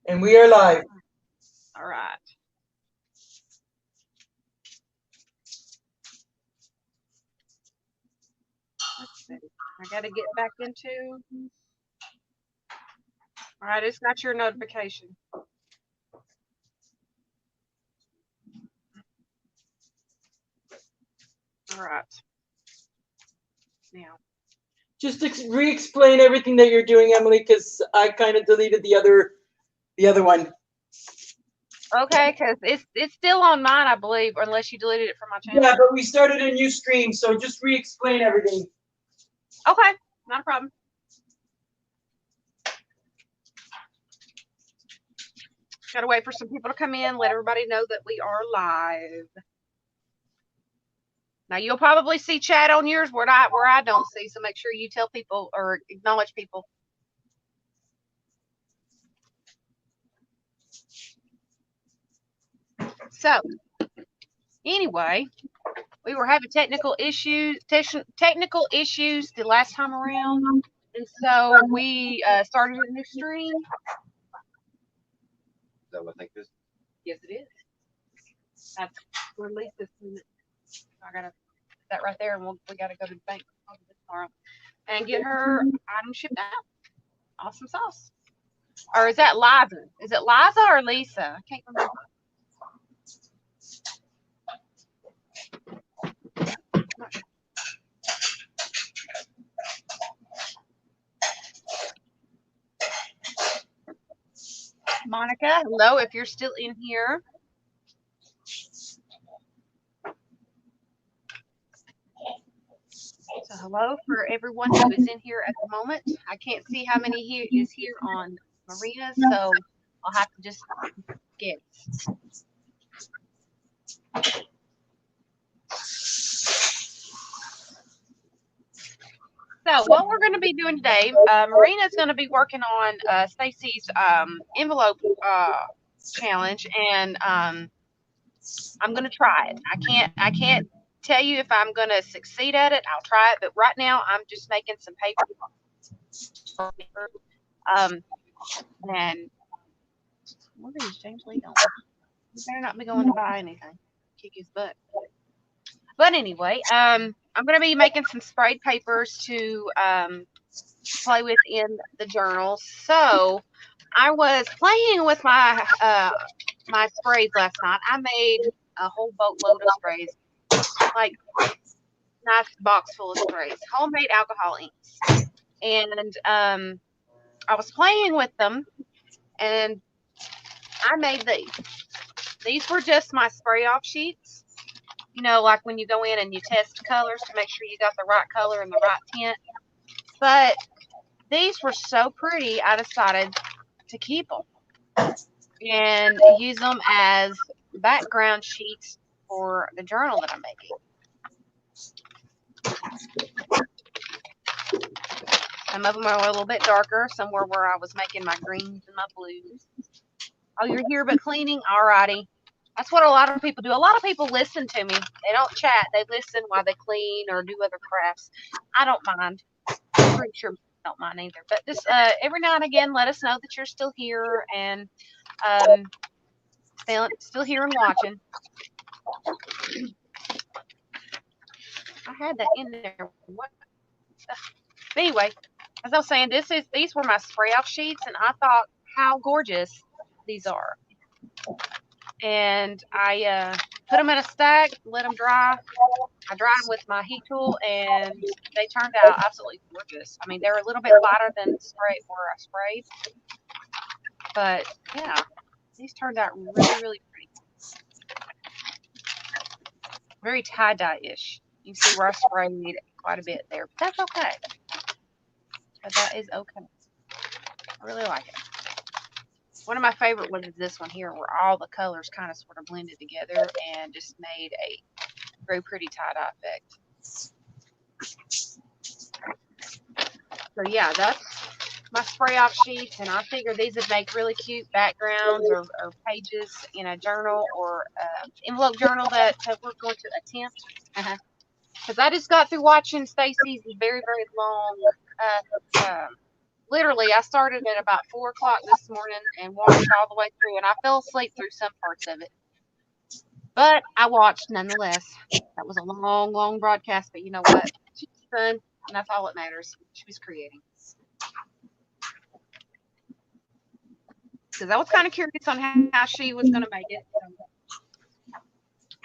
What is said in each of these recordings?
And we are live. All right. Let's see. I got to get back into. All right, it's got your notification. All right. Now. Just re-explain everything that you're doing, Emily, because I kind of deleted the other one. Okay, because it's still on mine, I believe, unless you deleted it from my channel. Yeah, but we started a new stream, so just re-explain everything. Okay, not a problem. Gotta wait for some people to come in, let everybody know that we are live. Now you'll probably see chat on yours where I don't see, so make sure you tell people or acknowledge people. So anyway, we were having technical issues the last time around, and so we started a new stream. Is that what I think this? Yes, it is. That's release this. I gotta put that right there, and we gotta go to the bank tomorrow and get her item shipped out. Awesome sauce. Or is that Liza? Is it Liza or Lisa? I can't remember. Monica, hello, if you're still in here. So hello for everyone who is in here at the moment. I can't see how many is here on Marina, so I'll have to just guess. So what we're going to be doing today, Marina is going to be working on Stacy's envelope challenge, and I'm going to try it. I can't tell you if I'm going to succeed at it. I'll try it, but right now I'm just making some paper. And what is James Lee doing? He better not be going to buy anything. Kick his butt. But anyway, I'm going to be making some sprayed papers to play with in the journal. So I was playing with my my sprays last night. I made a whole boatload of sprays, like nice box full of sprays, homemade alcohol inks, and I was playing with them, and I made these. These were just my spray off sheets. You know, like when you go in and you test colors to make sure you got the right color and the right tint. But these were so pretty, I decided to keep them and use them as background sheets for the journal that I'm making. Some of them are a little bit darker. Some were where I was making my greens and my blues. Oh, you're here but cleaning? Alrighty. That's what a lot of people do. A lot of people listen to me. They don't chat. They listen while they clean or do other crafts. I don't mind. I'm pretty sure I don't mind either. But just every now and again, let us know that you're still here and still here and watching. I had that in there. What? But anyway, as I was saying, these were my spray off sheets, and I thought how gorgeous these are. And I put them in a stack, let them dry. I dried them with my heat tool, and they turned out absolutely gorgeous. I mean, they're a little bit lighter than where I sprayed, but yeah, these turned out really, really pretty. Very tie-dye-ish. You can see where I sprayed quite a bit there, but that's okay. But that is okay. I really like it. One of my favorite ones is this one here, where all the colors kind of sort of blended together and just made a very pretty tie-dye effect. So yeah, that's my spray off sheets, and I figure these would make really cute backgrounds or pages in a journal or envelope journal that we're going to attempt. Because I just got through watching Stacy's very, very long literally, I started at about 4 o'clock this morning and watched all the way through, and I fell asleep through some parts of it. But I watched nonetheless. That was a long, long broadcast, but you know what? She was fun, and that's all that matters. She was creating. Because I was kind of curious on how she was going to make it. So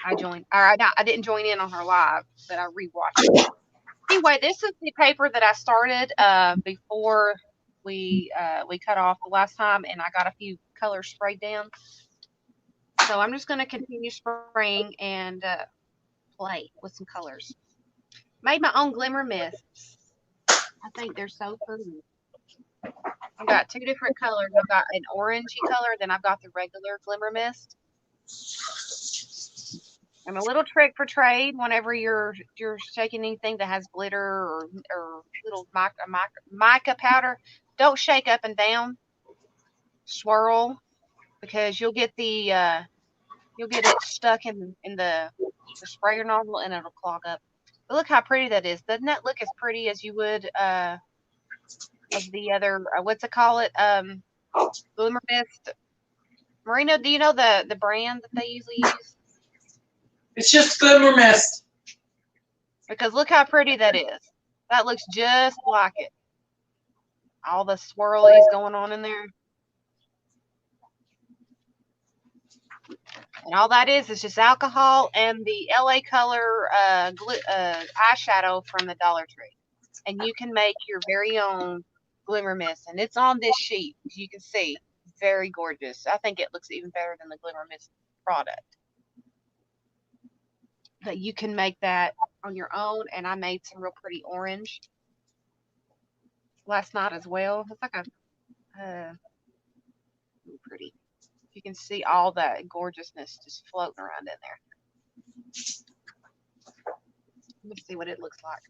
I joined. I didn't join in on her live, but I rewatched it. Anyway, this is the paper that I started before we cut off the last time, and I got a few colors sprayed down. So I'm just going to continue spraying and play with some colors. Made my own glimmer mists. I think they're so pretty. I've got 2 different colors. I've got an orangey color, then I've got the regular glimmer mist. And a little trick for trade whenever you're shaking anything that has glitter or little mica powder, don't shake up and down. Swirl, because you'll get it stuck in the sprayer nozzle and it'll clog up. But look how pretty that is. Doesn't that look as pretty as you would of the other what's it call it? Glimmer mist. Marina, do you know the brand that they usually use? It's just glimmer mist. Because look how pretty that is. That looks just like it. All the swirlies going on in there. And all that is just alcohol and the LA Color eyeshadow from the Dollar Tree. And you can make your very own glimmer mist. And it's on this sheet, as you can see. Very gorgeous. I think it looks even better than the glimmer mist product. But you can make that on your own, and I made some real pretty orange last night as well. It's like pretty. You can see all that gorgeousness just floating around in there. Let me see what it looks like.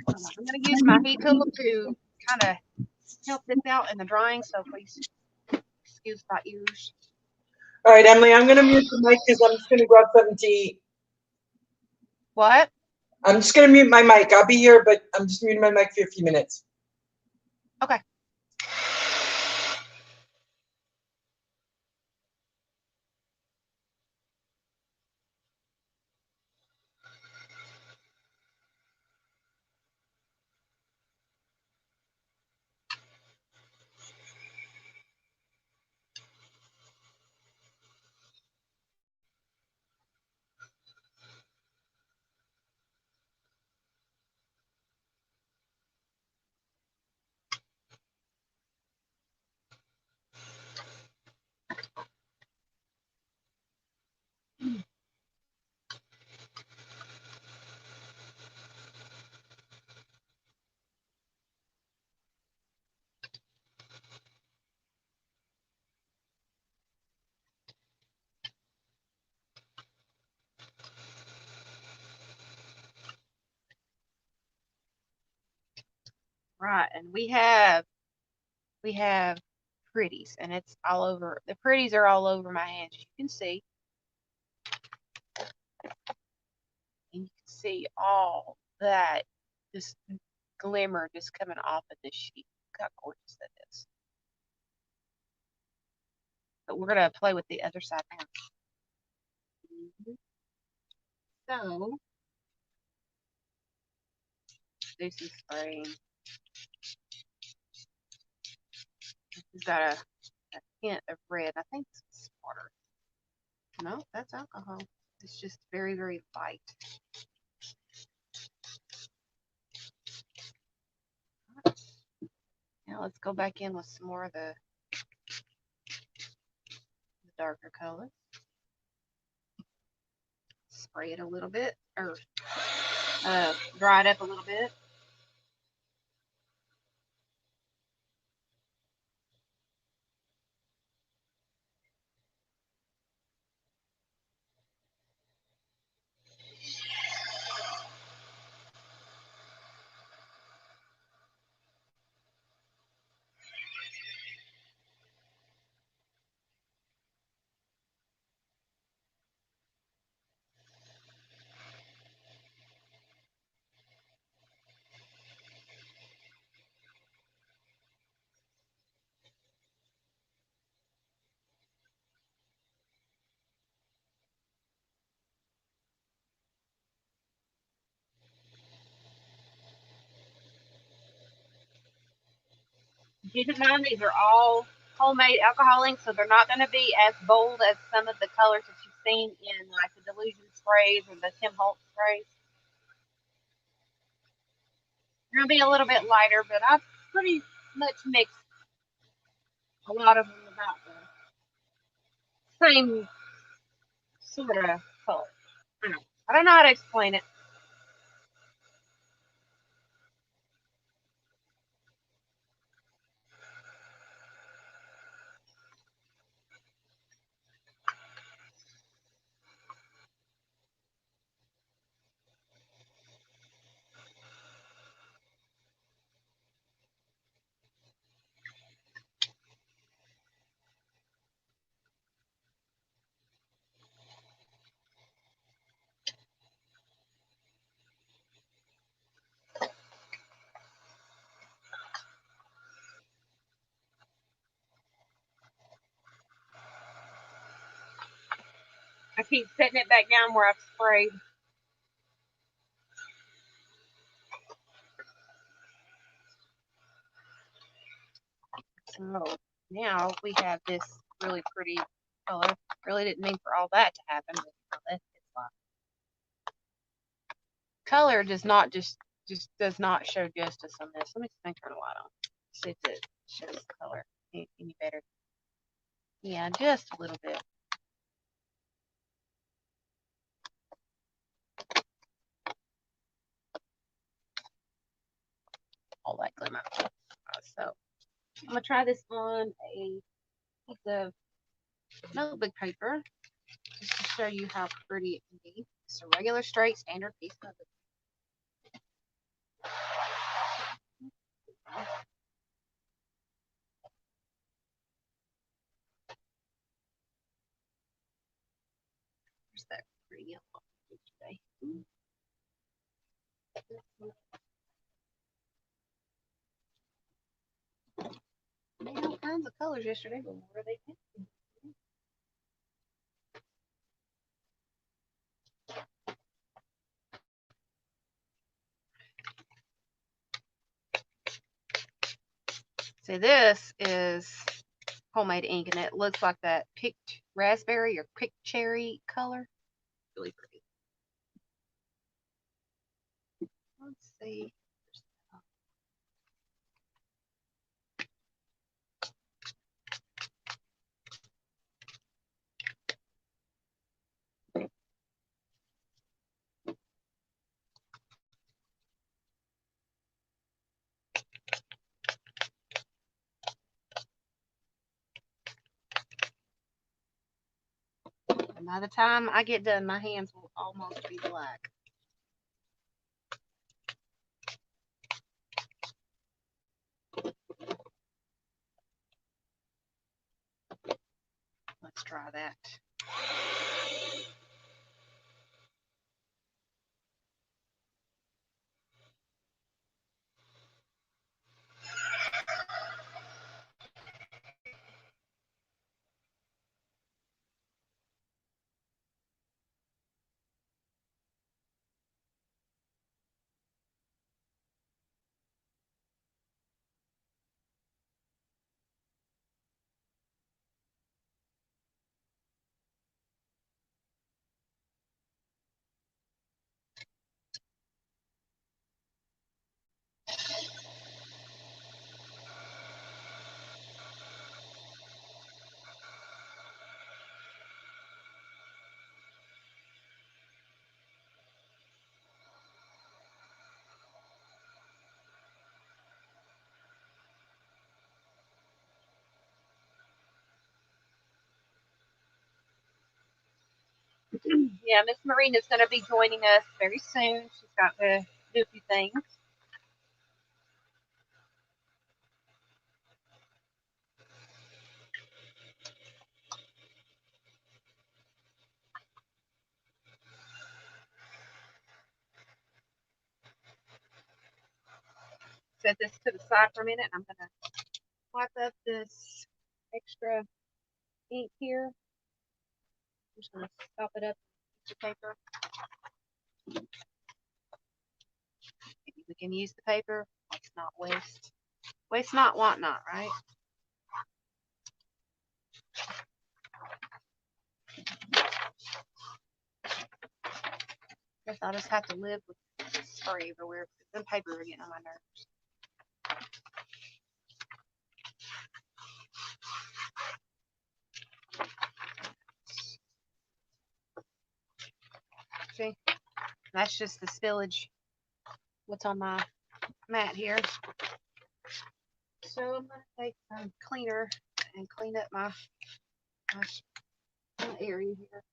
I'm going to use my heat tool to kind of help this out in the drying, so please excuse my ears. All right, Emily, I'm going to mute the mic because I'm just going to grab something to eat. What? I'm just going to mute my mic. I'll be here, but I'm just muting my mic for a few minutes. Okay. Right, and we have pretties, and it's all over. The pretties are all over my hands, you can see. And you can see all that just glimmer just coming off of this sheet. Look how gorgeous that is. But we're going to play with the other side now. So, do some spraying. We've got a hint of red. I think it's water. No, that's alcohol. It's just very, very light. Now let's go back in with some more of the darker color. Spray it a little bit, or dry it up a little bit. Keep in mind these are all homemade alcohol inks, so they're not going to be as bold as some of the colors that you've seen in like the Delusion sprays or the Tim Holtz sprays. They're going to be a little bit lighter, but I've pretty much mixed a lot of them about the same sort of color. I don't know how to explain it. I keep setting it back down where I've sprayed. So now we have this really pretty color. Really didn't mean for all that to happen, but it's like color does not just does not show justice on this. Let me turn the light on. See if it shows color any better. Yeah, just a little bit. All that glimmer. So I'm gonna try this on a piece of notebook paper just to show you how pretty it can be. It's a regular straight standard piece of notebook. There's that pretty yellow today. Made all kinds of colors yesterday, but where are they? See, this is homemade ink, and it looks like that picked raspberry or picked cherry color. Really pretty. Let's see. And by the time I get done, my hands will almost be black. Let's try that. Yeah, Miss Marina is going to be joining us very soon. She's got to do a few things. Set this to the side for a minute. I'm going to wipe up this extra ink here. I'm just going to stop it up with the paper. Maybe we can use the paper. Let's not waste Waste not, want not, right? Guess I'll just have to live with spray everywhere. The paper are getting on my nerves. See, that's just the spillage. What's on my mat here? So I'm gonna take some cleaner and clean up my area here.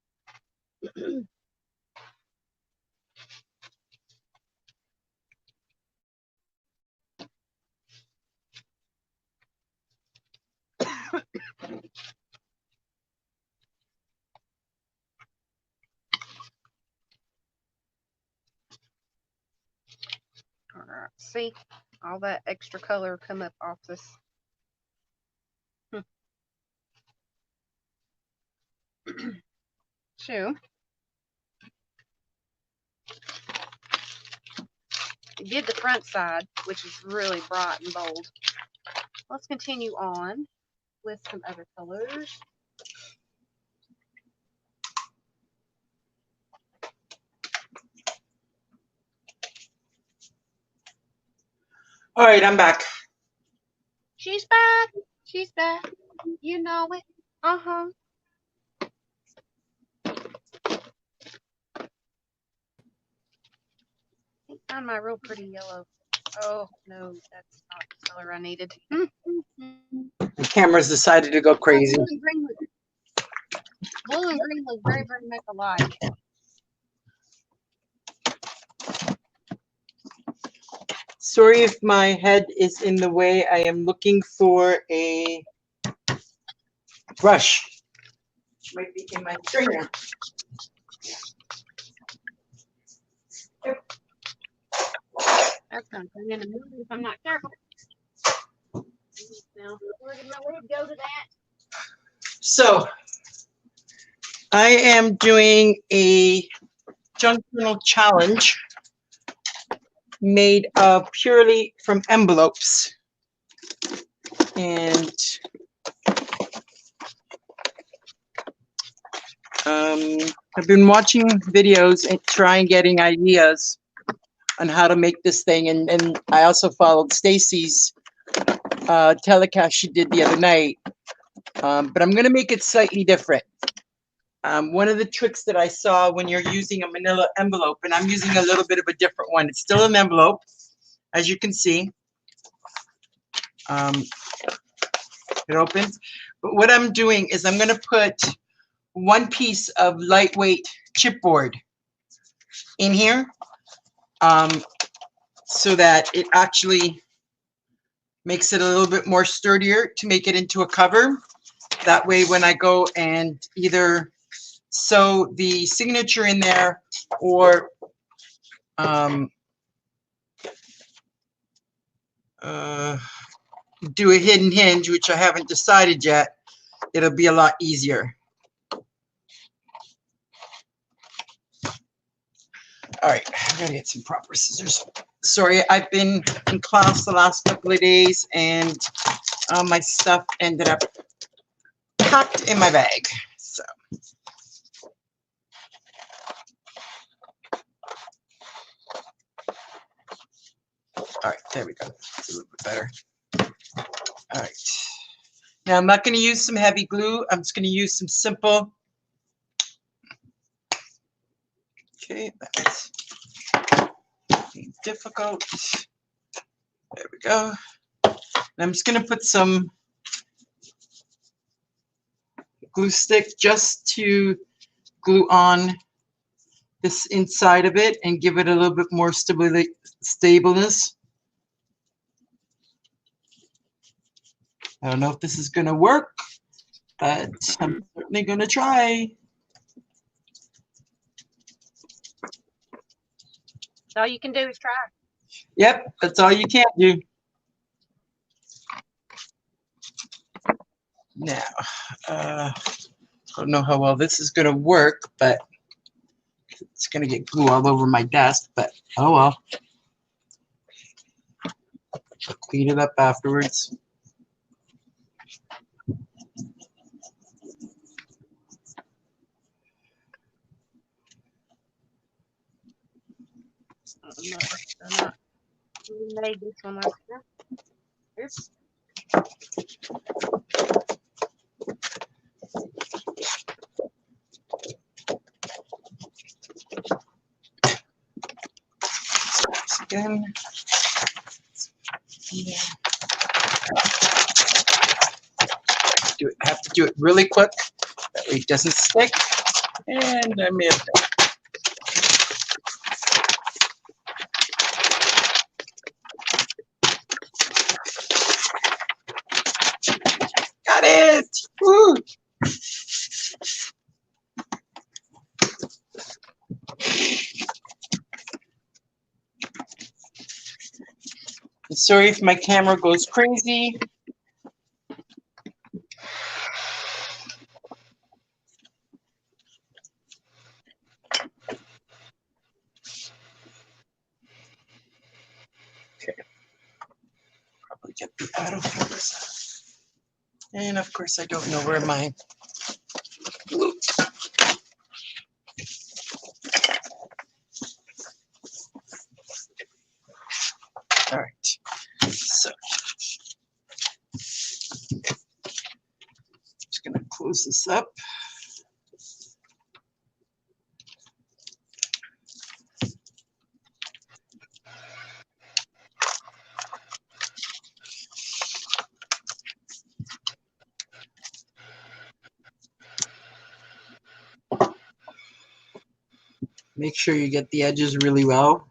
See, all that extra color come up off this. So, I did the front side, which is really bright and bold. Let's continue on with some other colors. All right, I'm back. She's back. She's back. You know it. Uh-huh. Find my real pretty yellow. Oh, no, that's not the color I needed. The camera's decided to go crazy. Blue and green look very, very much alike. Sorry if my head is in the way. I am looking for a brush. Might be in my trainer. That's going to come in the middle if I'm not careful. Now, where did my lid go to that? So, I am doing a junk journal challenge made purely from envelopes. And I've been watching videos and trying getting ideas on how to make this thing. And I also followed Stacy's telecast she did the other night. But I'm going to make it slightly different. One of the tricks that I saw when you're using a manila envelope, and I'm using a little bit of a different one. It's still an envelope, as you can see. It opens. But what I'm doing is I'm going to put one piece of lightweight chipboard in here so that it actually makes it a little bit more sturdier to make it into a cover. That way when I go and either sew the signature in there or do a hidden hinge, which I haven't decided yet, it'll be a lot easier. All right, I gotta get some proper scissors. Sorry, I've been in class the last couple of days and my stuff ended up packed in my bag. So. All right, there we go. It's a little bit better. All right. Now I'm not going to use some heavy glue. I'm just going to use some simple. Okay, that's difficult. There we go. And I'm just going to put some glue stick just to glue on this inside of it and give it a little bit more stableness. I don't know if this is going to work, but I'm certainly going to try. All you can do is try. Yep, that's all you can do. Now, I don't know how well this is going to work, but it's going to get glue all over my desk, but oh well. clean it up afterwards. I'm not made this one last time. Oops. Again. Have to do it really quick. That way it doesn't stick. And I may have done. Got it! Woo! Sorry if my camera goes crazy. Okay. Probably get the autofocus. And of course, I don't know where my glue. All right. So just gonna close this up. Make sure you get the edges really well.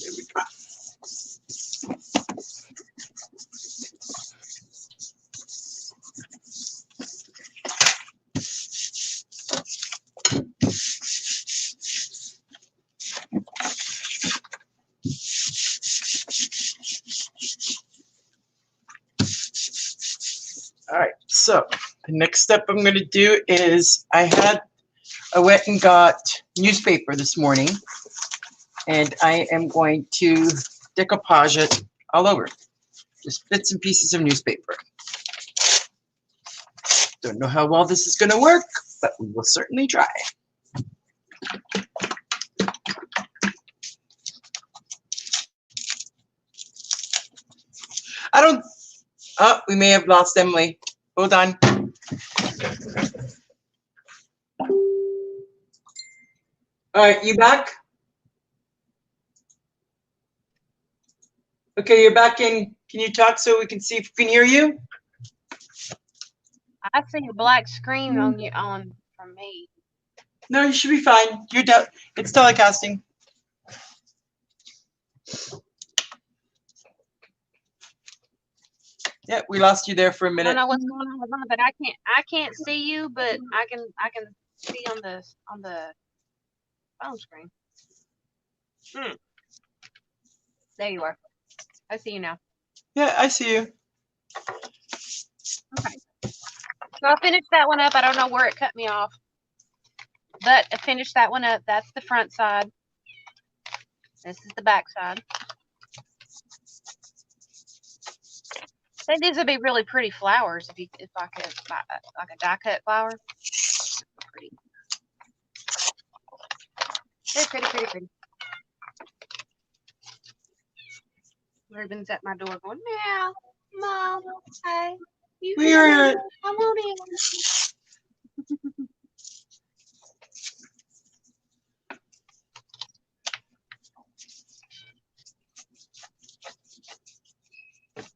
There we go. All right, so the next step I'm going to do is I went and got newspaper this morning, and I am going to decoupage it all over. Just bits and pieces of newspaper. Don't know how well this is going to work, but we will certainly try. I don't. Oh, we may have lost Emily. Hold on. All right, you back? Okay, you're back in. Can you talk so we can see if we can hear you? I see a black screen on you from me. No, you should be fine. You're it's telecasting. Yeah, we lost you there for a I minute. don't know what's going on with mine, but I can't see you, but I can see on the phone screen. There you are. I see you now. Yeah, I see you. Okay. So I finished that one up. I don't know where it cut me off, but I finished that one up. That's the front side. This is the back side. I think these would be really pretty flowers if I could buy like a die cut flower. Pretty. Very pretty, pretty, pretty. Ruben's at my door going, meow, mom, hey, you We're I want it.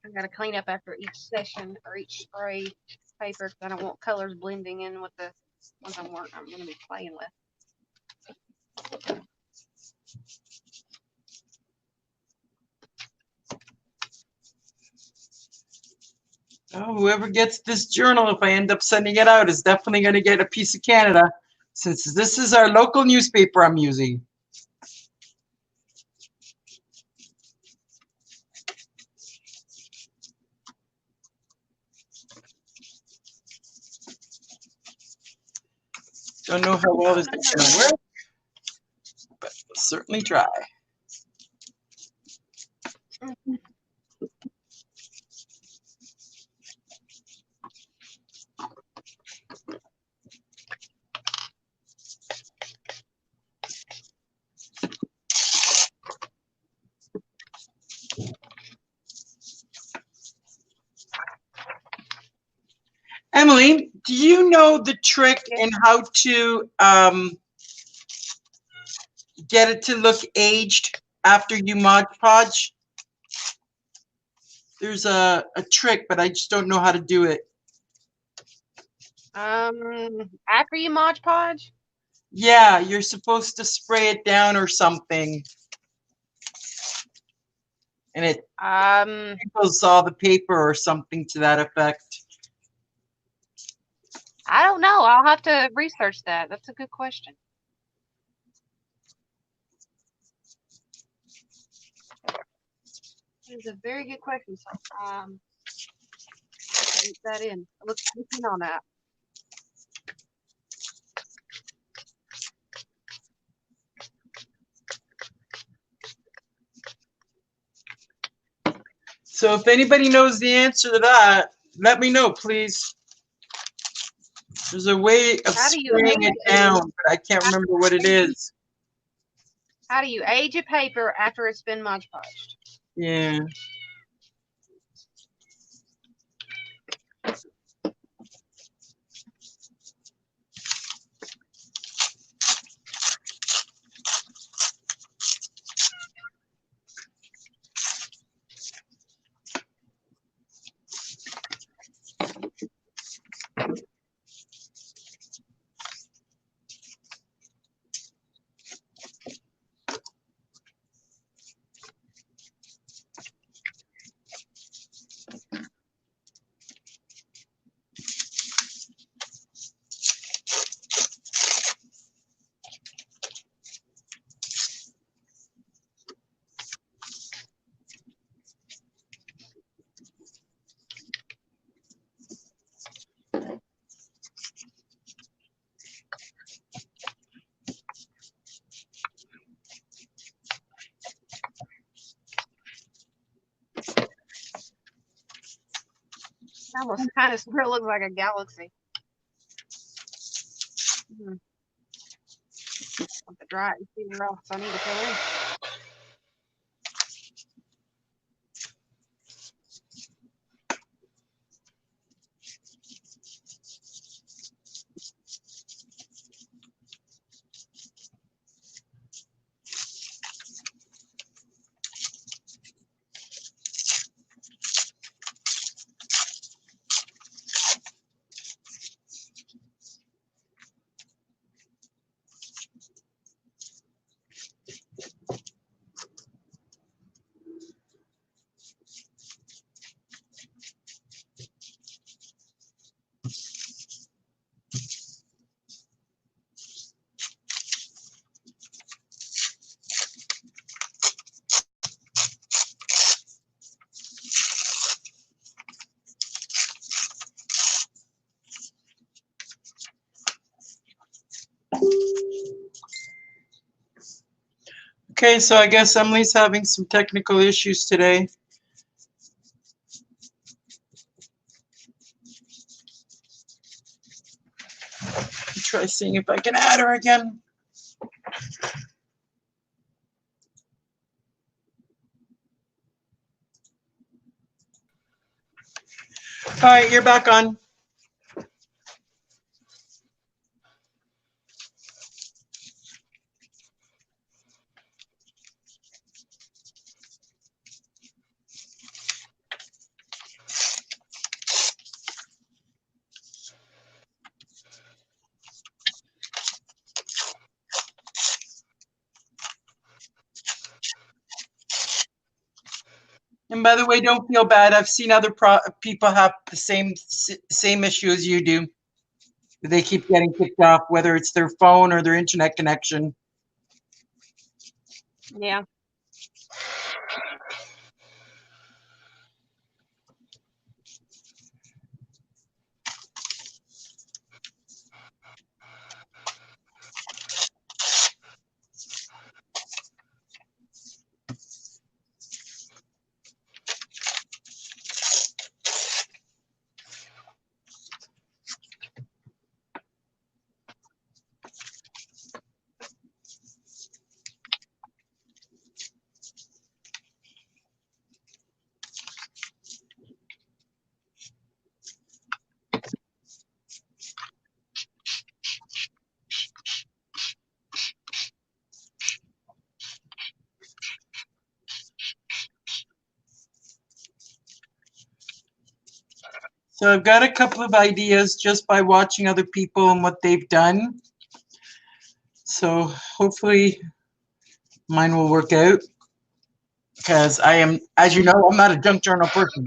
I gotta clean up after each session or each spray paper because I don't want colors blending in with the ones I'm gonna be playing with. whoever gets this journal, if I end up sending it out, is definitely going to get a piece of Canada, since this is our local newspaper I'm using. Don't know how well this is going to work, but we'll certainly try. Emily, do you know the trick in how to get it to look aged after you Mod Podge? There's a trick, but I just don't know how to do it. After you Mod Podge? Yeah, you're supposed to spray it down or something. And it sprinkles all the paper or something to that effect. I don't know. I'll have to research that. That's a good question. It is a very good question. So, get that in. Look in on that. So if anybody knows the answer to that, let me know, please. There's a way of spraying it down, but I can't remember what it is. How do you age a paper after it's been Mod Podged? Yeah. Almost kind of still looks like a galaxy. Want to dry it and see where else I need to fill in. Okay, so I guess Emily's having some technical issues today. Try seeing if I can add her again. All right, you're back on. And by the way, don't feel bad. I've seen other people have the same issue as you do. They keep getting kicked off, whether it's their phone or their internet connection. Yeah. So I've got a couple of ideas just by watching other people and what they've done. So hopefully mine will work out, because I am, as you know, I'm not a junk journal person.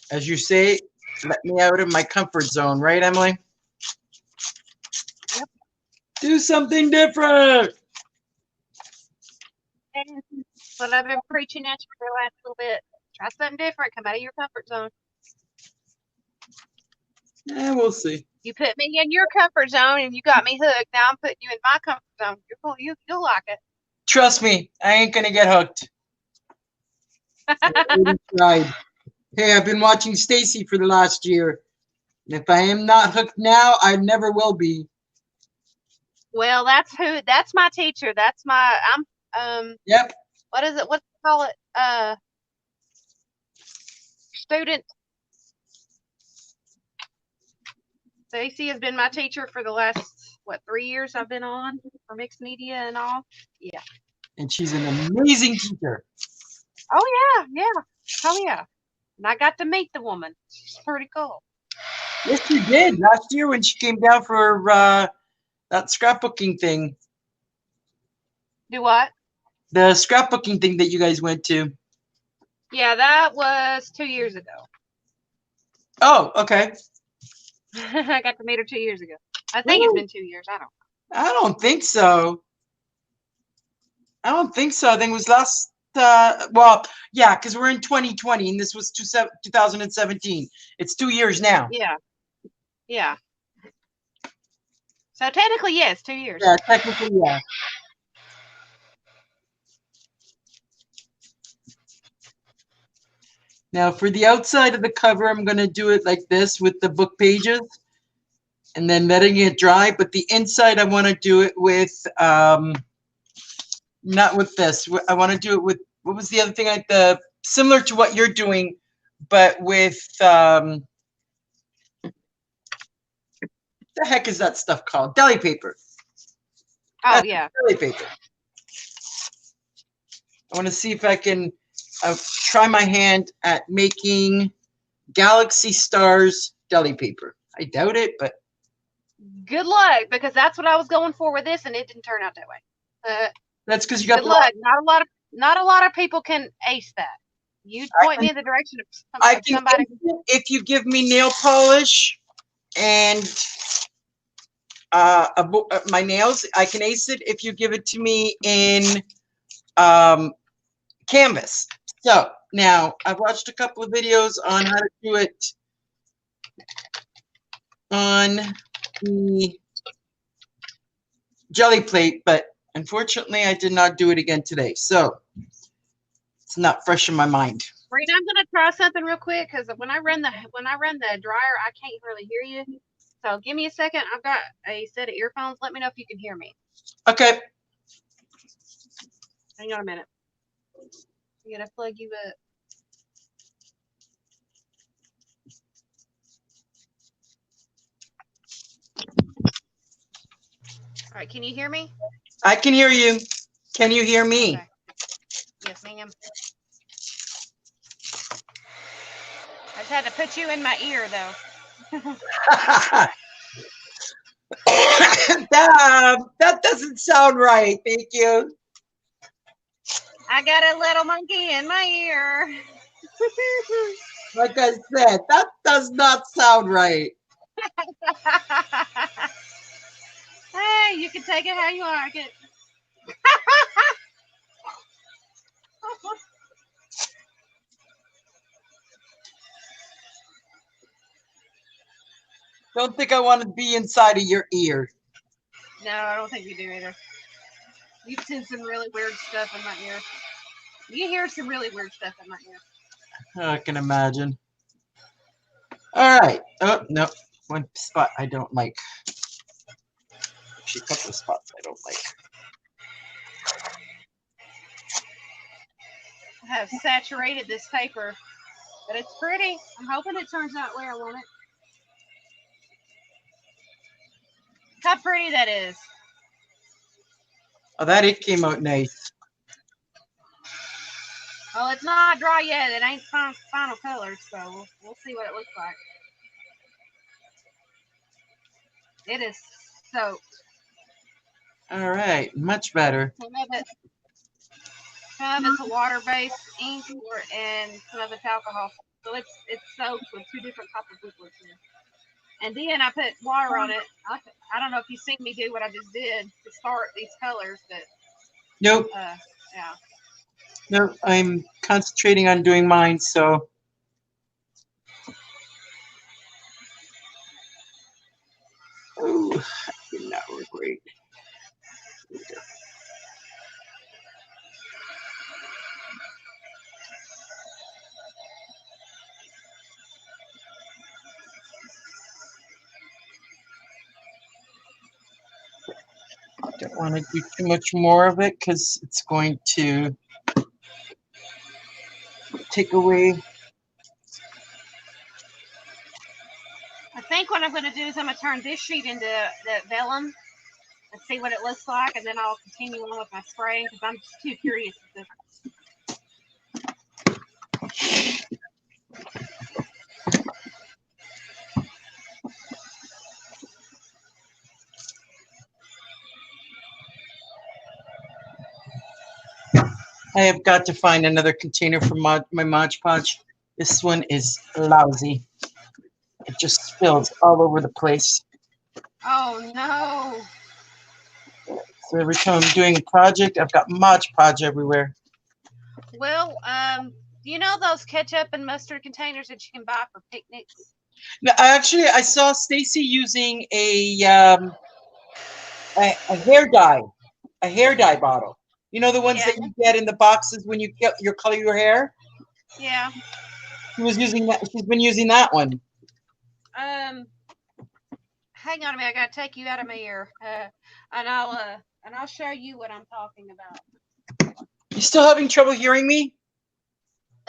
As you say, let me out of my comfort zone, right, Emily? Yep. Do something different. And what I've been preaching at you for the last little bit. Try something different. Come out of your comfort zone. Yeah, we'll see. You put me in your comfort zone and you got me hooked. Now I'm putting you in my comfort zone. You'll like it. Trust me, I ain't gonna get hooked. I already tried. Hey, I've been watching Stacy for the last year. And if I am not hooked now, I never will be. Well, that's my teacher. I'm Yep. what is it? What do you call it? Student. Stacy has been my teacher for the last 3 years I've been on for mixed media and all. Yeah. And she's an amazing teacher. Oh yeah. Oh yeah. And I got to meet the woman. She's pretty cool. Yes, you did last year when she came down for that scrapbooking thing. Do what? The scrapbooking thing that you guys went to. Yeah, that was 2 years ago. Oh, okay. I got to meet her 2 years ago. I think it's been 2 years. I don't know. I don't think so. I don't think so. I think it was last. Well, yeah, because we're in 2020 and this was 2017. It's 2 years now. Yeah. So technically, yes, 2 years. Yeah, technically, yeah. Now, for the outside of the cover, I'm going to do it like this with the book pages and then letting it dry. But the inside, I want to do it with, not with this. I want to do it with, what was the other thing? Similar to what you're doing, but with, the heck is that stuff called? Deli paper. Oh, yeah. Deli paper. I want to see if I can try my hand at making Galaxy Stars deli paper. I doubt it, but Good luck, because that's what I was going for with this, and it didn't turn out that way. that's because you got good luck. Not a lot of people can ace that. You point me in the direction of somebody. If you give me nail polish and my nails, I can ace it if you give it to me in canvas. So now I've watched a couple of videos on how to do it on the jelly plate, but unfortunately I did not do it again today. So it's not fresh in my mind. Marina, I'm gonna try something real quick, because when I run the dryer, I can't really hear you. So give me a second. I've got a set of earphones. Let me know if you can hear me. Okay. Hang on a minute. I'm gonna plug you up. All right, can you hear me? I can hear you. Can you hear me? Okay. Yes, ma'am. I just had to put you in my ear, though. That doesn't sound right. Thank you. I got a little monkey in my ear. Like I said, that does not sound right. Hey, you can take it how you like it. Don't think I want to be inside of your ear. No, I don't think you do either. You've seen some really weird stuff in my ear. You hear some really weird stuff in my ear. I can imagine. All right. Oh, no. One spot I don't like. Actually, a couple of spots I don't like. I have saturated this paper, but it's pretty. I'm hoping it turns out where I want it. how pretty that is. Oh, that it came out nice. Well, it's not dry yet. It ain't final color, so we'll see what it looks like. It is soaked. All right, much better. Some of it's a water-based ink, and some of it's alcohol. So it's soaked with two different types of liquids here. And then I put water on it. I don't know if you've seen me do what I just did to start these colors, but Nope. Yeah. No, I'm concentrating on doing mine, so. Oh, that did not work great. Don't want to do too much more of it because it's going to take away. I think what I'm going to do is I'm going to turn this sheet into the vellum and see what it looks like, and then I'll continue on with my spraying because I'm just too curious. I have got to find another container for my Mod Podge. This one is lousy. It just spills all over the place. Oh no! So every time I'm doing a project, I've got Mod Podge everywhere. Well, do you know those ketchup and mustard containers that you can buy for picnics? No, I saw Stacy using a hair dye bottle. You know the ones that you get in the boxes when you color your hair. Yeah. She was using that. She's been using that one. Hang on a minute. I gotta take you out of my ear, and I'll show you what I'm talking about. You still having trouble hearing me?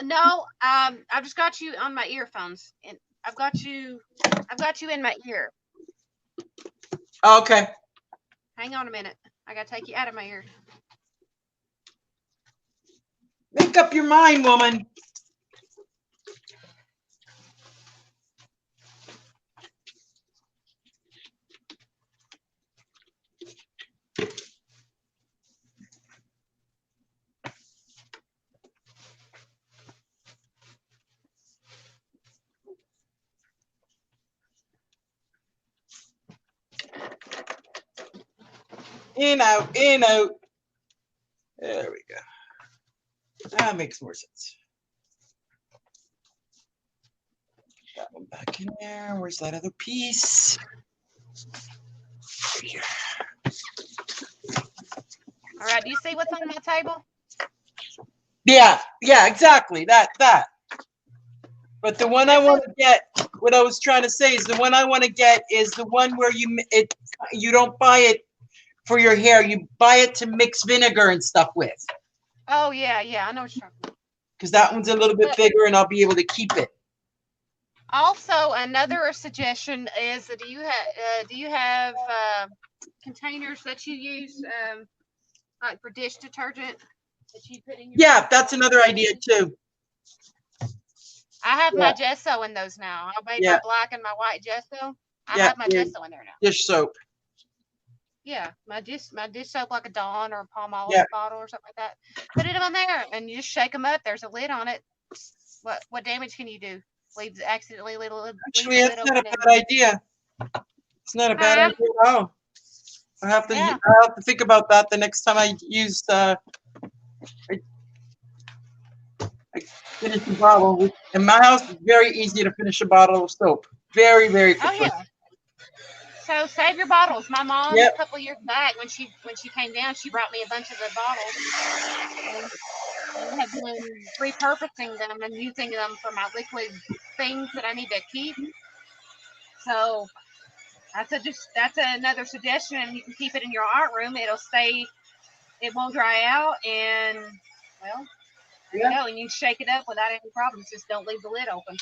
No, I've just got you on my earphones, and I've got you in my ear. Okay. Hang on a minute. I gotta take you out of my ear. Make up your mind, woman. In, out, in, out. There we go. That makes more sense. That one back in there. Where's that other piece? Right here. All right. Do you see what's on my table? Yeah, exactly. That. But the one I want to get, what I was trying to say is the one I want to get is the one where you don't buy it for your hair. You buy it to mix vinegar and stuff with. Oh yeah, I know what you're talking about. Because that one's a little bit bigger and I'll be able to keep it. Also, another suggestion is, do you have containers that you use like for dish detergent that you put in your? Yeah, that's another idea too. I have my gesso in those now. I made my black and my white gesso. I have my gesso in there now. Dish soap. Yeah, my dish soap, like a Dawn or a Palmolive bottle or something like that. Put it on there and you just shake them up. There's a lid on it. What damage can you do? Accidentally leave the lid. Actually, that's not a bad idea. It's not a bad idea at all. I have to think about that the next time I use I finish a bottle. In my house, it's very easy to finish a bottle of soap. Very, very quickly. Oh yeah. So save your bottles. My mom, a couple of years back, when she came down, she brought me a bunch of the bottles. And I have been repurposing them and using them for my liquid things that I need to keep. So that's another suggestion. You can keep it in your art room. It'll stay. It won't dry out, and well, there you go. And you shake it up without any problems. Just don't leave the lid open.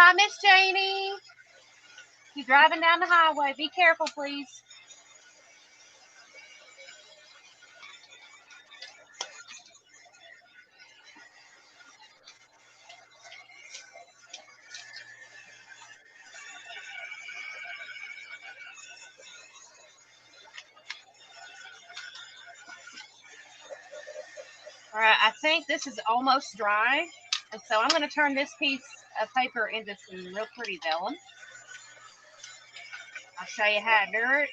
hi, Miss Janie. You driving down the highway. Be careful, please. All right, I think this is almost dry. And so I'm going to turn this piece of paper into some real pretty vellum. I'll show you how to do it.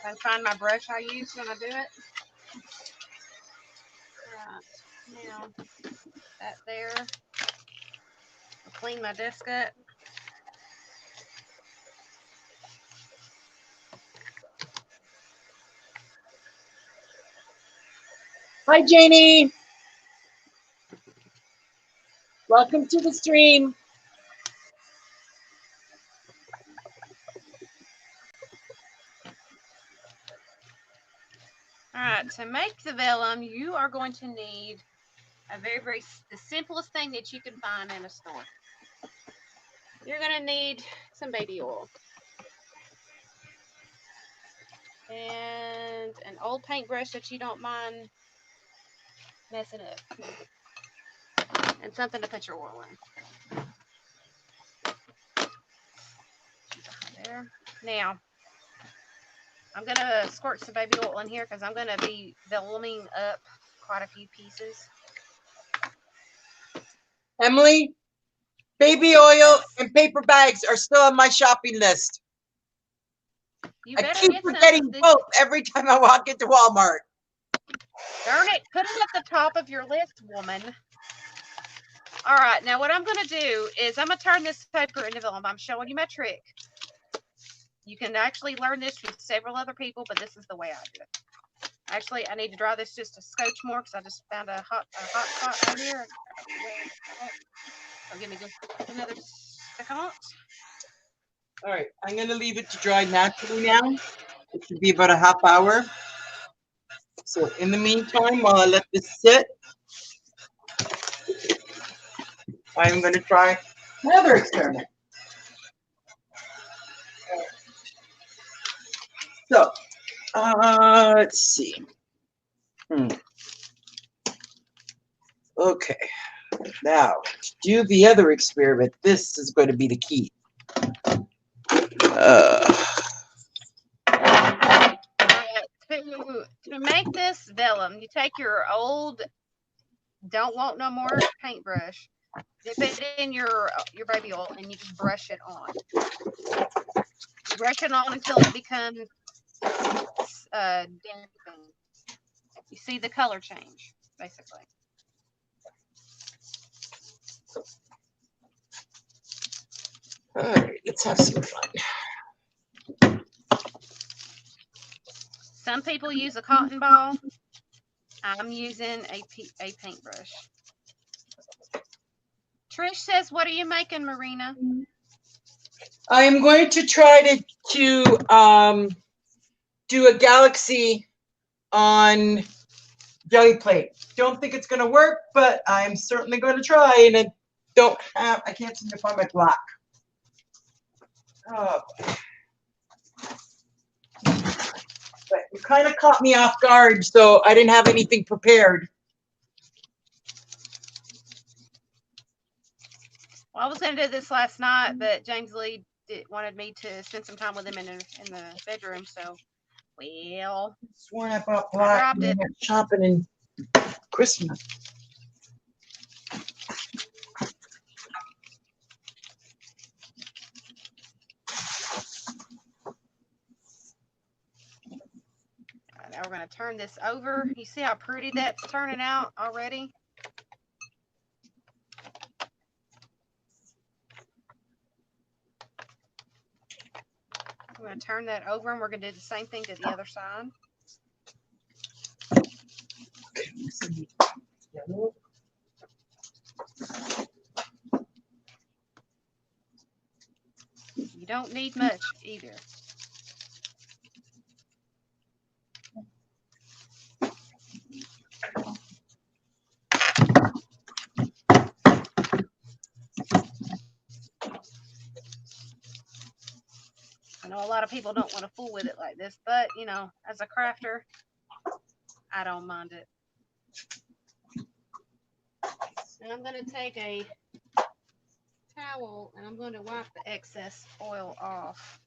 I can find my brush I use when I do it. Right, now that there. I'll clean my desk up. Hi, Janie. Welcome to the stream. All right, to make the vellum, you are going to need the simplest thing that you can find in a store. You're going to need some baby oil and an old paintbrush that you don't mind messing up, and something to put your oil in. There. Now, I'm going to squirt some baby oil in here because I'm going to be velluming up quite a few pieces. Emily, baby oil and paper bags are still on my shopping list. You I better keep get forgetting some. both every time I walk into Walmart. Darn it, put it at the top of your list, woman. All right, now what I'm going to do is I'm going to turn this paper into vellum. I'm showing you my trick. You can actually learn this from several other people, but this is the way I do it. Actually, I need to dry this just a scotch more because I just found a hot spot right here. So give me just another second. All right, I'm going to leave it to dry naturally now. It should be about a half hour. So in the meantime, while I let this sit, I'm going to try another experiment. So, let's see. Okay, now to do the other experiment, this is going to be the key. To make this vellum, you take your old don't want no more paintbrush, dip it in your baby oil, and you just brush it on. You brush it on until it becomes dampened. You see the color change, basically. All right, let's have some fun. Some people use a cotton ball. I'm using a paintbrush. Trish says, what are you making, Marina? I'm going to try to do a galaxy on jelly plate. Don't think it's going to work, but I'm certainly going to try. And I can't seem to find my black. Oh. But you kind of caught me off guard, so I didn't have anything prepared. Well, I was going to do this last night, but James Lee wanted me to spend some time with him in the bedroom. So, well, I sworn I bought black when I went shopping in Christmas. Now we're going to turn this over. You see how pretty that's turning out already? I'm going to turn that over, and we're going to do the same thing to the other side. You don't need much either. I know a lot of people don't want to fool with it like this, but you know, as a crafter, I don't mind it. And I'm going to take a towel and I'm going to wipe the excess oil off.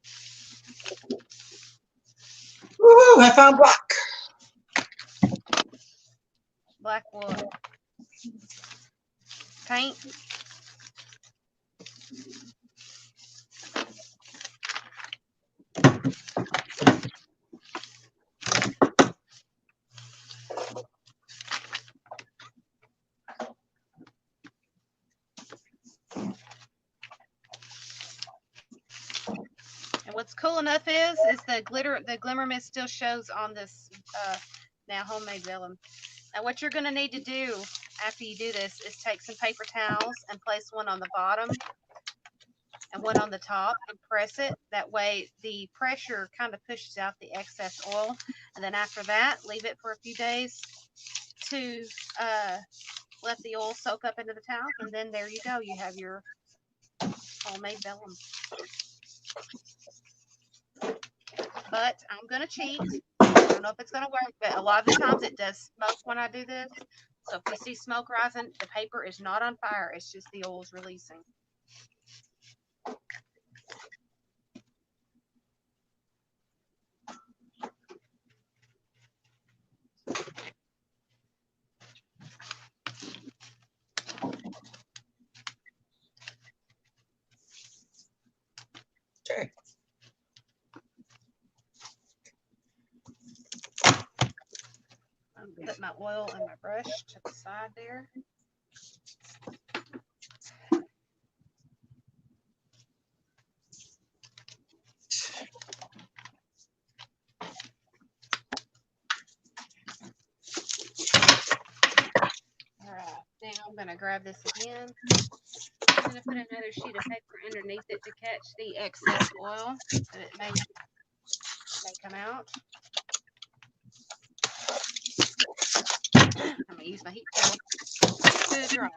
Woohoo! I found black. Black wood. Paint. And what's cool enough is the glimmer mist still shows on this now homemade vellum. Now what you're going to need to do after you do this is take some paper towels and place one on the bottom and one on the top and press it. That way the pressure kind of pushes out the excess oil. And then after that, leave it for a few days to let the oil soak up into the towel. And then there you go. You have your homemade vellum. But I'm going to cheat. I don't know if it's going to work, but a lot of the times it does smoke when I do this. So if you see smoke rising, the paper is not on fire. It's just the oil is releasing. Okay. I'm going to put my oil and my brush to the side there. Alright, now I'm going to grab this again. I'm going to put another sheet of paper underneath it to catch the excess oil that it may come out. I'm going to use my heat tool to dry.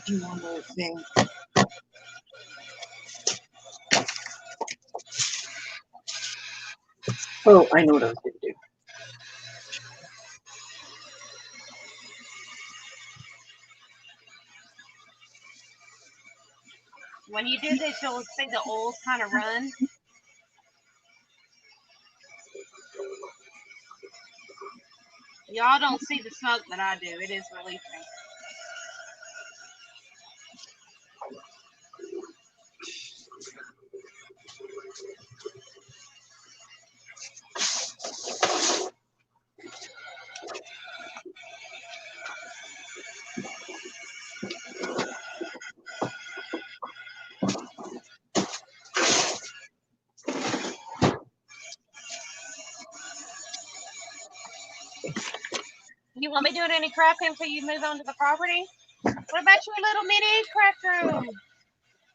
Do one more thing. Oh, I know what I was going to do. When you do this, you'll see the oils kind of run. Y'all don't see the smoke that I do. It is releasing. You want me doing any crafting until you move on to the property? What about your little mini craft room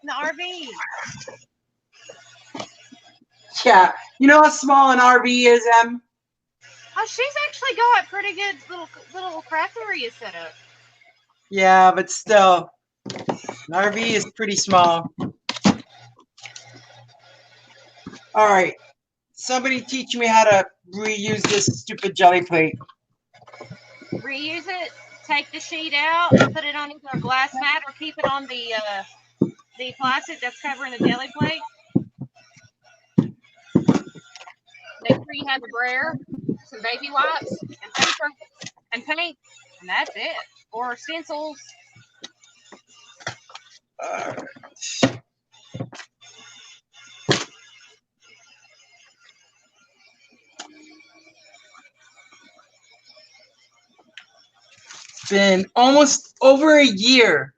in the RV? Yeah. You know how small an RV is, Em? Oh, she's actually got pretty good little craft area set up. Yeah, but still. An RV is pretty small. All right. Somebody teach me how to reuse this stupid jelly plate. Reuse it. Take the sheet out and put it on either a glass mat or keep it on the plastic that's covering the jelly plate. Make sure you have a brayer, some baby wipes, and paper, and paint, and that's it. Or stencils. It's been almost over a year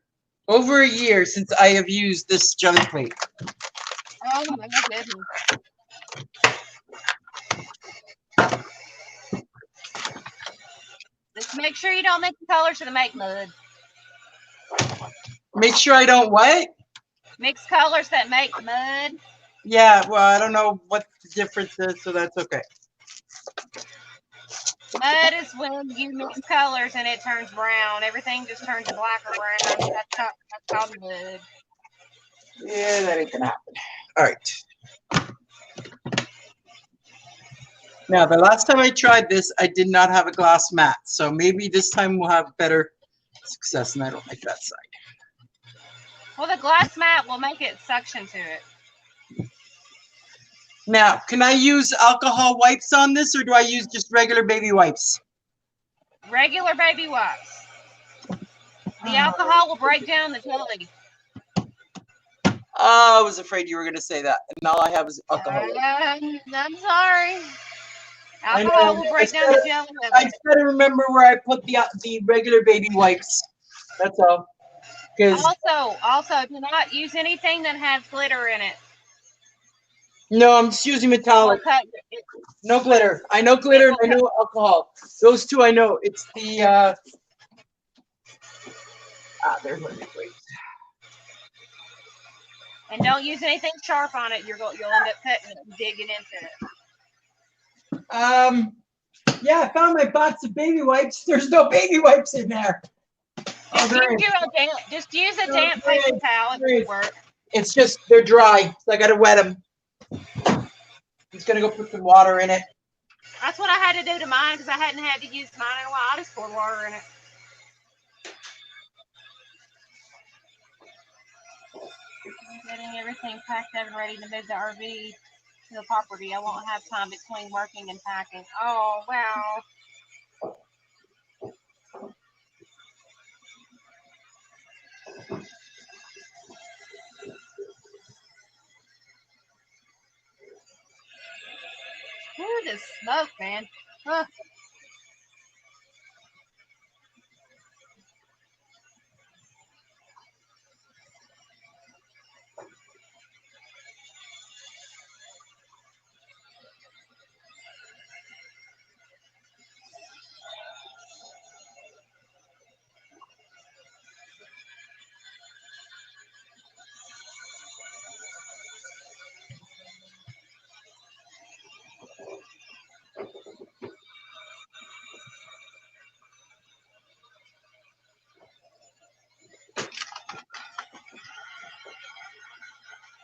since I have used this jelly plate. Oh my goodness. Just make sure you don't mix colors to make mud. Make sure I don't what? Mix colors that make mud. Yeah, well, I don't know what the difference is, so that's okay. Mud is when you mix colors and it turns brown. Everything just turns black or brown. That's called mud. Yeah, that ain't gonna happen. All right. Now, the last time I tried this, I did not have a glass mat, so maybe this time we'll have better success, and I don't like that side. Well, the glass mat will make it suction to it. Now, can I use alcohol wipes on this, or do I use just regular baby wipes? Regular baby wipes. The alcohol will break down the jelly. Oh, I was afraid you were going to say that, and all I have is alcohol. I'm sorry. Alcohol will break down the jelly. I just got to remember where I put the regular baby wipes. That's all. Also, do not use anything that has glitter in it. No, I'm just using metallic. No glitter. I know glitter and I know alcohol. Those two I know. It's the there's my big wipes. And don't use anything sharp on it. You'll end up cutting it and digging into it. Yeah, I found my box of baby wipes. There's no baby wipes in there. Just use a damp paper towel. It will work. It's just they're dry, so I gotta wet them. I'm just gonna go put some water in it. That's what I had to do to mine because I hadn't had to use mine in a while. I just poured water in it. I'm getting everything packed up and ready to move the RV to the property. I won't have time between working and packing. Oh, wow. Ooh, this smoke, man. Huh.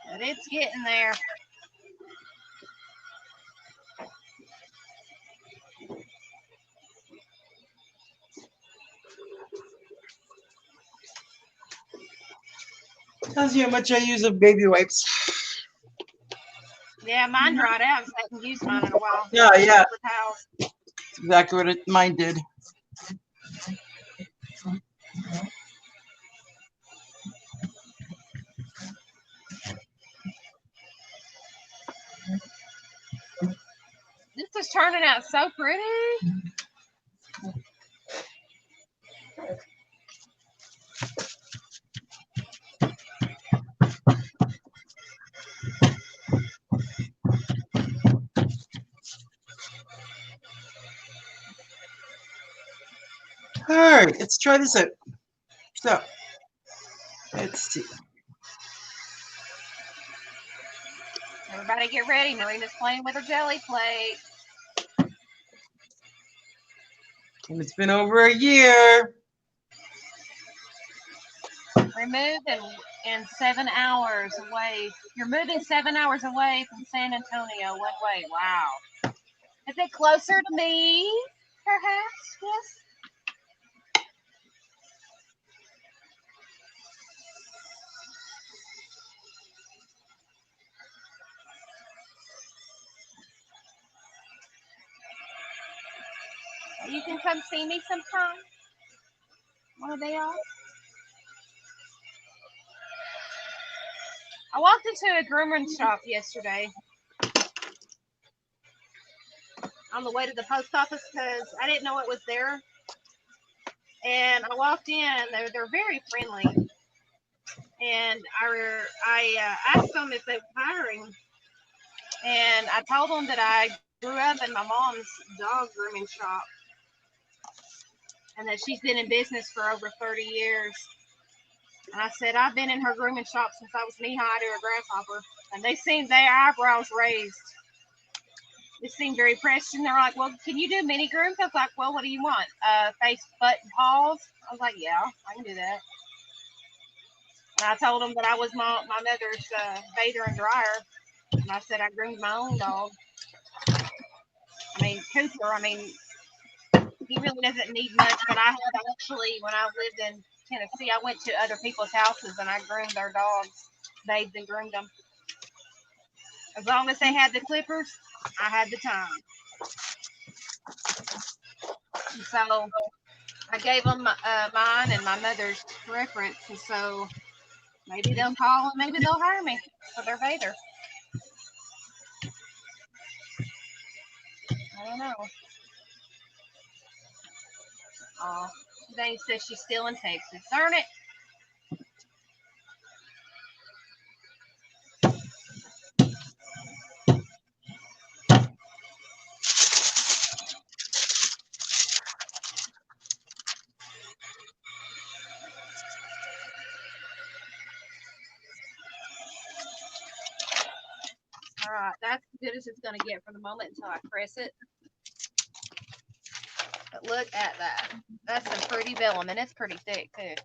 But it's getting there. Tells you how much I use of baby wipes. Yeah, mine dried out because I haven't used mine in a while. Yeah. That's exactly what mine did. This is turning out so pretty. All right, let's try this out. So, let's see. Everybody get ready. Marina's playing with her jelly plate. And it's been over a year. Remove in 7 hours away. You're moving 7 hours away from San Antonio one way. Wow. Is it closer to me, perhaps? Yes. You can come see me sometime. One of they all. I walked into a grooming shop yesterday on the way to the post office because I didn't know it was there. And I walked in. They're very friendly. and I asked them if they were hiring, and I told them that I grew up in my mom's dog grooming shop, and that she's been in business for over 30 years. And I said I've been in her grooming shop since I was knee high to a grasshopper, and they seemed their eyebrows raised. They seemed very pressed, and they're like, "Well, can you do mini grooms?" I was like, "Well, what do you want? Face, butt, and paws?" I was like, "Yeah, I can do that." And I told them that I was my mother's bather and dryer, and I said I groomed my own dog. I mean, Cooper. I mean, he really doesn't need much, but I have actually, when I lived in Tennessee, I went to other people's houses and I groomed their dogs, bathed and groomed them. As long as they had the clippers, I had the time. And so I gave them mine and my mother's reference, and so maybe they'll call and maybe they'll hire me for their bather. I don't know. Oh, Dave says she's still in Texas. Darn it. All right, that's as good as it's going to get for the moment until I press it. But look at that. That's some pretty vellum, and it's pretty thick too.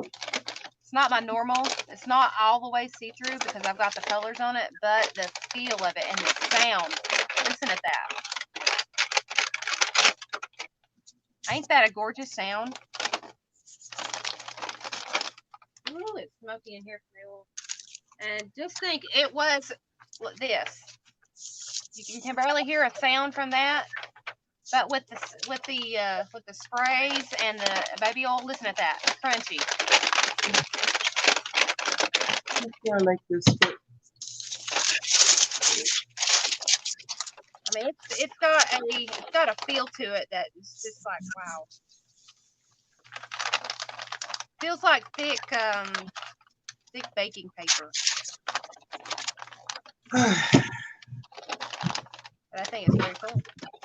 It's not my normal. It's not all the way see-through because I've got the colors on it, but the feel of it and the sound. Listen at that. Ain't that a gorgeous sound? Ooh, it's smoky in here for real. And just think, it was this. You can barely hear a sound from that, but with the sprays and the baby oil, listen at that, crunchy. I like this. I mean, it's got a feel to it that is just like wow. Feels like thick baking paper. But I think it's very cool.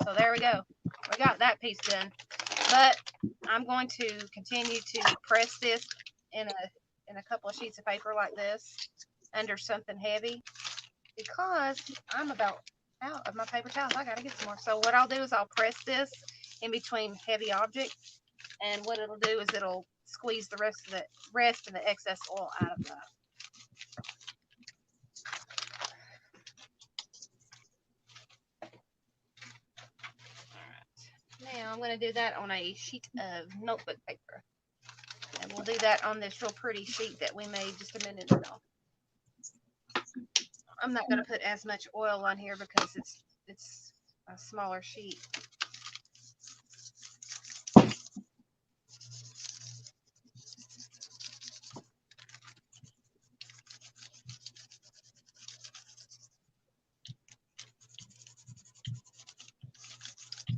So there we go. We got that piece done. But I'm going to continue to press this in a couple of sheets of paper like this under something heavy because I'm about out of my paper towels. I gotta get some more. So what I'll do is I'll press this in between heavy objects, and what it'll do is it'll squeeze the rest and the excess oil out of that. Now I'm going to do that on a sheet of notebook paper. And we'll do that on this real pretty sheet that we made just a minute ago. I'm not going to put as much oil on here because it's a smaller sheet.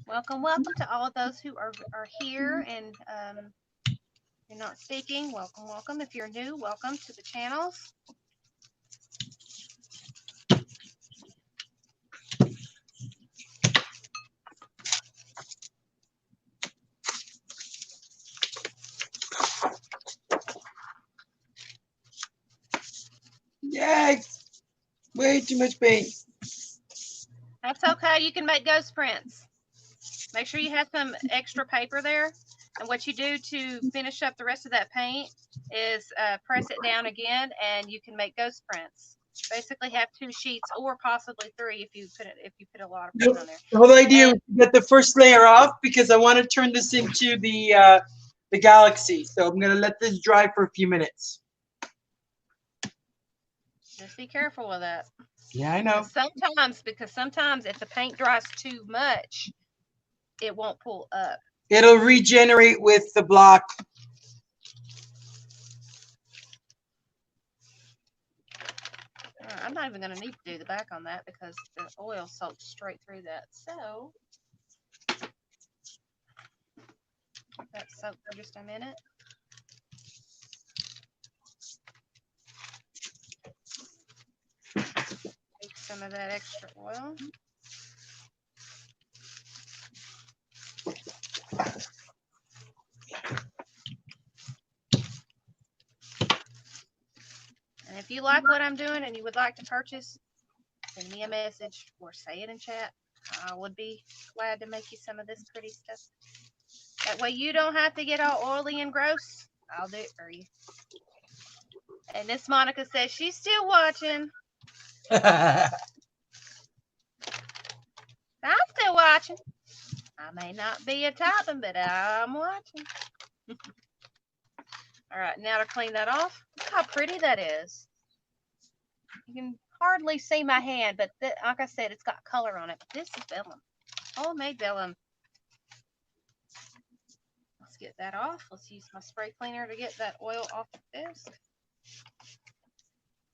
Welcome to all of those who are here and you're not speaking. Welcome. If you're new, welcome to the channels. Yikes! Way too much paint. That's okay. You can make ghost prints. Make sure you have some extra paper there. And what you do to finish up the rest of that paint is press it down again, and you can make ghost prints. Basically, have 2 sheets or possibly 3 if you put a lot of paint on there. The whole idea was to get the first layer off because I want to turn this into the galaxy. So I'm gonna let this dry for a few minutes. Just be careful with that. Yeah, I know. Because sometimes if the paint dries too much, it won't pull up. It'll regenerate with the block. I'm not even going to need to do the back on that because the oil soaked straight through that. So that soaked for just a minute. some of that extra oil. And if you like what I'm doing and you would like to purchase, send me a message or say it in chat. I would be glad to make you some of this pretty stuff. That way you don't have to get all oily and gross. I'll do it for you. And Miss Monica says she's still watching. I'm still watching. I may not be a typing, but I'm watching. All right, now to clean that off. Look how pretty that is. You can hardly see my hand, but like I said, it's got color on it. But this is vellum, homemade vellum. Let's get that off. Let's use my spray cleaner to get that oil off the disc.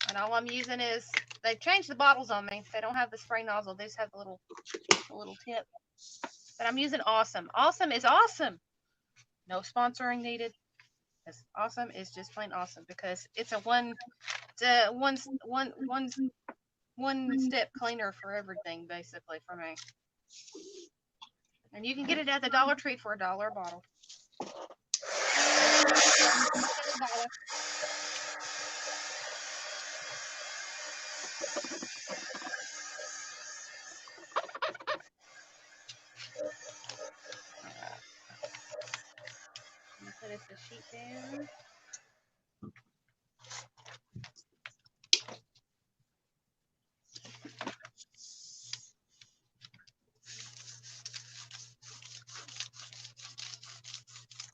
And all I'm using is, they've changed the bottles on me. They don't have the spray nozzle. They just have the little tip. But I'm using Awesome. Awesome is awesome. No sponsoring needed. Because Awesome is just plain awesome, because it's a one step cleaner for everything, basically, for me. And you can get it at the Dollar Tree for $1 a bottle. Put the sheet down.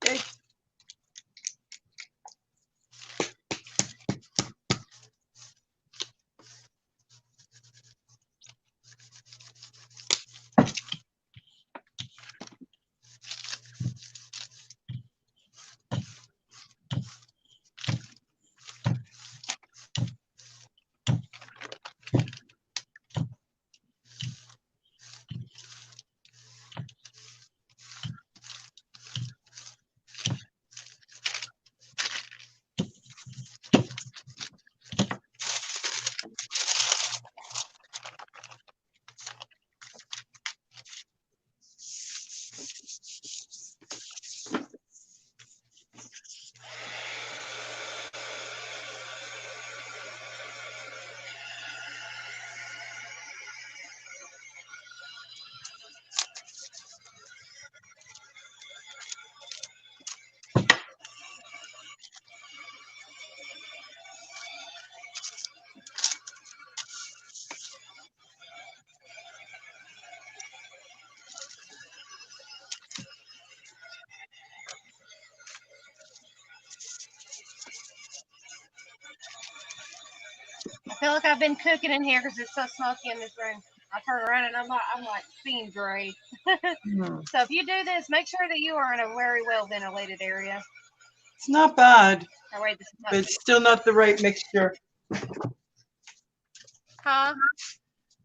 Okay. I feel like I've been cooking in here because it's so smoky in this room. I turn around and I'm like seeing gray. So if you do this, make sure that you are in a very well ventilated area. It's not bad, Oh, wait, this is not but it's still not the right mixture. Huh?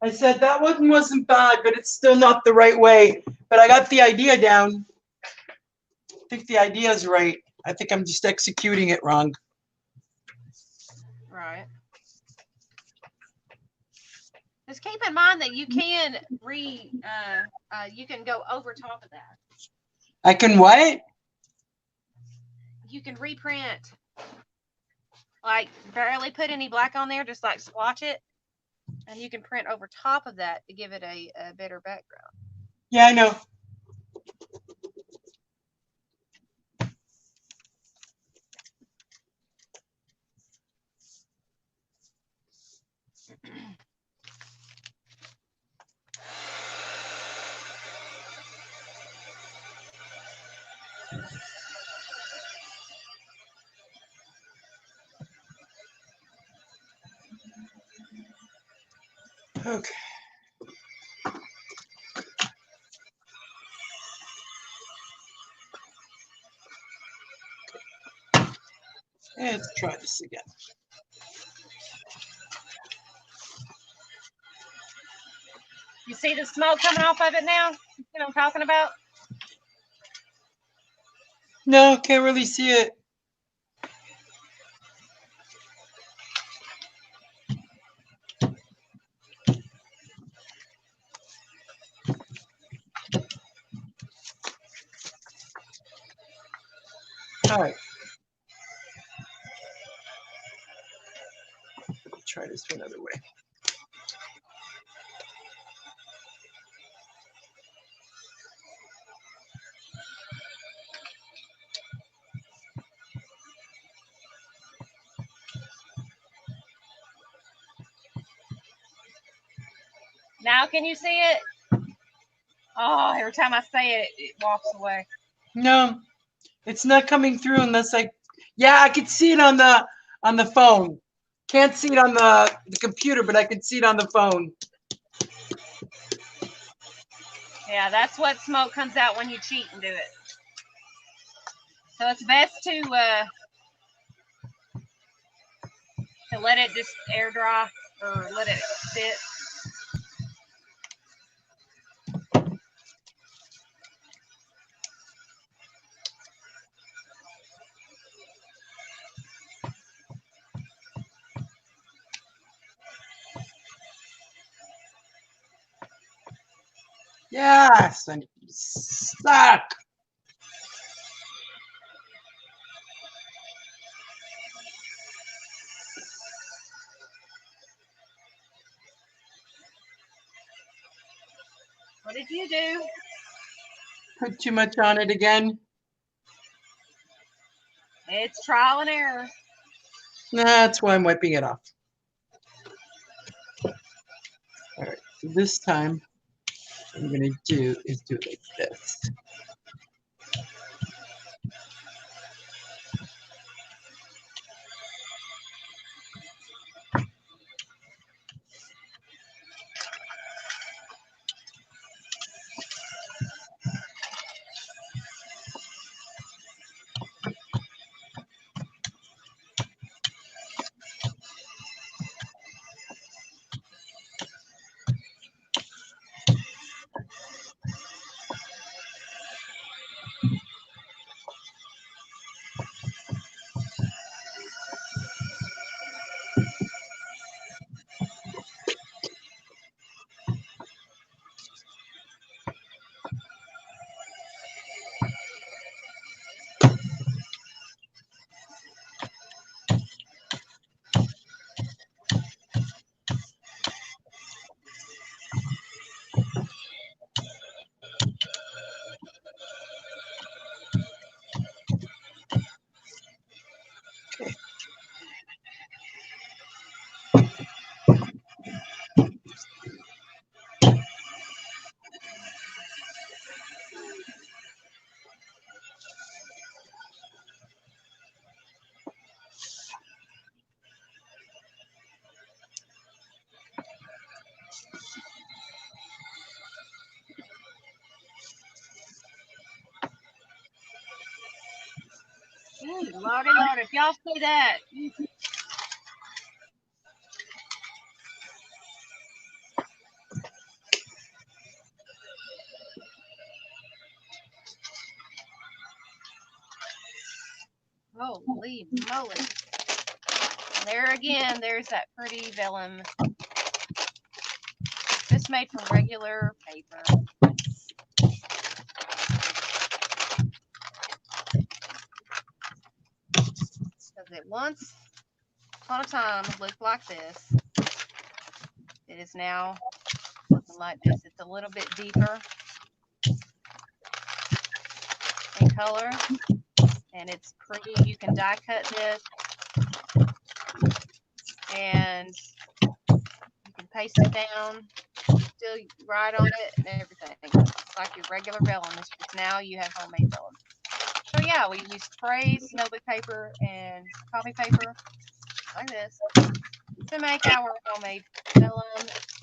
I said that one wasn't bad, but it's still not the right way. But I got the idea down. I think the idea is right. I think I'm just executing it wrong. Right. Just keep in mind that you can you can go over top of that. I can what? You can reprint. Like barely put any black on there, just like swatch it. And you can print over top of that to give it a better background. Yeah, I know. Okay. Let's try this again. You see the smoke coming off of it now? You know what I'm talking about? No, can't really see it. All right. Try this another way. Now can you see it? Oh, every time I say it, it walks away. No, it's not coming through unless yeah, I can see it on the phone. Can't see it on the computer, but I can see it on the phone. Yeah, that's what smoke comes out when you cheat and do it. So it's best to let it just air dry or let it sit. Yes, and you suck. What did you do? Put too much on it again. It's trial and error. That's why I'm wiping it off. All right, so this time what I'm gonna do is do it like this. Ooh, Lordy, Lord, if y'all see that. Holy moly. There again, there's that pretty vellum. Just made from regular paper. Because it once upon a time looked like this. It is now looking like this. It's a little bit deeper in color. And it's pretty. You can die cut this. And you can paste it down. Still write on it and everything. It's like your regular vellum. It's just now you have homemade vellum. So yeah, we use sprays, notebook paper, and copy paper like this to make our homemade vellum.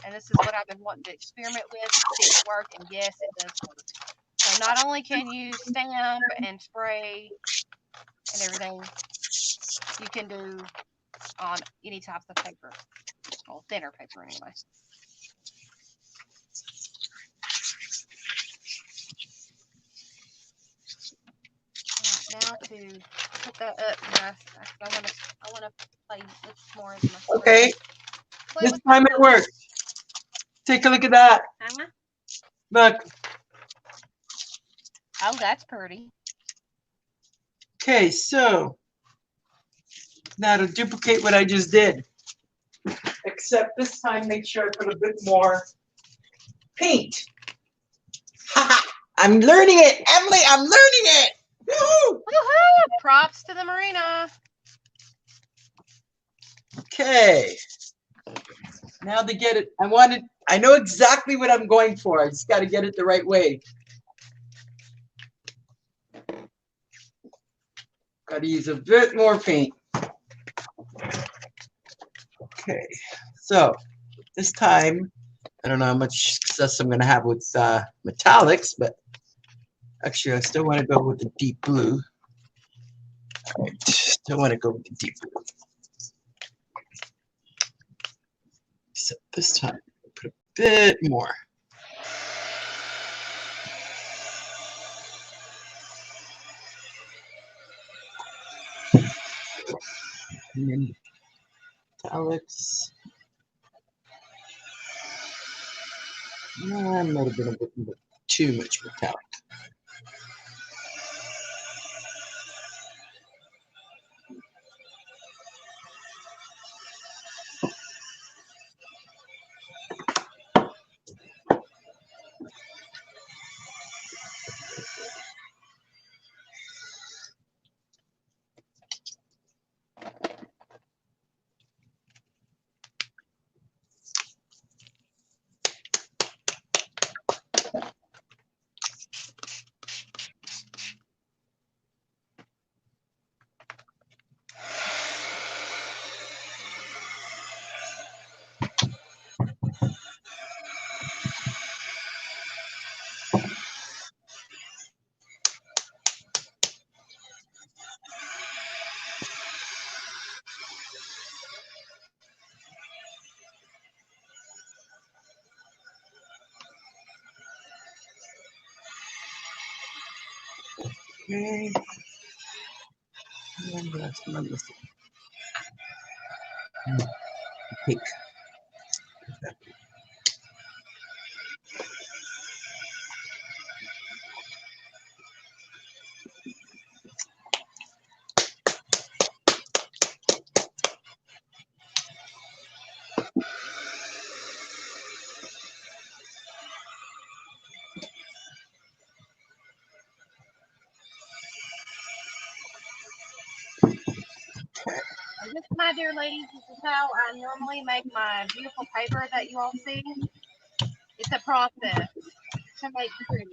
And this is what I've been wanting to experiment with, see if it work, and yes, it does work. So not only can you stamp and spray and everything, you can do on any types of paper, well, thinner paper anyway. Now to put that up, I want to play with more of my. Okay, this time it worked. Take a look at that. Look. Oh, that's pretty. Okay, so now to duplicate what I just did, except this time make sure I put a bit more paint. I'm learning it, Emily. I'm learning it. Woo! Woohoo! Props to the Marina. Okay. Now to get it, I know exactly what I'm going for. I just got to get it the right way. Got to use a bit more paint. Okay. So this time, I don't know how much success I'm going to have with metallics, but actually I still want to go with the deep blue. All right. Still want to go with the deep blue. Except this time, put a bit more. And then metallics. Might have been a bit too much metallic. Okay. And that's what I'm missing. Pink. And this, my dear ladies, this is how I normally make my beautiful paper that you all see. It's a process to make pretty.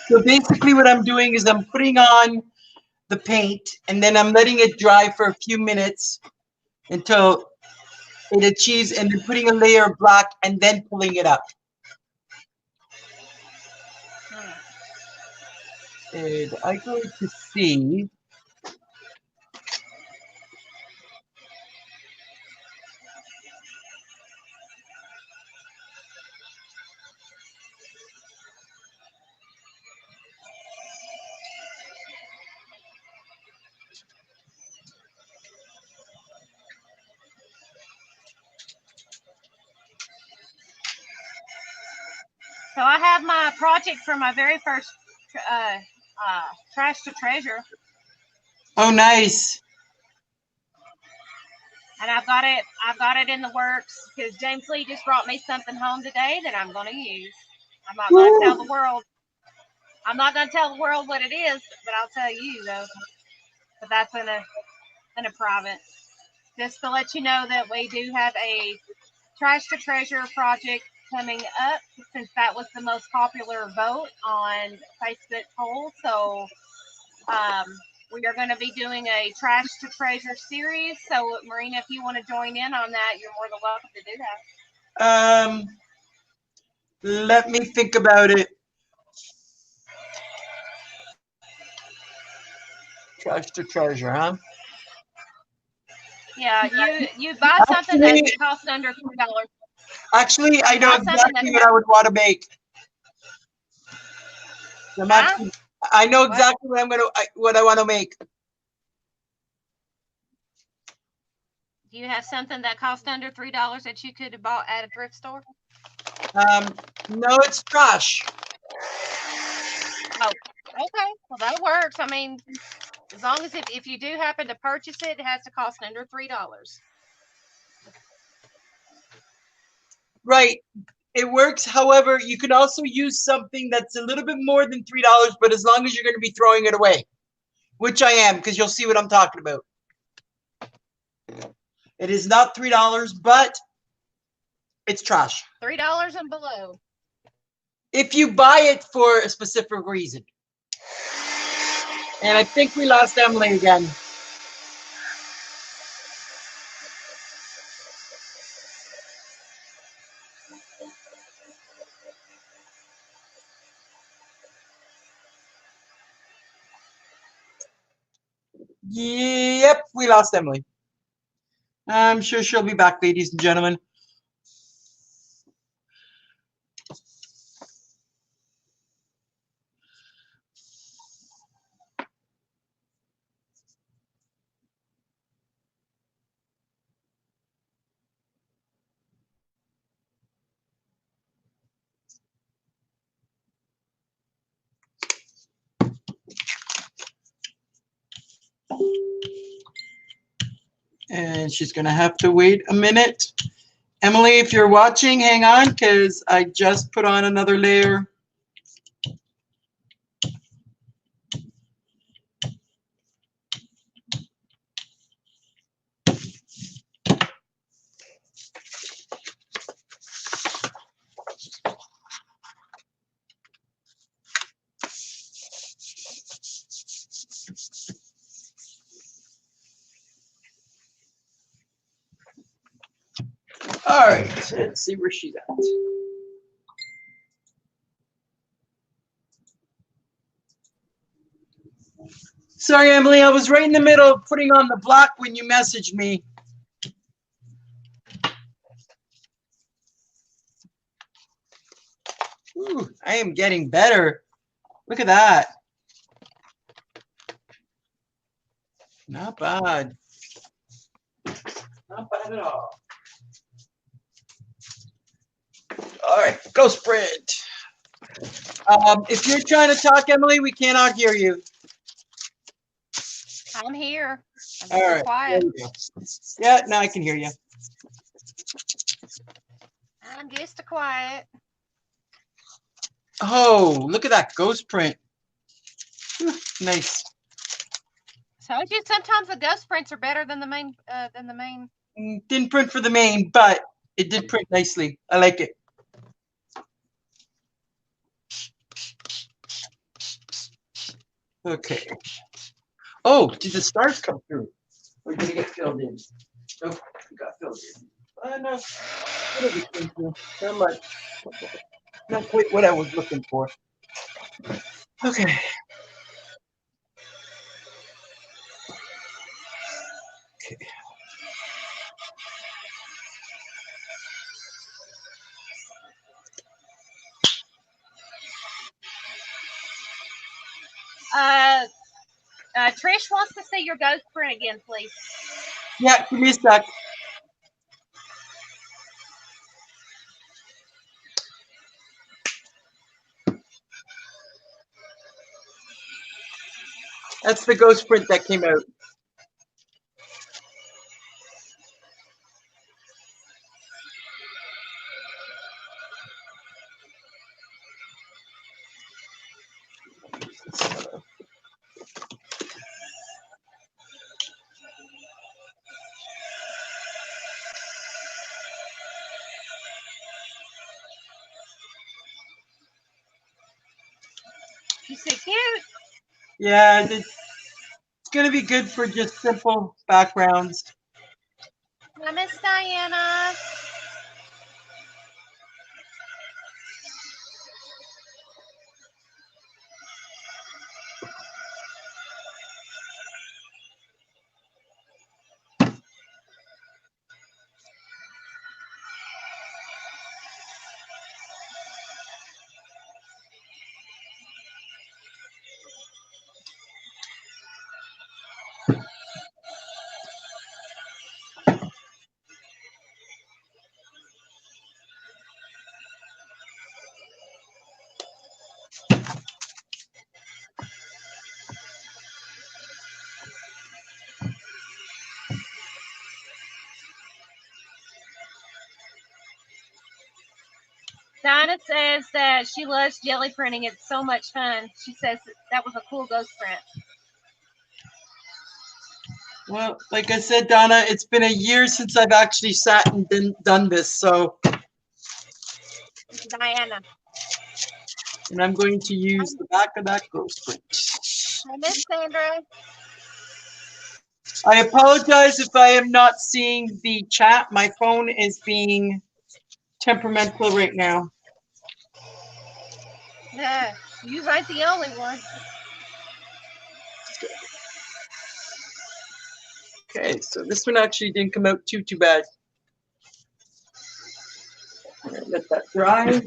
So basically what I'm doing is I'm putting on the paint and then I'm letting it dry for a few minutes until it achieves, and then putting a layer of black and then pulling it up. And I go to see. So I have my project for my very first Trash to Treasure, Oh, nice. and I've got it in the works because James Lee just brought me something home today that I'm going to use. I'm not going to tell the world. I'm not going to tell the world what it is, but I'll tell you though. But that's in a private. Just to let you know that we do have a Trash to Treasure project coming up, since that was the most popular vote on Facebook poll. So we are going to be doing a Trash to Treasure series. So Marina, if you want to join in on that, you're more than welcome to do that. Let me think about it. Trash to treasure, huh? Yeah, you buy something that costs under $3. Actually, I know Buy something that exactly what I would want to make. Huh? I know What? exactly what I want to make. Do you have something that costs under $3 that you could have bought at a thrift store? No, it's trash. Oh, okay. Well, that works. I mean, as long as if you do happen to purchase it, it has to cost under $3. Right. It works. However, you can also use something that's a little bit more than $3, but as long as you're going to be throwing it away, which I am, because you'll see what I'm talking about. It is not $3, but it's trash. $3 and below. If you buy it for a specific reason. And I think we lost Emily again. Yep, we lost Emily. I'm sure she'll be back, ladies and gentlemen. And she's going to have to wait a minute. Emily, if you're watching, hang on, because I just put on another layer. All right, let's see where she's at. Sorry, Emily, I was right in the middle of putting on the block when you messaged me. Ooh, I am getting better. Look at that. Not bad. Not bad at all. All right, go sprint. If you're trying to talk, Emily, we cannot hear you. I'm here. I'm All right, quiet. there we go. Yeah, now I can hear you. I'm just quiet. Oh, look at that ghost print. Whew, nice. Told you sometimes the ghost prints are better than the main. Didn't print for the main, but it did print nicely. I like it. Okay. Oh, did the stars come through? Or did it get filled in? Nope, it got filled in. No, it came through. Not much. Not quite what I was looking for. Okay. Trish wants to see your ghost print again, please. Yeah, give me a sec. That's the ghost print that came out. She's so cute. Yeah, it's gonna be good for just simple backgrounds. I miss Diana. Dinah says that she loves jelly printing. It's so much fun. She says that was a cool ghost print. Well, like I said, Donna, it's been a year since I've actually sat and done this. So, Diana. and I'm going to use the back of that ghost print. Hi, Miss Sandra. I apologize if I am not seeing the chat. My phone is being temperamental right now. Yeah, you ain't the only one. Okay, so this one actually didn't come out too bad. Let that dry.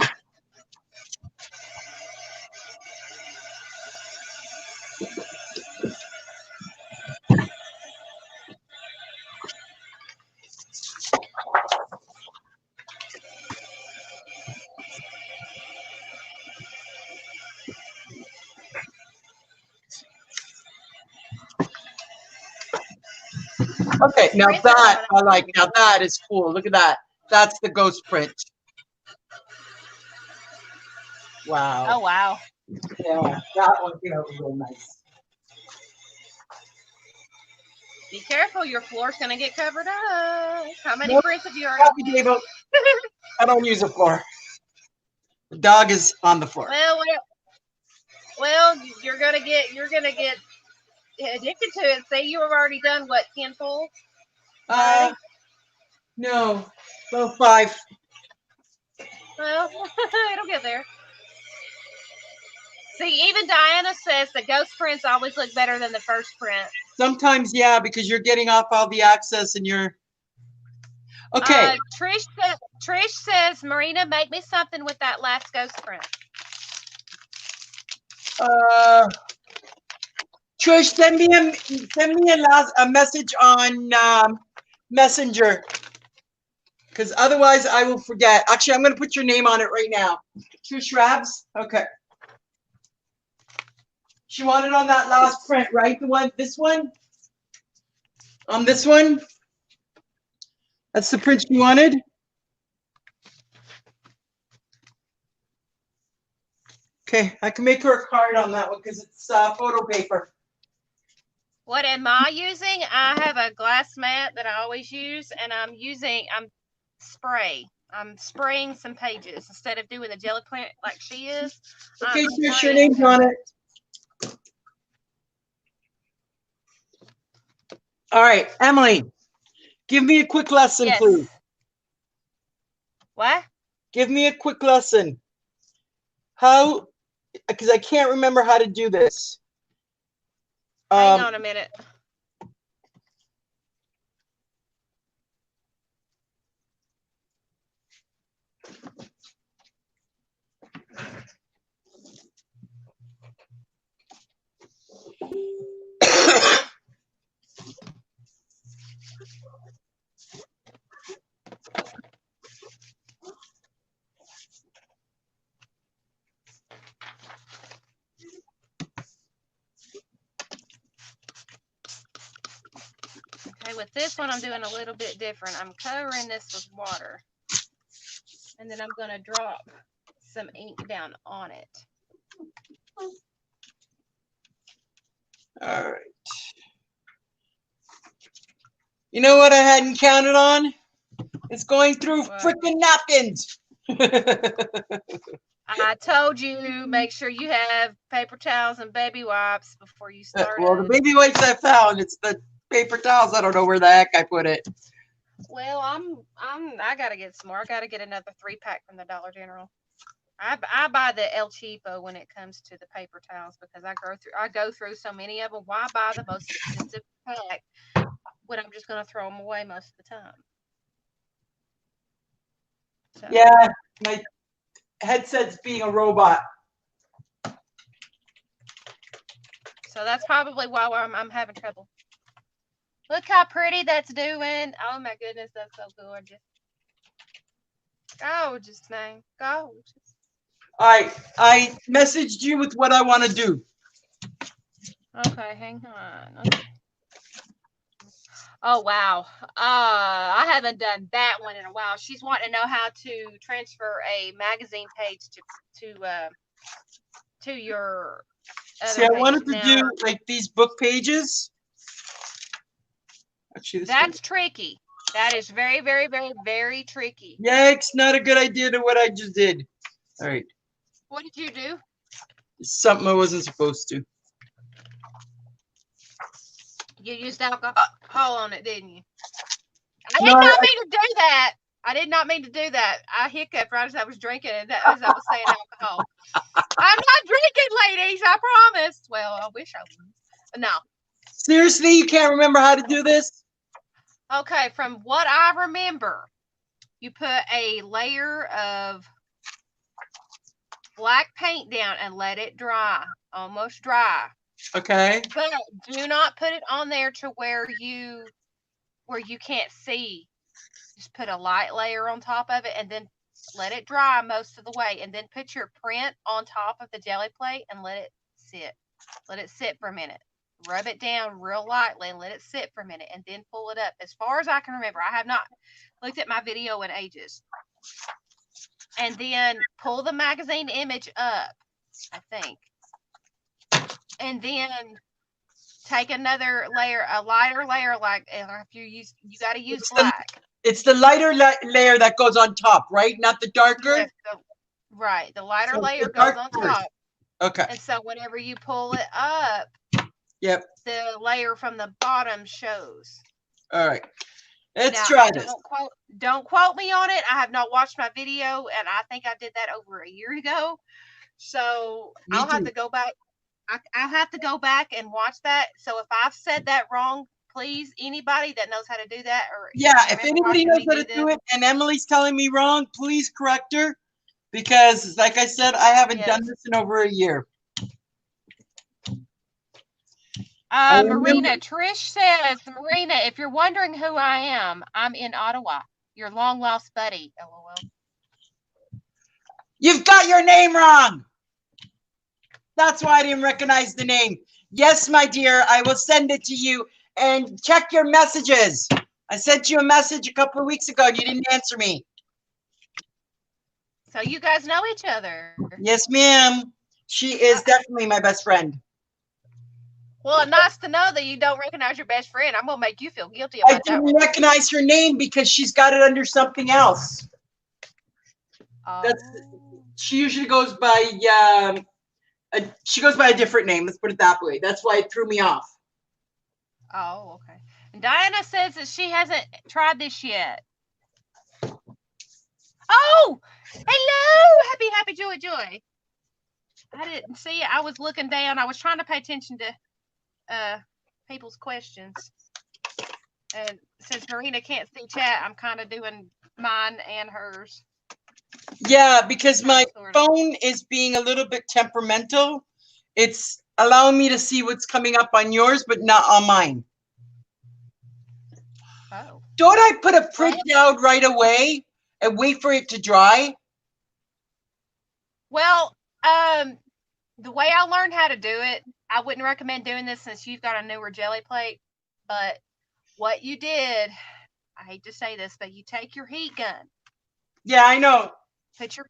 Okay, now that I like. Now that is cool. Look at that. That's the ghost print. Wow. Oh, wow. Yeah, that one came out real nice. Be careful, your floor's going to get covered up. How many prints have you already made? I don't use a floor. The dog is on the floor. Well, you're gonna get addicted to it. Say you have already done what, 10 pulls? No, about 5. Well, it'll get there. See, even Diana says the ghost prints always look better than the first print. Sometimes, yeah, because you're getting off all the access and you're okay. Trish says, Marina, make me something with that last ghost print. Trish, send me a message on Messenger, because otherwise I will forget. Actually, I'm going to put your name on it right now. Trish Rabs. Okay. She wanted on that last print, right? This one. On this one. That's the print she wanted. Okay, I can make her a card on that one because it's photo paper. What am I using? I have a glass mat that I always use, and I'm spraying some pages instead of doing the jelly print like she is. Okay, Trish, your name's on it. All right, Emily, give me a quick lesson, please. What? Give me a quick lesson. How? Because I can't remember how to do this. Hang on a minute. Okay, with this one, I'm doing a little bit different. I'm covering this with water, and then I'm going to drop some ink down on it. All right. You know what I hadn't counted on? It's going through freaking napkins. I told you, make sure you have paper towels and baby wipes before you start. Well, the baby wipes I found. It's the paper towels. I don't know where the heck I put it. Well, I gotta get some more. I gotta get another 3-pack from the Dollar General. I buy the El Cheapo when it comes to the paper towels because I go through so many of them. Why buy the most expensive pack when I'm just gonna throw them away most of the time? So. Yeah, my headset's being a robot. So that's probably why I'm having trouble. Look how pretty that's doing. Oh my goodness, that's so gorgeous. Gorgeous, man. Gorgeous. All right, I messaged you with what I want to do. Okay, hang on. Okay. Oh wow. I haven't done that one in a while. She's wanting to know how to transfer a magazine page to your See, other I page. wanted to do Now like these book pages. Actually, this one. that's tricky. That is very, very, very, very tricky. Yikes, not a good idea to what I just did. All right. What did you do? Something I wasn't supposed to. You used alcohol on it, didn't you? I No, did not mean to do that. I did not mean to do that. I hiccuped right as I was drinking and as I was saying alcohol. I'm not drinking, ladies. I promise. Well, I wish I would. No. seriously, you can't remember how to do this? Okay, from what I remember, you put a layer of black paint down and let it dry, almost dry. Okay. But do not put it on there to where you can't see. Just put a light layer on top of it and then let it dry most of the way, and then put your print on top of the jelly plate and let it sit. Let it sit for a minute. Rub it down real lightly and let it sit for a minute, and then pull it up. As far as I can remember, I have not looked at my video in ages. And then pull the magazine image up, I think. And then take another layer, a lighter layer, like if you got to use black. It's the lighter layer that goes on top, right? Not the darker? Yes, right. The lighter So layer the goes dark on first. top. Okay. And so whenever you pull it up, Yep. the layer from the bottom shows. All right. Let's Now, try this. Don't quote me on it. I have not watched my video, and I think I did that over a year ago. So Me I'll have too. to go back. I'll have to go back and watch that. So if I've said that wrong, please, anybody that knows how to do that, or Yeah, if remember anybody watching knows me how to do do this, it and Emily's telling me wrong, please correct her. Because, like I said, I haven't done yes. this in over a year. I remember. Marina, Trish says, Marina, if you're wondering who I am, I'm in Ottawa. Your long lost buddy. LOL. You've got your name wrong. That's why I didn't recognize the name. Yes, my dear, I will send it to you. And check your messages. I sent you a message a couple of weeks ago and you didn't answer me. So you guys know each other. Yes, ma'am. She is definitely my best friend. Well, nice to know that you don't recognize your best friend. I'm gonna make you feel guilty I about that. didn't recognize her name because she's got it under something else. Oh. She usually goes by she goes by a different name. Let's put it that way. That's why it threw me off. Oh, okay. And Diana says that she hasn't tried this yet. Oh, hello, happy joy. I didn't see it. I was looking down. I was trying to pay attention to people's questions. And since Marina can't see chat, I'm kind of doing mine and hers. Yeah, because my phone is being a little bit temperamental. It's allowing me to see what's coming up on yours, but not on mine. Oh. Don't I put a print down right away and wait for it to dry? Well, the way I learned how to do it, I wouldn't recommend doing this since you've got a newer jelly plate. But what you did, I hate to say this, but you take your heat gun. Yeah, I know. Put your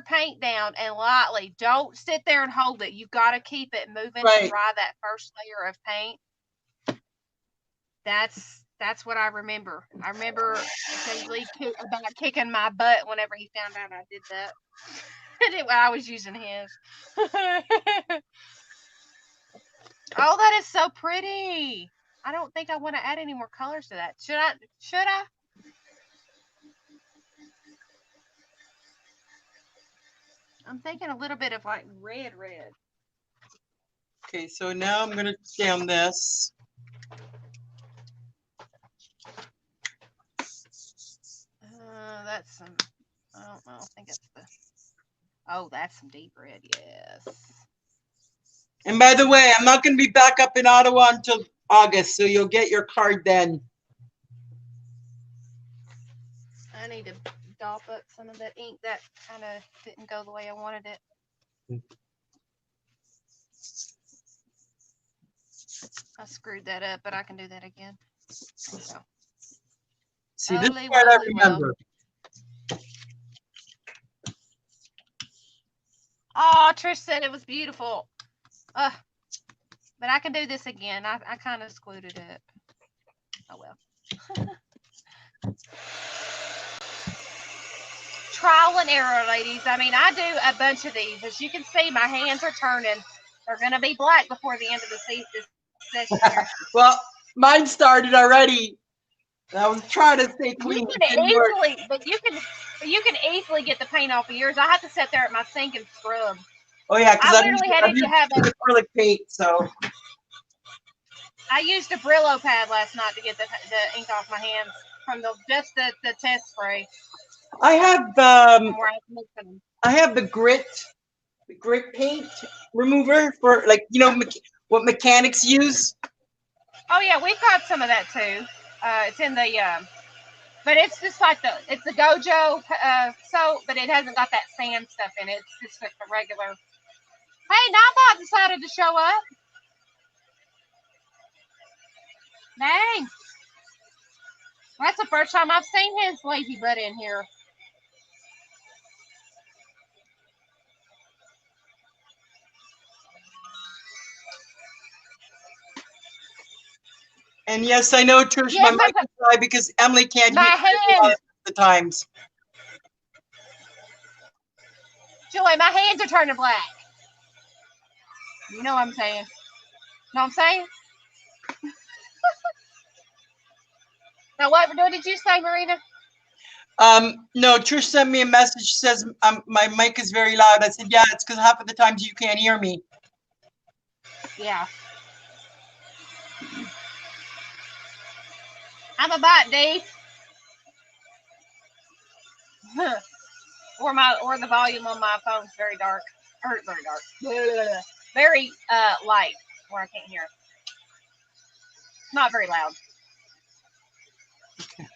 paint down and lightly. Don't sit there and hold it. You've got to keep it moving to dry that first layer of paint. That's what I remember. I remember occasionally about kicking my butt whenever he found out I did that. I was using his. Oh, that is so pretty. I don't think I want to add any more colors to that. Should I? I'm thinking a little bit of like red. Okay, so now I'm going to down this. That's some, I don't know. I think it's that's some deep red. Yes. And by the way, I'm not going to be back up in Ottawa until August, so you'll get your card then. I need to dop up some of that ink that kind of didn't go the way I wanted it. I screwed that up, but I can do that again. See, this Holy part I moly, well. remember. Oh, Trish said it was beautiful. But I can do this again. I kind of screwed it up. Oh, well. Trial and error, ladies. I mean, I do a bunch of these. As you can see, my hands are turning. They're going to be black before the end of the this session here. Well, mine started already. I was trying to stay clean. You can easily, but you can easily get the paint off of yours. I have to sit there at my sink and scrub. Oh yeah, because I literally had to have acrylic paint. So I used a Brillo pad last night to get the ink off my hands from just the test spray. I have the grit paint remover for, like, you know, what mechanics use. Oh yeah, we've got some of that too. It's in the but it's just like it's the Gojo soap, but it hasn't got that sand stuff in it. It's just like the regular. Hey, Nightbot decided to show up. Dang. That's the first time I've seen his lazy butt in here. And yes, I know, Trish, my mic is dry because Emily can't hear me the times. Julie, my hands are turning black. You know what I'm saying? Know what I'm saying? Now, what did you say, Marina? No, Trish sent me a message, says my mic is very loud. I said, yeah, it's because half of the times you can't hear me. Yeah. I'm a bot, Dave. or the volume on my phone's very dark. Or very dark. Very light where I can't hear. Not very loud. Okay.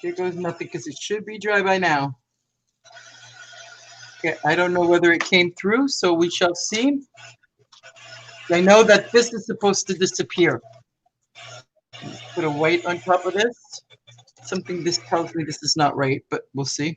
Here goes nothing because it should be dry by now. Okay, I don't know whether it came through, so we shall see. I know that this is supposed to disappear. Put a white on top of this. Something this tells me this is not right, but we'll see.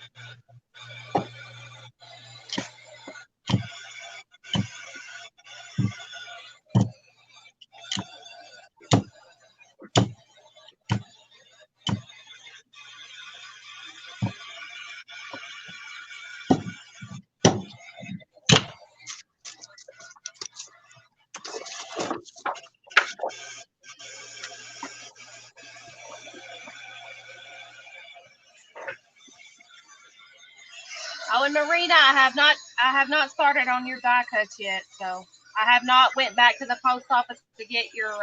Oh, and Marina, I have not started on your die cuts yet, so I have not went back to the post office to get your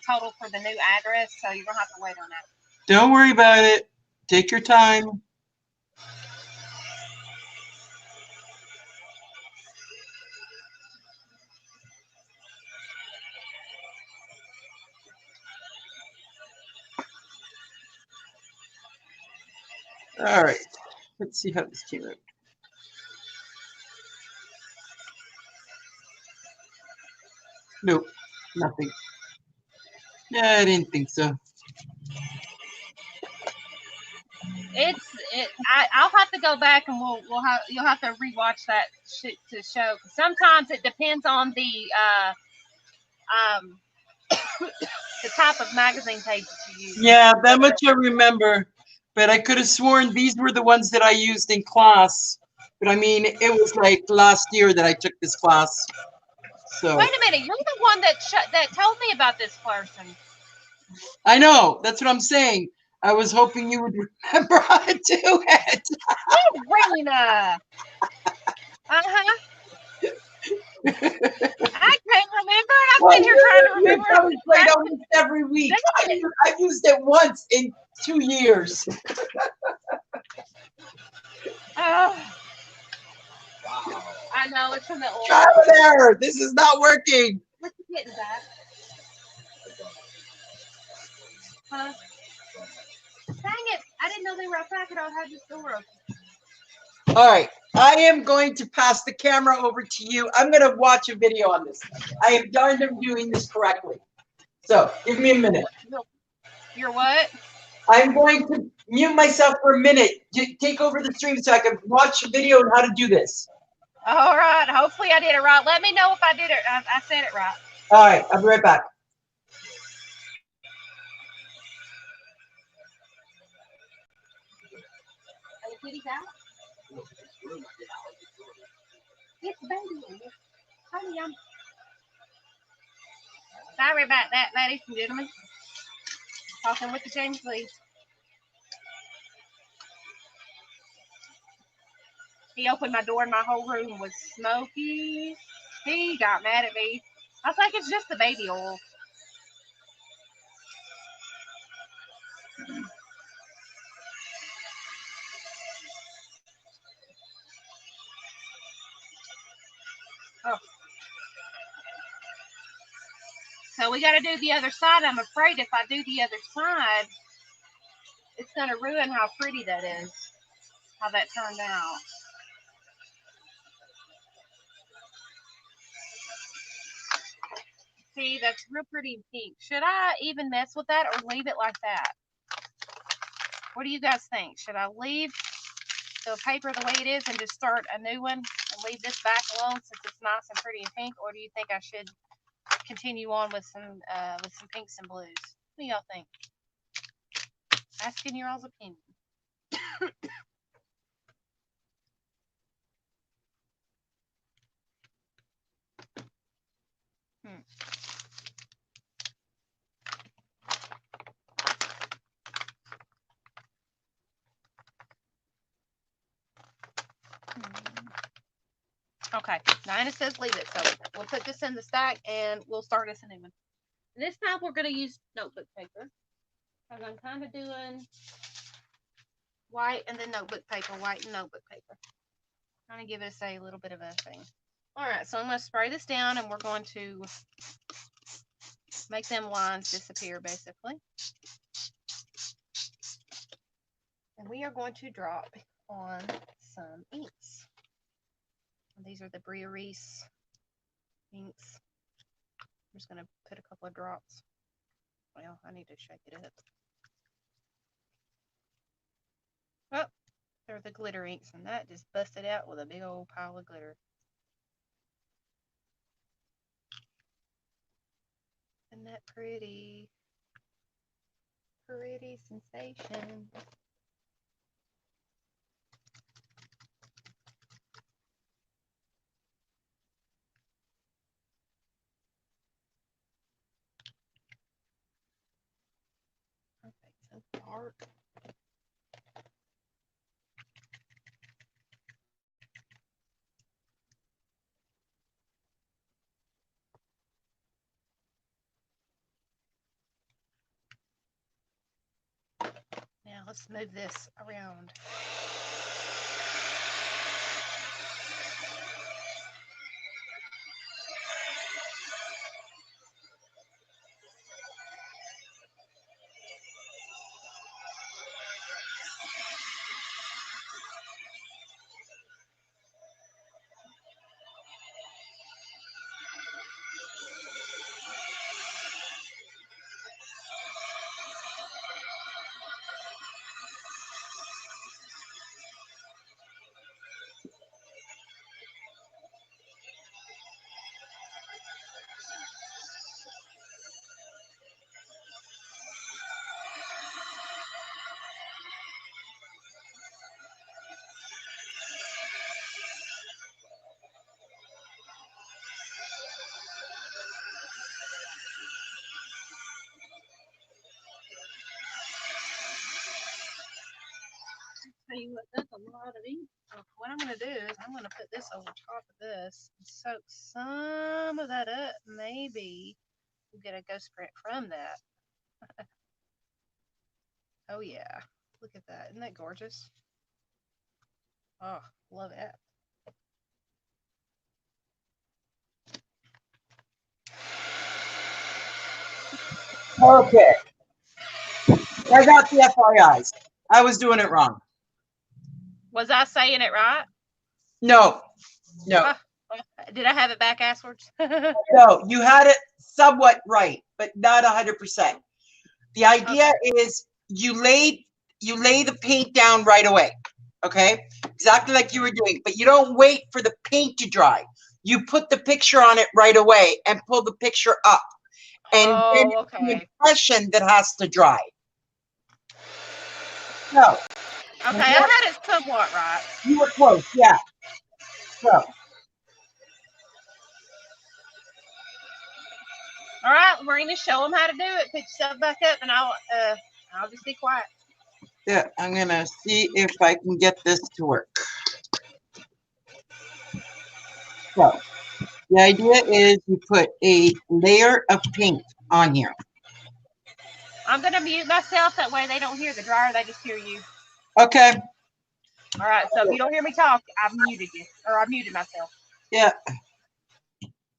total for the new address, so you're gonna have to wait on that. Don't worry about it. Take your time. All right. Let's see how this came out. Nope, nothing. Yeah, I didn't think so. I'll have to go back and you'll have to rewatch that shit to show. Sometimes it depends on the the type of magazine pages you use. Yeah, that much I remember. But I could have sworn these were the ones that I used in class. But I mean, it was like last year that I took this class. So wait a minute, you're the one that told me about this person. I know, that's what I'm saying. I was hoping you would remember how to do it. Marina. Uh-huh. I can't remember. I've been here trying to remember. Probably played almost every week. I've used it once in 2 years. Oh. Wow. I know, it's from the old. Trial and error. This is not working. What's the getting that? Huh? Dang it. I didn't know they were outside. I had this door open. All right. I am going to pass the camera over to you. I'm going to watch a video on this. I am darned if doing this correctly. So give me a minute. You're what? I'm going to mute myself for a minute. Take over the stream so I can watch a video on how to do this. All right. Hopefully I did it right. Let me know if I did it. I said it right. All right, I'll be right back. Are the kitties out? It's baby. Honey, sorry about that, ladies and gentlemen. Talking with the James Lee. He opened my door and my whole room was smoky. He got mad at me. I was like, it's just the baby oil. Oh. So we got to do the other side. I'm afraid if I do the other side, it's going to ruin how pretty that is, how that turned out. See, that's real pretty pink. Should I even mess with that or leave it like that? What do you guys think? Should I leave the paper the way it is and just start a new one and leave this back alone since it's nice and pretty and pink? Or do you think I should continue on with some pinks and blues? What do y'all think? Asking your all's opinion. Okay, Nina says leave it, so we'll put this in the stack and we'll start us a new one. This time we're going to use notebook paper. I'm kind of doing white and then notebook paper, white and notebook paper. Kind of give us a little bit of a thing. All right, so I'm going to spray this down and we're going to make them lines disappear, basically. And we are going to drop on some inks. These are the Bria Reese inks. I'm just going to put a couple of drops. Well, I need to shake it up. Oh, they're the glitter inks, and that just busted out with a big old pile of glitter. Isn't that pretty? Pretty sensation. Okay, so dark. Now let's move this around. Tell you what, that's a lot of ink. What I'm going to do is I'm going to put this over top of this and soak some of that up. Maybe we'll get a ghost print from that. Oh yeah, look at that. Isn't that gorgeous? Oh, love it. Okay. I got the FYIs. I was doing it wrong. Was I saying it right? No. No. Did I have it back asswards? No, you had it somewhat right, but not 100%. The idea is you lay the paint down right away. Okay, exactly like you were doing, but you don't wait for the paint to dry. You put the picture on it right away and pull the picture up, and then Oh, it's the okay. impression that has to dry. So, Okay, I had it somewhat right. you were close, yeah. So, All right, Marina, show them how to do it. Put yourself back up, and I'll just be quiet. yeah, I'm gonna see if I can get this to work. So, the idea is you put a layer of paint on here. I'm gonna mute myself. That way they don't hear the dryer. They just hear you. Okay. All right. So if you don't hear me talk, I've muted you, or I muted myself. Yeah.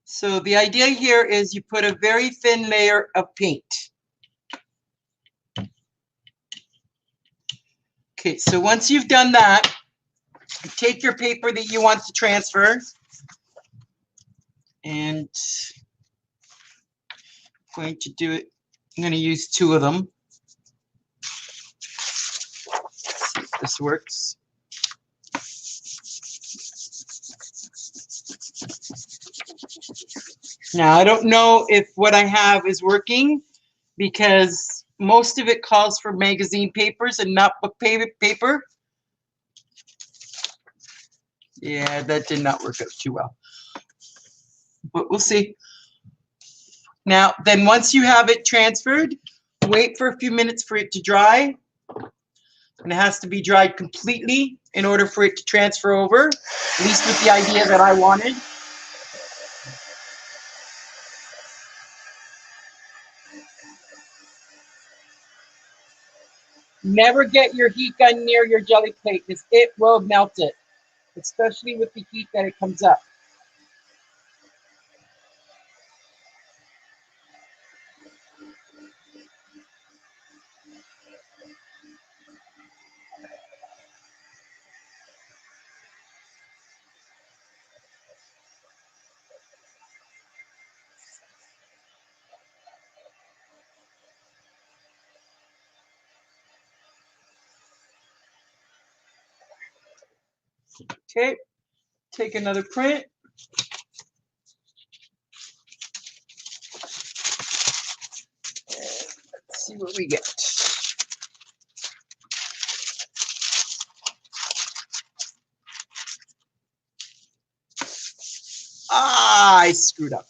So the idea here is you put a very thin layer of paint. Okay, so once you've done that, you take your paper that you want to transfer, and I'm going to do it. I'm going to use 2 of them. Let's see if this works. Now, I don't know if what I have is working because most of it calls for magazine papers and not book paper. Yeah, that did not work out too well. But we'll see. Now, then once you have it transferred, wait for a few minutes for it to dry. And it has to be dried completely in order for it to transfer over, at least with the idea that I wanted. Never get your heat gun near your jelly plate because it will melt it, especially with the heat that it comes up. Okay, take another print. Let's see what we get. Ah, I screwed up.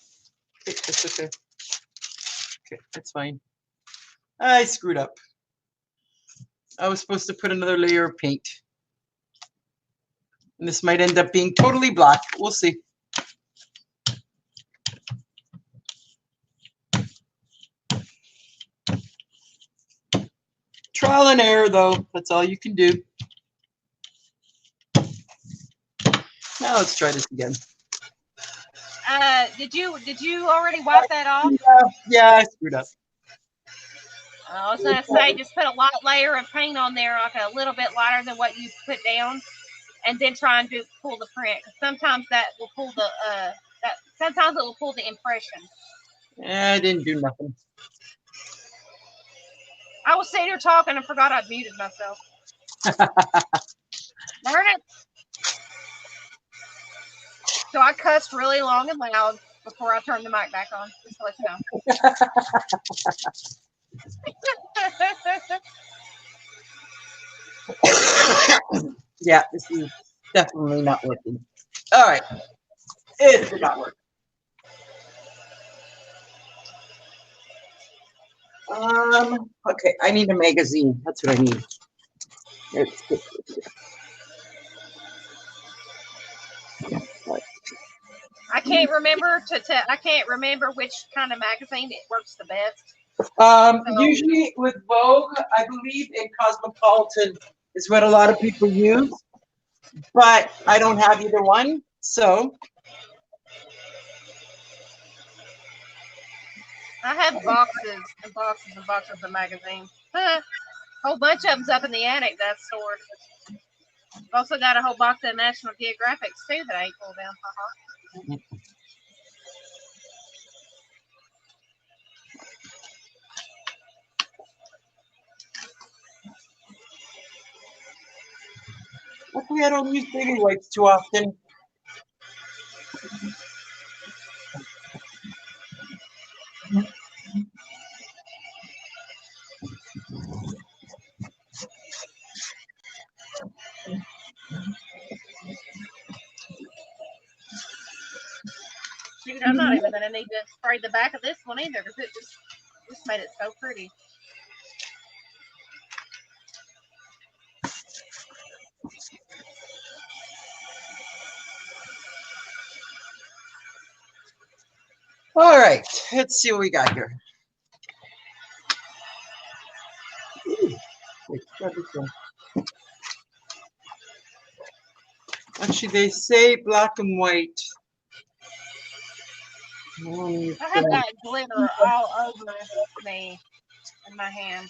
Okay, that's okay. Okay, that's fine. I screwed up. I was supposed to put another layer of paint. And this might end up being totally black. We'll see. Trial and error, though. That's all you can do. Now let's try this again. Did you already wipe that off? Yeah, I screwed up. I was gonna say just put a light layer of paint on there, like a little bit lighter than what you put down, and then try and pull the print. Sometimes that will pull the sometimes it will pull the impression. I didn't do nothing. I was sitting here talking and forgot I'd muted myself. Darn it! So I cussed really long and loud before I turned the mic back on, just to let you know. Yeah, this is definitely not working. All right, it did not work. Okay, I need a magazine. That's what I need. Let's get this here. I can't remember I can't remember which kind of magazine it works the best. Usually with Vogue, I believe in Cosmopolitan is what a lot of people use, but I don't have either one, so. I have boxes and boxes and boxes of magazines. Whole bunch of them's up in the attic that's stored. I've also got a whole box of National Geographics too that I ain't pulled down. Luckily, I don't use baby wipes too often. Dude, I'm not even gonna need to spray the back of this one either because it just made it so pretty. All right, let's see what we got here. Wait, grab this one. Actually, they say black and white. I have got glitter all over me in my hand.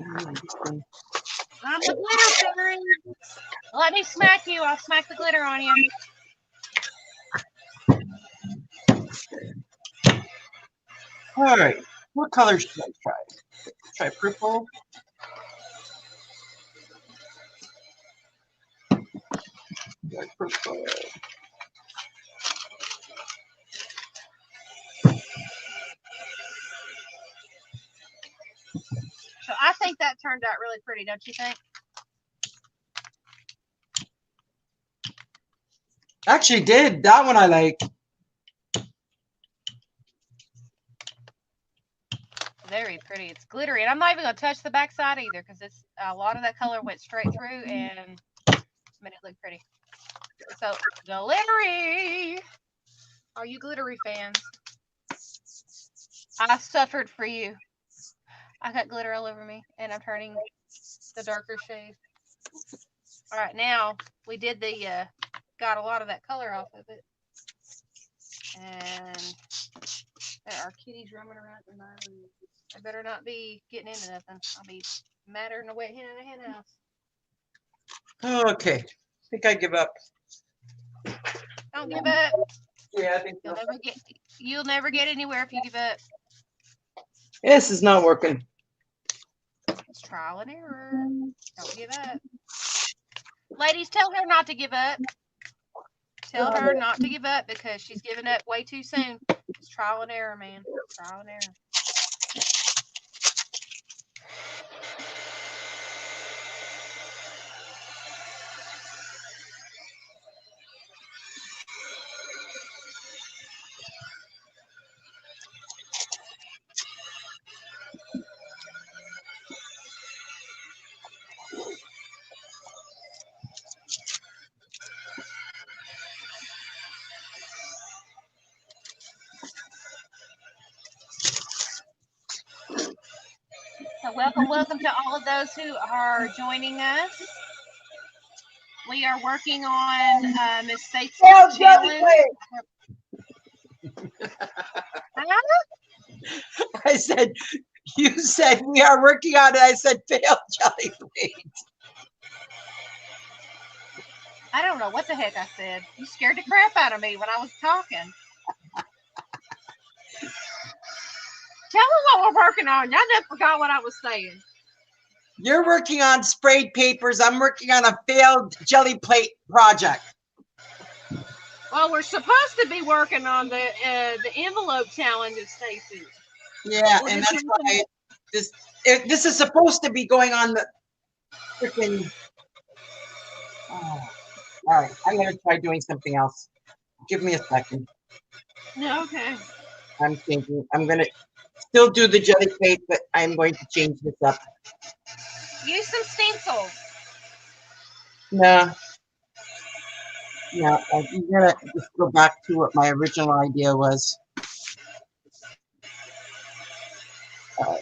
I'm the glitter fairy. Let me smack you. I'll smack the glitter on you. All right, what color should I try? Try purple. Try purple. So I think that turned out really pretty, don't you think? Actually, did that one I like. Very pretty. It's glittery, and I'm not even gonna touch the back side either because it's a lot of that color went straight through and made it look pretty. So glittery. Are you glittery fans? I suffered for you. I got glitter all over me, and I'm turning the darker shade. All right, now we did the got a lot of that color off of it, and there are kitties roaming around in my room. I better not be getting into nothing. I'll be madder than a wet hen in a hen house. Okay, I think I give up. Don't give up. Yeah, I think so. You'll never get anywhere if you give up. This is not working. It's trial and error. Don't give up. Ladies, tell her not to give up. Tell her not to give up because she's giving up way too soon. It's trial and error, man. Trial and error. So welcome to all of those who are joining us. We are working on Miss State's challenge. I said, you said we are working on it. I said, failed jelly plate. I don't know what the heck I said. You scared the crap out of me when I was talking. Tell them what we're working on. Y'all just forgot what I was saying. You're working on sprayed papers. I'm working on a failed jelly plate project. Well, we're supposed to be working on the envelope challenge at Stacy's. Yeah, and that's why this is supposed to be going on the freaking. Oh, all right, I'm gonna try doing something else. Give me a second. Okay. I'm thinking I'm gonna still do the jelly plate, but I'm going to change this up. Use some stencils. No, I'm gonna just go back to what my original idea was. All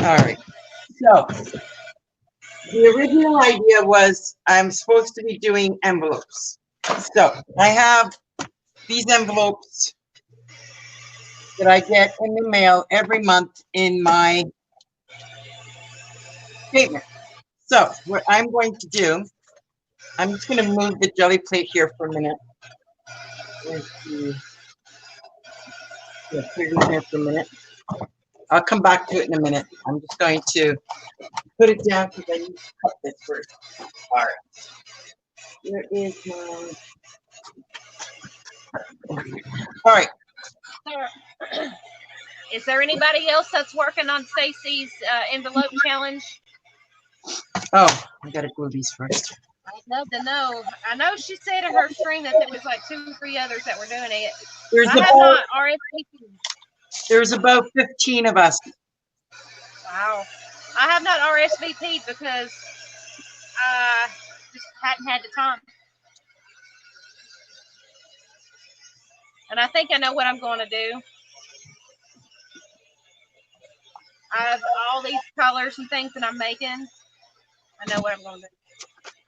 right. So the original idea was I'm supposed to be doing envelopes. So I have these envelopes that I get in the mail every month in my statement. So what I'm going to do I'm just gonna move the jelly plate here for a minute. Let's see. Yeah, put it in here for a minute. I'll come back to it in a minute. I'm just going to put it down because I need to cut this first. All right. Here is my. All right. Is there anybody else that's working on Stacy's envelope challenge? Oh, I gotta glue these first. I'd love to know. I know she said in her stream that there was like 2 or 3 others that were doing it. There's I have about not RSVP'd. there's about 15 of us. Wow. I have not RSVP'd because I just hadn't had the time. And I think I know what I'm going to do. I have all these colors and things that I'm making. I know what I'm going to do.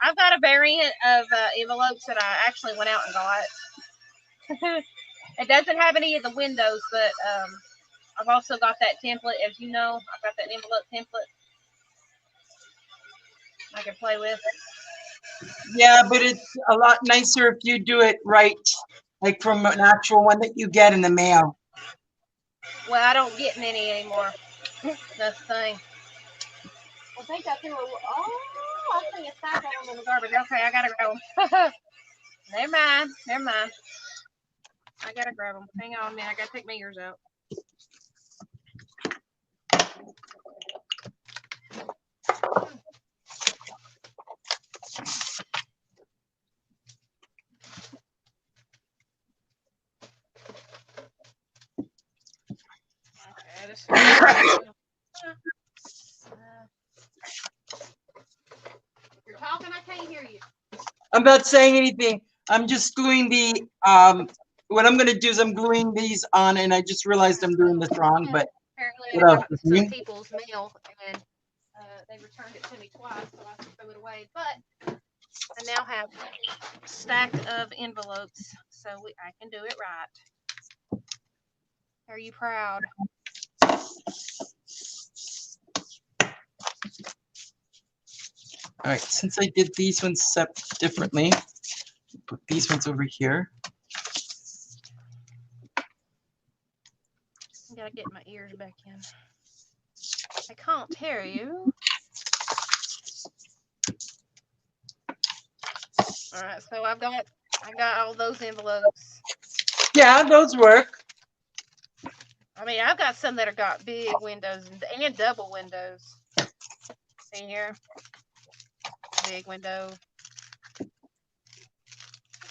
I've got a variant of envelopes that I actually went out and got. It doesn't have any of the windows, but I've also got that template. As you know, I've got that envelope template I can play with. Yeah, but it's a lot nicer if you do it right, like from an actual one that you get in the mail. Well, I don't get many anymore. That's the thing. I think I threw I think a stack of them in the garbage. Okay, I gotta grab them. Never mind. Never mind. I gotta grab them. Hang on, man. I gotta take my ears out. You're talking, I can't hear you. I'm not saying anything. I'm just gluing the what I'm gonna do is I'm gluing these on, and I just realized I'm doing this wrong. But apparently I got some people's mail, and they returned it to me twice, so I threw it away. But I now have a stack of envelopes, so I can do it right. Are you proud? All right, since I did these ones differently, put these ones over here. I gotta get my ears back in. I can't hear you. All right, so I got all those envelopes. Yeah, those work. I mean, I've got some that have got big windows and double windows. See here? Big window.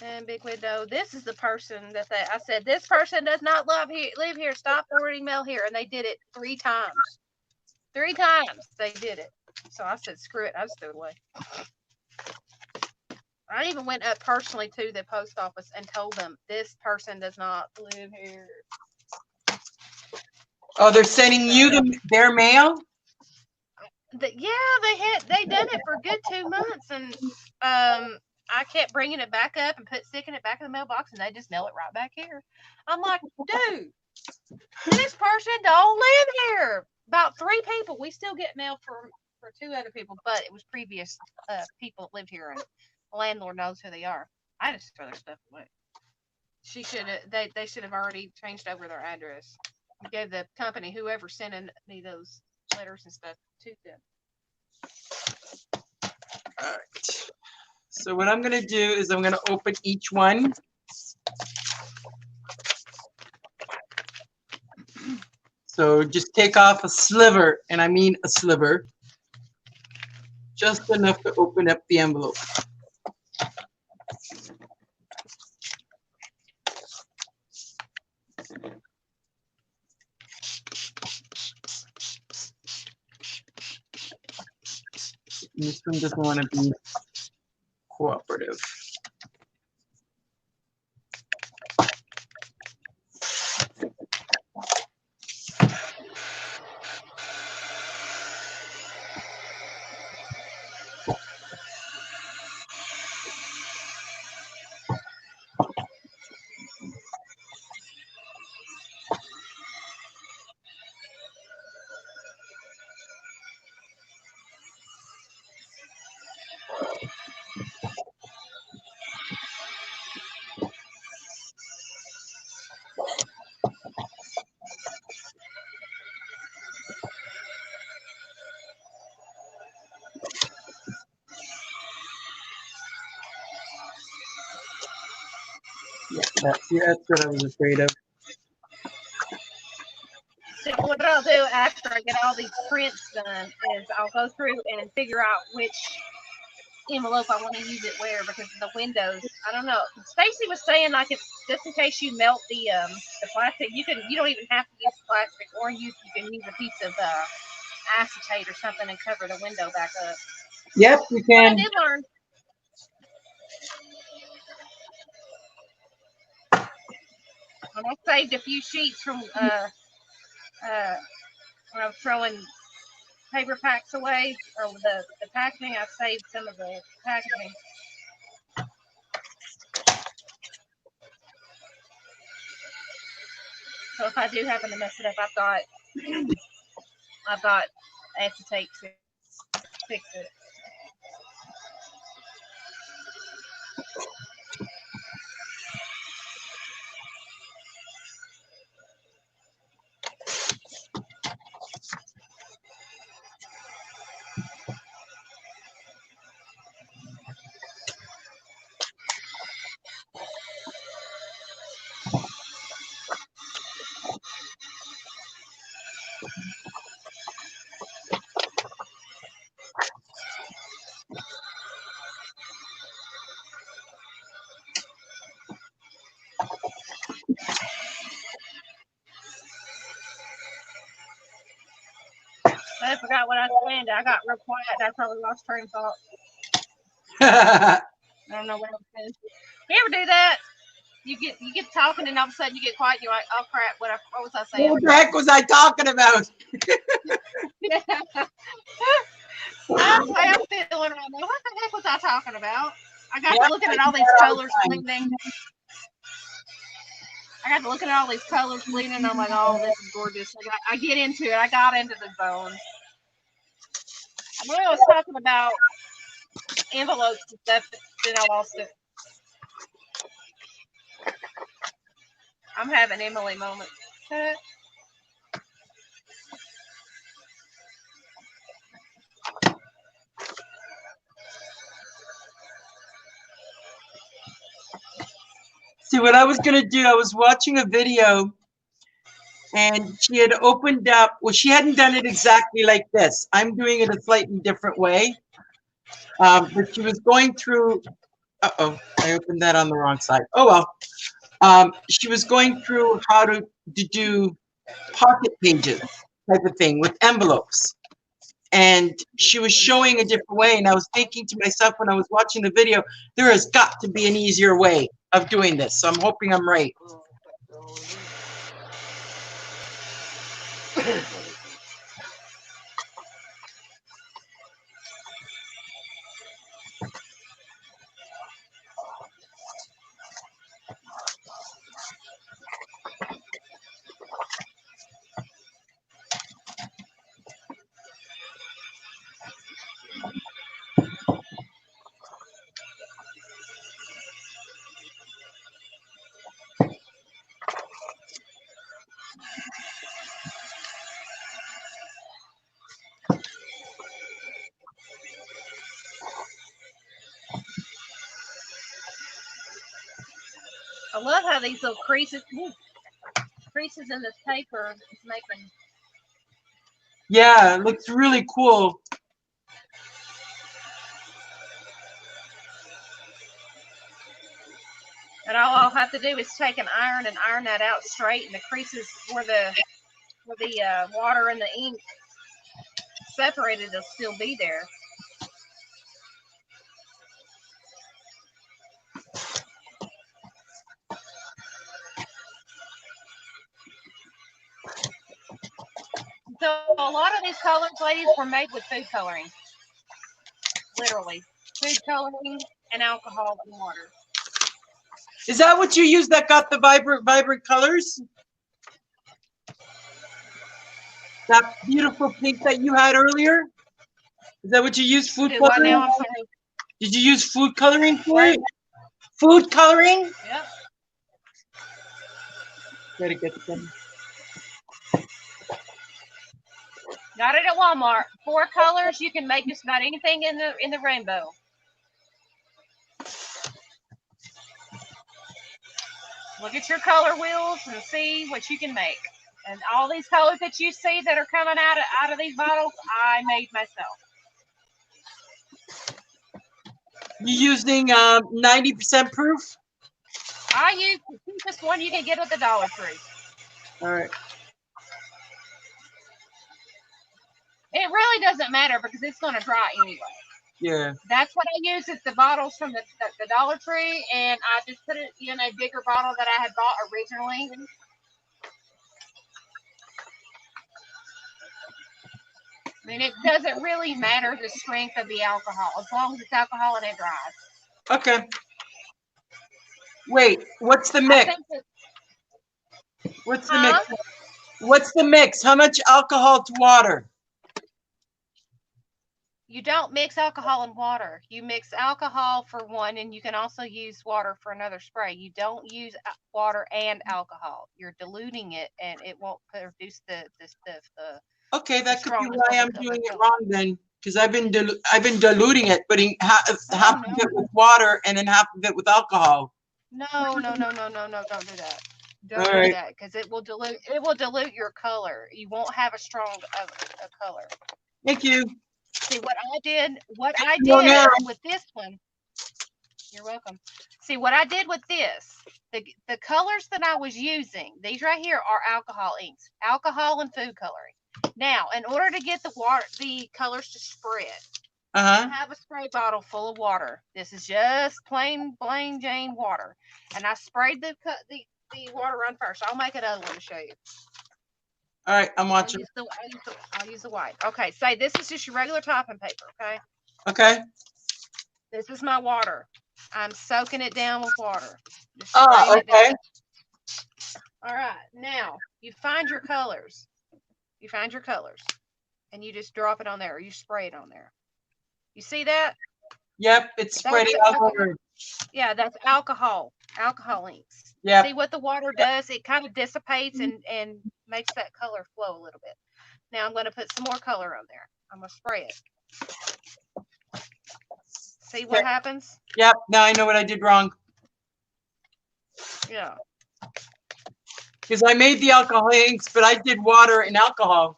And big window. This is the person that I said, this person does not live here. Stop forwarding mail here. And they did it 3 times. 3 times they did it. So I said, screw it. I just threw it away. I even went up personally to the post office and told them, this person does not live here. Oh, they're sending you their mail? Yeah, they done it for a good 2 months, and I kept bringing it back up and sticking it back in the mailbox, and they just mail it right back here. I'm like, dude, this person don't live here. About 3 people. We still get mail for 2 other people, but it was previous people that lived here, and the landlord knows who they are. I just throw their stuff away. They should have already changed over their address. I gave the company, whoever sent me those letters and stuff, to them. All right. So what I'm gonna do is I'm gonna open each one. So just take off a sliver, and I mean a sliver, just enough to open up the envelope. And this one doesn't want to be cooperative. That's what I was afraid of. So what I'll do after I get all these prints done is I'll go through and figure out which envelope I want to use it where, because the windows, I don't know. Stacy was saying like if just in case you melt the plastic, you don't even have to use plastic, or you can use a piece of acetate or something and cover the window back up. Yep, you But I can. did learn. And I saved a few sheets from when I was throwing paper packs away, or the packaging. I saved some of the packaging. So if I do happen to mess it up, I've got acetate to fix it. I forgot what I was saying. I got real quiet. I probably lost train of thought. I don't know what I was saying. You ever do that? You get talking and all of a sudden you get quiet. You're like, oh crap! What was I saying? What the heck was I talking about? That's the way I'm feeling right now. What the heck was I talking about? I got to looking at all these colors bleeding. I got to looking at all these colors bleeding. And I'm like, oh, this is gorgeous. I get into it. I got into the zone. I know I was talking about envelopes and stuff, then I lost it. I'm having Emily moments. See, what I was going to do, I was watching a video and she had opened up, well, she hadn't done it exactly like this. I'm doing it a slightly different way. But she was going through, uh-oh, I opened that on the wrong side. Oh, well. She was going through how to do pocket pages type of thing with envelopes. And she was showing a different way. And I was thinking to myself when I was watching the video, there has got to be an easier way of doing this. So I'm hoping I'm right. I love how these little creases in this paper is making. Yeah, it looks really cool. And all I'll have to do is take an iron and iron that out straight, and the creases where the water and the ink separated will still be there. So a lot of these colors, ladies, were made with food coloring. Literally, food coloring and alcohol and water. Is that what you used that got the vibrant colors? That beautiful pink that you had earlier? Is that what you used, food coloring? Now, I'm sorry. Did you use food coloring for it? Food coloring? Yep. Gotta get them. Got it at Walmart. 4 colors. You can make just about anything in the rainbow. Look at your color wheels and see what you can make. And all these colors that you see that are coming out of these bottles, I made myself. You using 90% proof? I use the cheapest one you can get at the Dollar Tree. All right. It really doesn't matter because it's going to dry anyway. Yeah. That's what I use is the bottles from the Dollar Tree, and I just put it in a bigger bottle that I had bought originally. I mean, it doesn't really matter the strength of the alcohol as long as it's alcohol and it dries. Okay. Wait, what's the mix? What's the mix? What's the mix? How much alcohol to water? You don't mix alcohol and water. You mix alcohol for one, and you can also use water for another spray. You don't use water and alcohol. You're diluting it, and it won't produce the Okay, that could be strongest why of I'm the doing it color. wrong then, because I've been diluting it, putting half of it with water and then half of it with alcohol. No, don't do that. Don't All do right. that because it will dilute your color. You won't have a strong a color. Thank you. See what I did with this one. You're welcome. See what I did with this. The colors that I was using, these right here are alcohol inks, alcohol and food coloring. Now, in order to get the colors to spread, I have a spray bottle full of water. This is just plain Jane water, and I sprayed the water on first. I'll make another one to show you. All right, I'm watching. I'll use the white. Okay, say this is just your regular topping paper. Okay. Okay. This is my water. I'm soaking it down with water. Okay. All right. Now you find your colors. And you just drop it on there, or you spray it on there. You see that? Yep, it's spreading all over. Yeah, that's alcohol inks. Yeah. See what the water does? It kind of dissipates and makes that color flow a little bit. Now I'm going to put some more color on there. I'm going to spray it. See what happens? Yep, now I know what I did wrong. Yeah. Because I made the alcohol inks, but I did water and alcohol.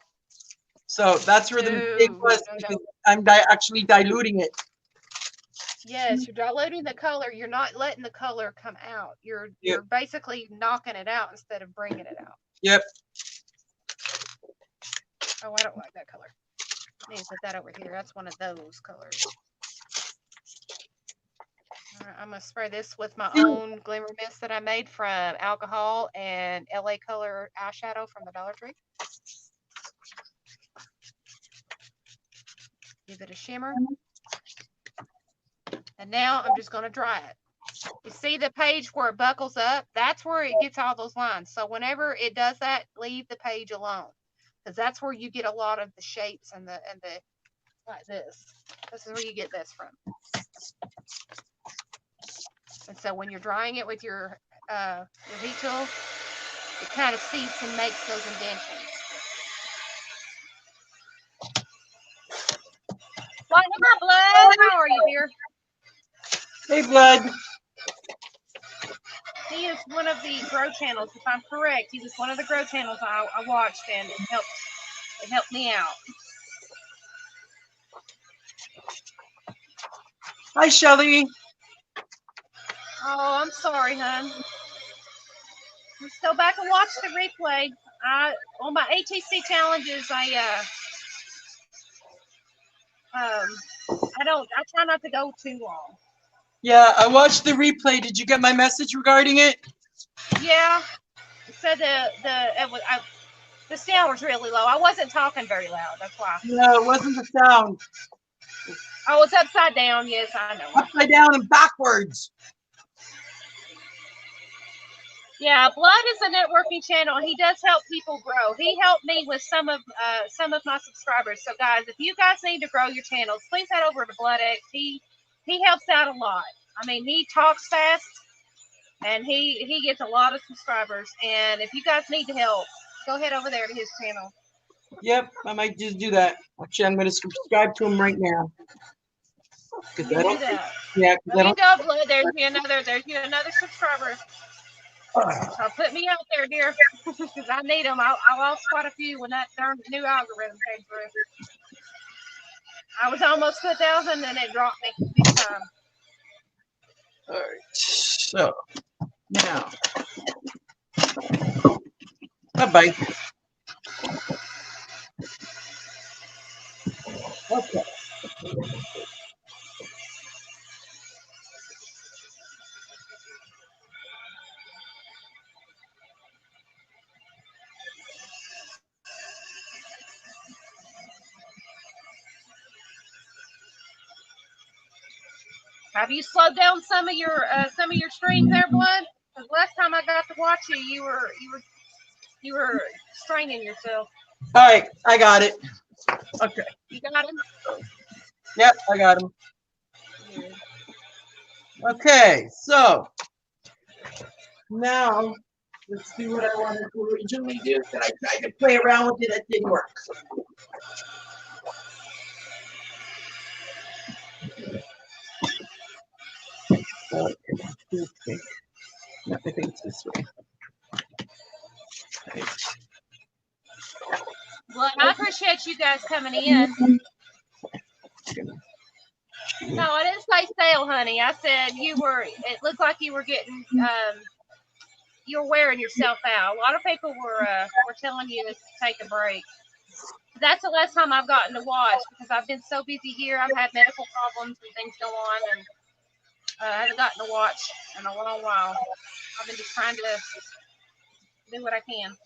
So that's where the mistake was, because I'm actually diluting it. Yes, you're diluting the color. You're not letting the color come out. You're basically knocking it out instead of bringing it out. Yep. Oh, I don't like that color. I need to put that over here. That's one of those colors. All right, I'm going to spray this with my own Glimmer Mist that I made from alcohol and LA Color eyeshadow from the Dollar Tree. Give it a shimmer. And now I'm just going to dry it. You see the page where it buckles up? That's where it gets all those lines. So whenever it does that, leave the page alone, because that's where you get a lot of the shapes and the like this. This is where you get this from. And so when you're drying it with your heat tool, it kind of seeps and makes those indentions. What up, Blood? How are you, dear? Hey, Blood. He is one of the grow channels, if I'm correct. He was one of the grow channels I watched, and it helped me out. Hi, Shelly. Oh, I'm sorry, hon. Let's go back and watch the replay. On my ATC challenges, I try not to go too long. Yeah, I watched the replay. Did you get my message regarding it? Yeah. It said the sound was really low. I wasn't talking very loud. That's why. No, it wasn't the sound. Oh, it's upside down. Yes, I know. Upside down and backwards. Yeah, Blood is a networking channel. He does help people grow. He helped me with some of my subscribers. So, guys, if you guys need to grow your channels, please head over to BloodX. He helps out a lot. I mean, he talks fast, and he gets a lot of subscribers. And if you guys need help, go head over there to his channel. Yep, I might just do that. Actually, I'm going to subscribe to him right now. You do that. Yeah. There you go, Blood. There's you another subscriber. So put me out there, dear, because I need them. I lost quite a few when that darn new algorithm came through. I was almost to 1,000, and it dropped me big time. All right. So now, bye-bye. Okay. Have you slowed down some of your streams there, Blood? Because last time I got to watch you, you were straining yourself. All right, I got it. Okay. You got him. Yep, I got him. Good. Okay, so now let's do what I wanted to originally do. That I tried to play around with it, that didn't work. Okay. No, I think it's this way. Right. Well, I appreciate you guys coming in. No, I didn't say sale, honey. I said it looked like you were getting, you were wearing yourself out. A lot of people were telling you to take a break. That's the last time I've gotten to watch because I've been so busy here. I've had medical problems and things go on, and I haven't gotten to watch in a long while. I've been just trying to do what I can.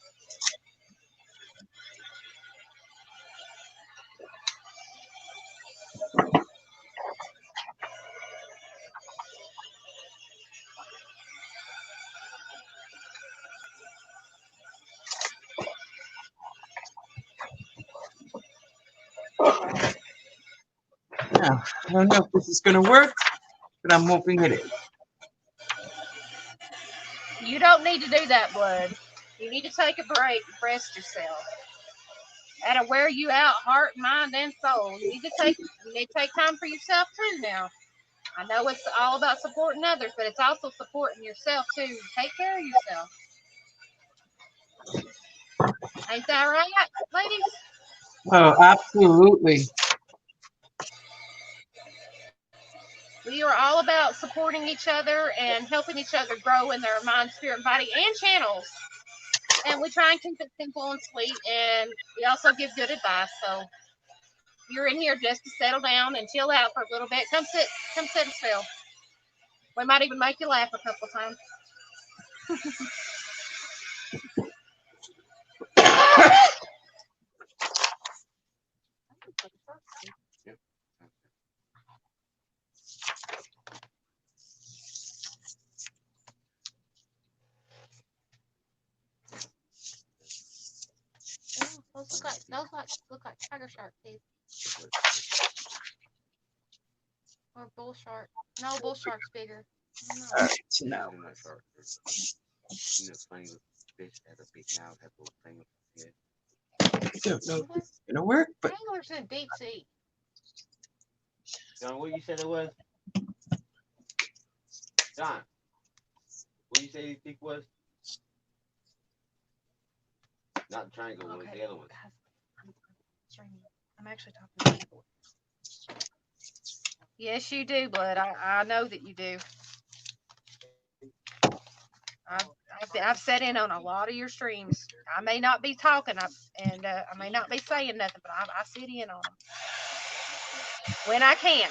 Now, I don't know if this is going to work, but I'm hoping it is. You don't need to do that, Blood. You need to take a break and rest yourself. That'll wear you out, heart, mind, and soul. You need to take time for yourself too now. I know it's all about supporting others, but it's also supporting yourself too. Take care of yourself. Ain't that right, ladies? Oh, absolutely. We are all about supporting each other and helping each other grow in their mind, spirit, body, and channels. And we try and keep it simple and sweet, and we also give good advice. So you're in here just to settle down and chill out for a little bit. Come sit and chill. We might even make you laugh a couple times. Those look like tiger shark teeth. Or bull shark. No, bull shark's bigger. All right, so now. I don't know if it's going to work, but. Angler's in deep sea. John, what you said it was? John, what you say you think was? Not triangle, one of the other ones. I'm actually talking to you. Yes, you do, Blood. I know that you do. I've sat in on a lot of your streams. I may not be talking, and I may not be saying nothing, but I sit in on them when I can.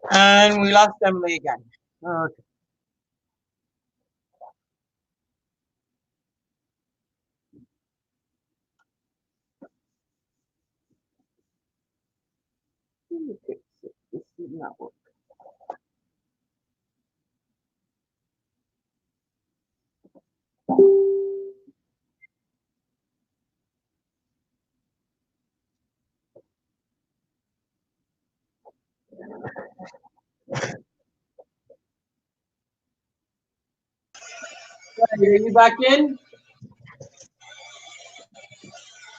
And we lost Emily again. Okay. This did not work. Are you back in?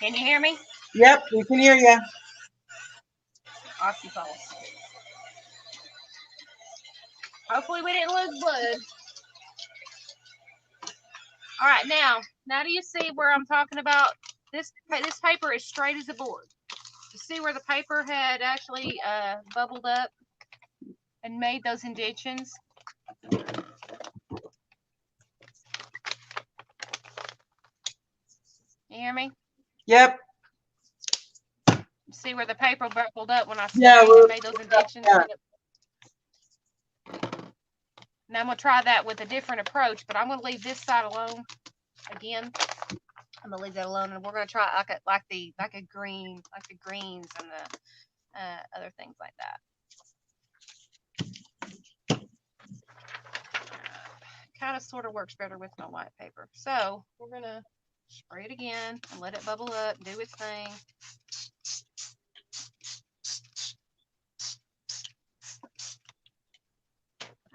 Can you hear me? Yep, we can hear you. Off you falls. Hopefully we didn't lose blood. All right, now do you see where I'm talking about? This paper is straight as a board. You see where the paper had actually bubbled up and made those indentions? You hear me? Yep. See where the paper bubbled up when I Yeah, made those indentions? yeah. Now I'm going to try that with a different approach, but I'm going to leave this side alone again. I'm going to leave that alone, and we're going to try like the greens and the other things like that. Kind of sort of works better with my white paper. So we're going to spray it again and let it bubble up, do its thing.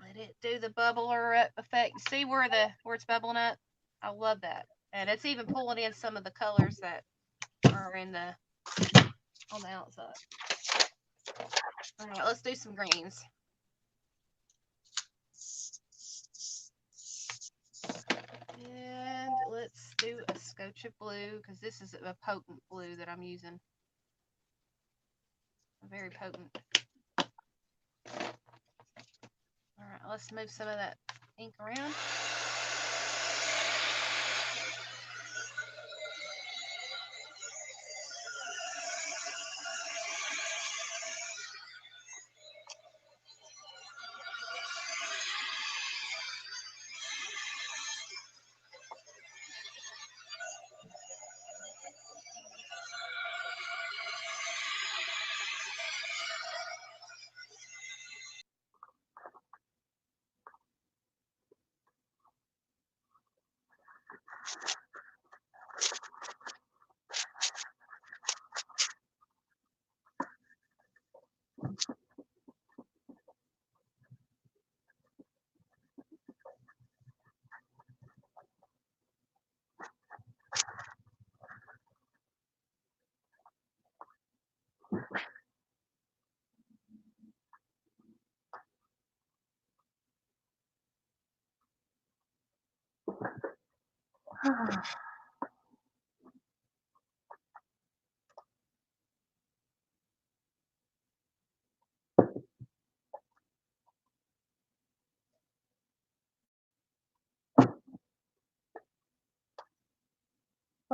Let it do the bubbler effect. See where it's bubbling up? I love that. And it's even pulling in some of the colors that are on the outside. All right, let's do some greens. And let's do a scotch of blue, because this is a potent blue that I'm using. Very potent. All right, let's move some of that ink around.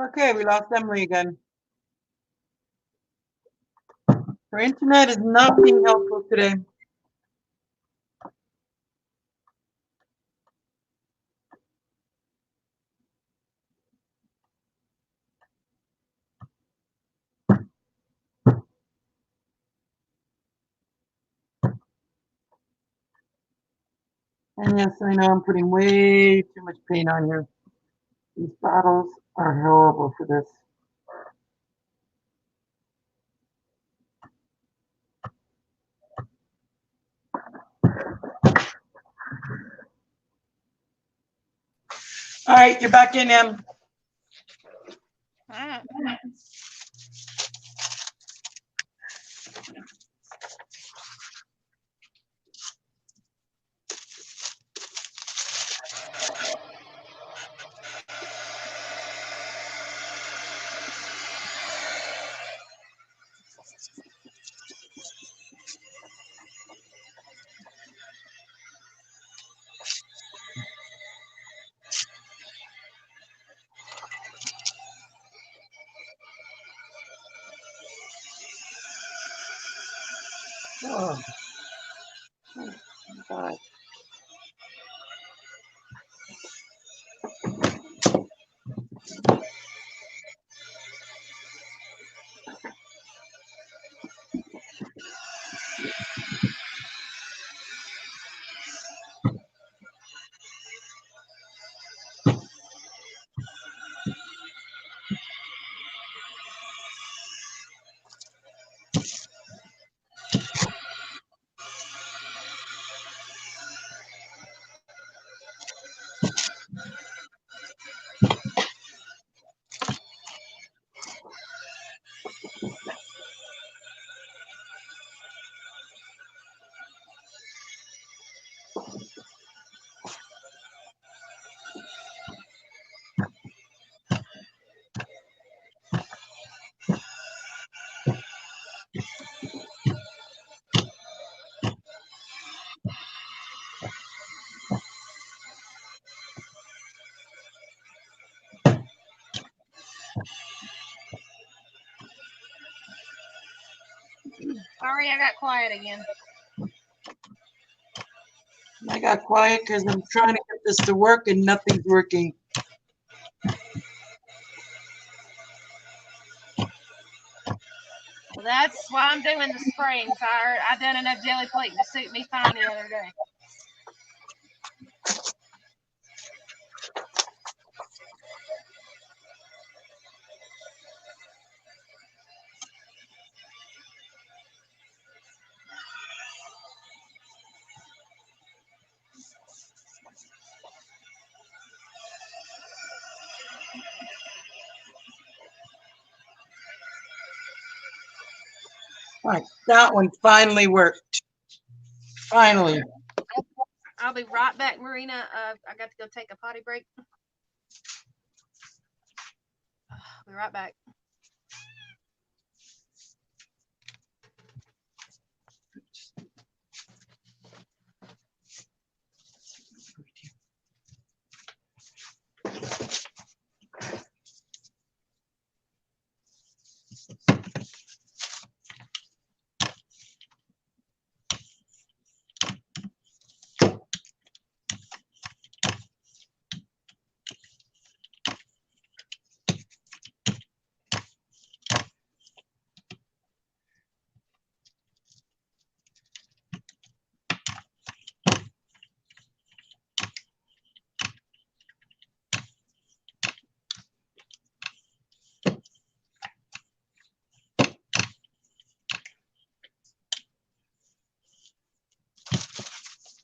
Okay, we lost Emily again. Her internet is not being helpful today. And yes, I know I'm putting way too much paint on here. These bottles are horrible for this. All right, you're back in, Em. All right. Oh, God. Sorry, I got quiet again. I got quiet because I'm trying to get this to work and nothing's working. Well, that's why I'm doing the springs. I done enough jelly plate to suit me fine the other day. All right, that one finally worked. Finally. I'll be right back, Marina. I got to go take a potty break. I'll be right back.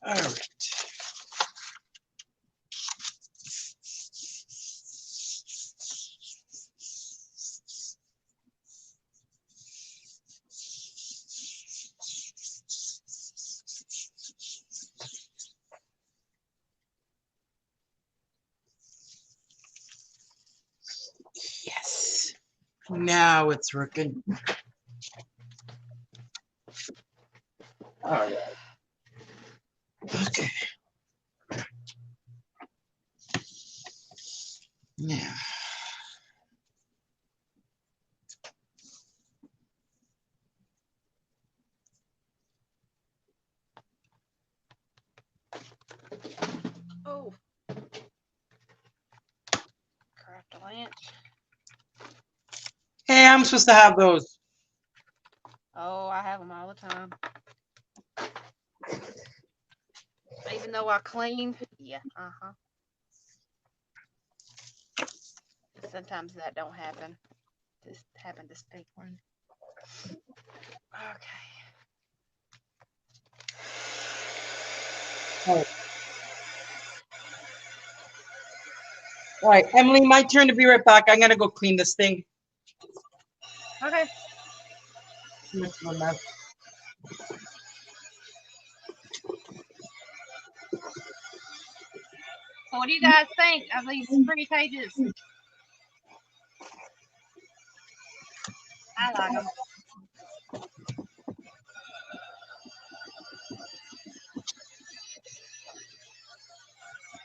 All right. Yes. Now it's working. All right. Okay. Now. Oh. Craft a lance. Hey, I'm supposed to have those. Oh, I have them all the time. Even though I clean. Yeah, Sometimes that don't happen. Just happened to speak one. Okay. All right, Emily, my turn to be right back. I'm gonna go clean this thing. Okay. Much of a mess. So what do you guys think of these pretty pages? I like them.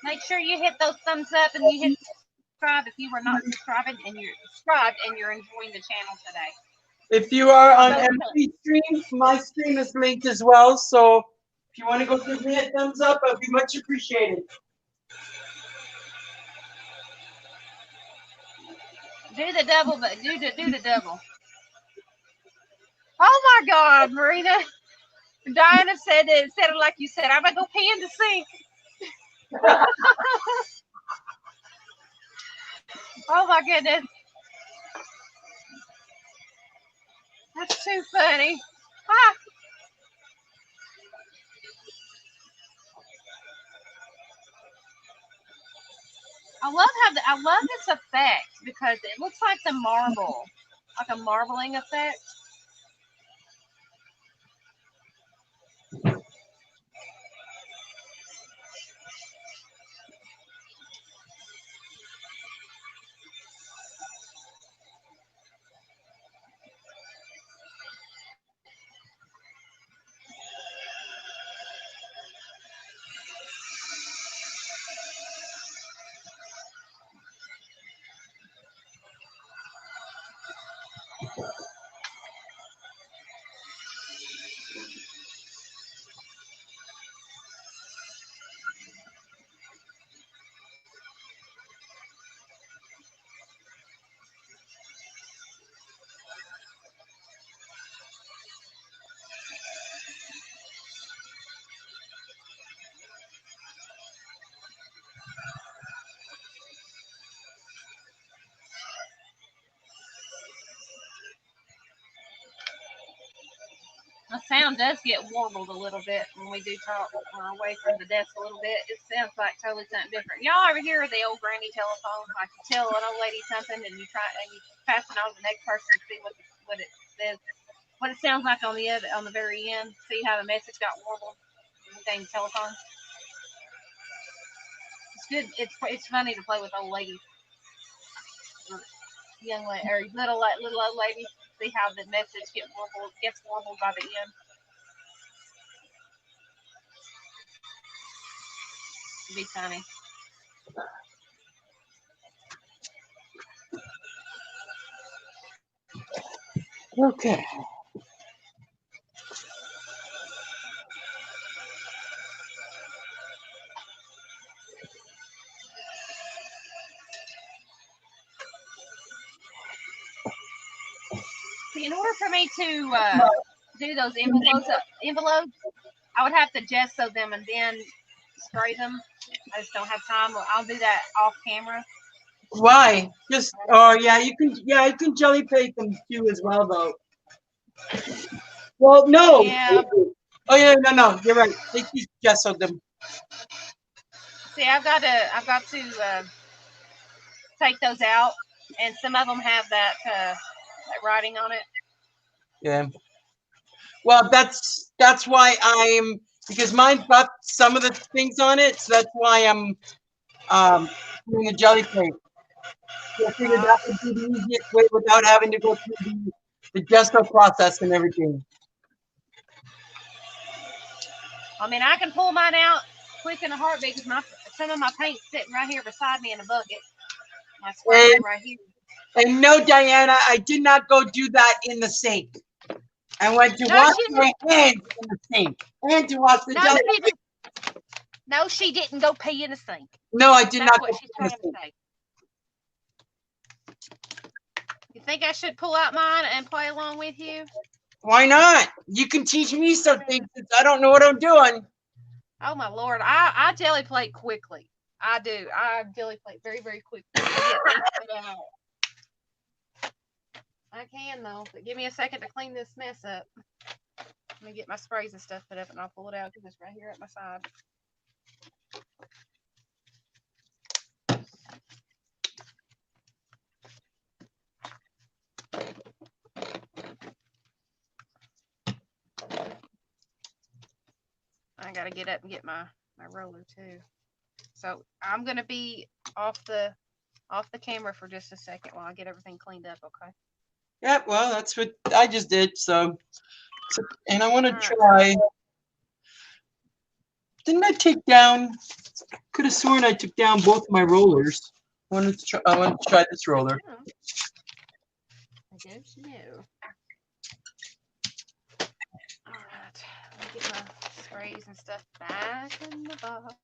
Make sure you hit those thumbs up and you hit subscribe if you were not subscribing and you're subscribed and you're enjoying the channel today. If you are on Both MP stream, my stream is linked as well. So if you want to go give me a thumbs up, I'd be much appreciated. Do the double, but do the double. Oh my God, Marina! Diana said it like you said. I'm gonna go pee in the sink. Oh my goodness, that's too funny. Ah. I love this effect because it looks like the marble, like a marbling effect. The sound does get warbled a little bit when we do talk away from the desk a little bit. It sounds like totally something different. Y'all ever hear the old granny telephone? Like you tell an old lady something and you pass it on to the next person to see what it says, what it sounds like on the very end. See how the message got warbled in the dang telephone. It's good. It's funny to play with old ladies, or young lady, or little old ladies. See how the message gets warbled by the end. It'd be funny. Okay. See, in order for me to do those envelopes, I would have to gesso them and then spray them. I just don't have time. I'll do that off camera. Why? Just yeah, you can jelly plate them too as well though. Well, no. Yeah. Oh yeah, no, you're right. They keep gesso them. See, I've got to take those out, and some of them have that writing on it. Yeah. Well, that's why because mine's got some of the things on it, so that's why I'm doing a jelly plate. So I figured that would be the easiest way without having to go through the gesso process and everything. I mean, I can pull mine out quick in a heartbeat because some of my paint's sitting right here beside me in a bucket. My spray right here. And no, Diana, I did not go do that in the sink. I went to wash my hands in the sink and to wash the jelly plate. No, she didn't go pee in the sink. No, I did not. That's what she's trying to say. You think I should pull out mine and play along with you? Why not? You can teach me something since I don't know what I'm doing. Oh my Lord, I jelly plate quickly. I do. I jelly plate very, very quickly. I can though, but give me a second to clean this mess up. Let me get my sprays and stuff put up, and I'll pull it out because it's right here at my side. I gotta get up and get my roller too. So I'm gonna be off the camera for just a second while I get everything cleaned up. Okay. Yeah, well, that's what I just did. So and I want to try. Didn't I take down? Could have sworn I took down both my rollers. I wanted to try this roller. I don't know. All right, let me get my sprays and stuff back in the box.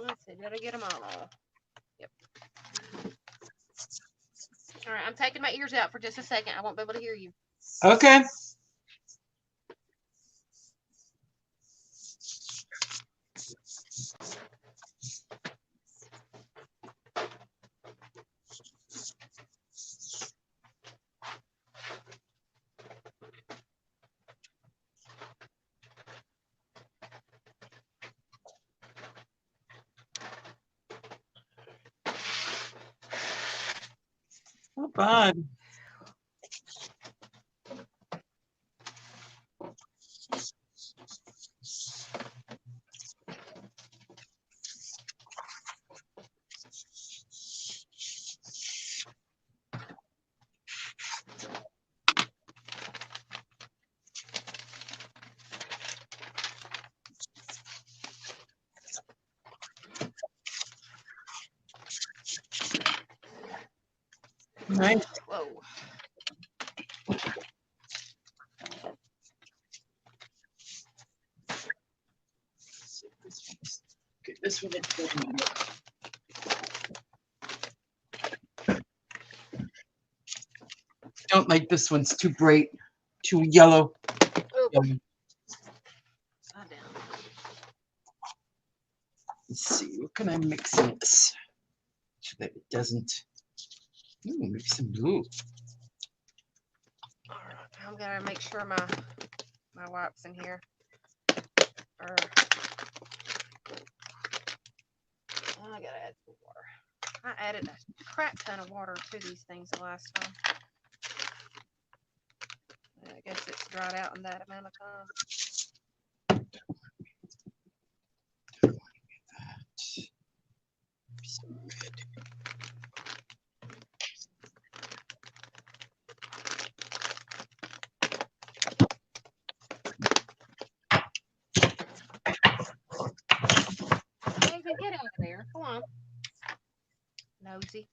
Let's see, did I get them all? Yep. All right, I'm taking my ears out for just a second. I won't be able to hear you. Okay. Not bad. Nice. Whoa. Get this one. don't like this one's too bright, too yellow. Oh, Yellow. calm down. Let's see, what can I mix in this so that it doesn't. Ooh, maybe some blue. All right, I'm gonna make sure my wipes in here are. I gotta add some water. I added a crap ton of water to these things the last time. I guess it's dried out in that amount of time. David, get out of there. Come on. Nosy.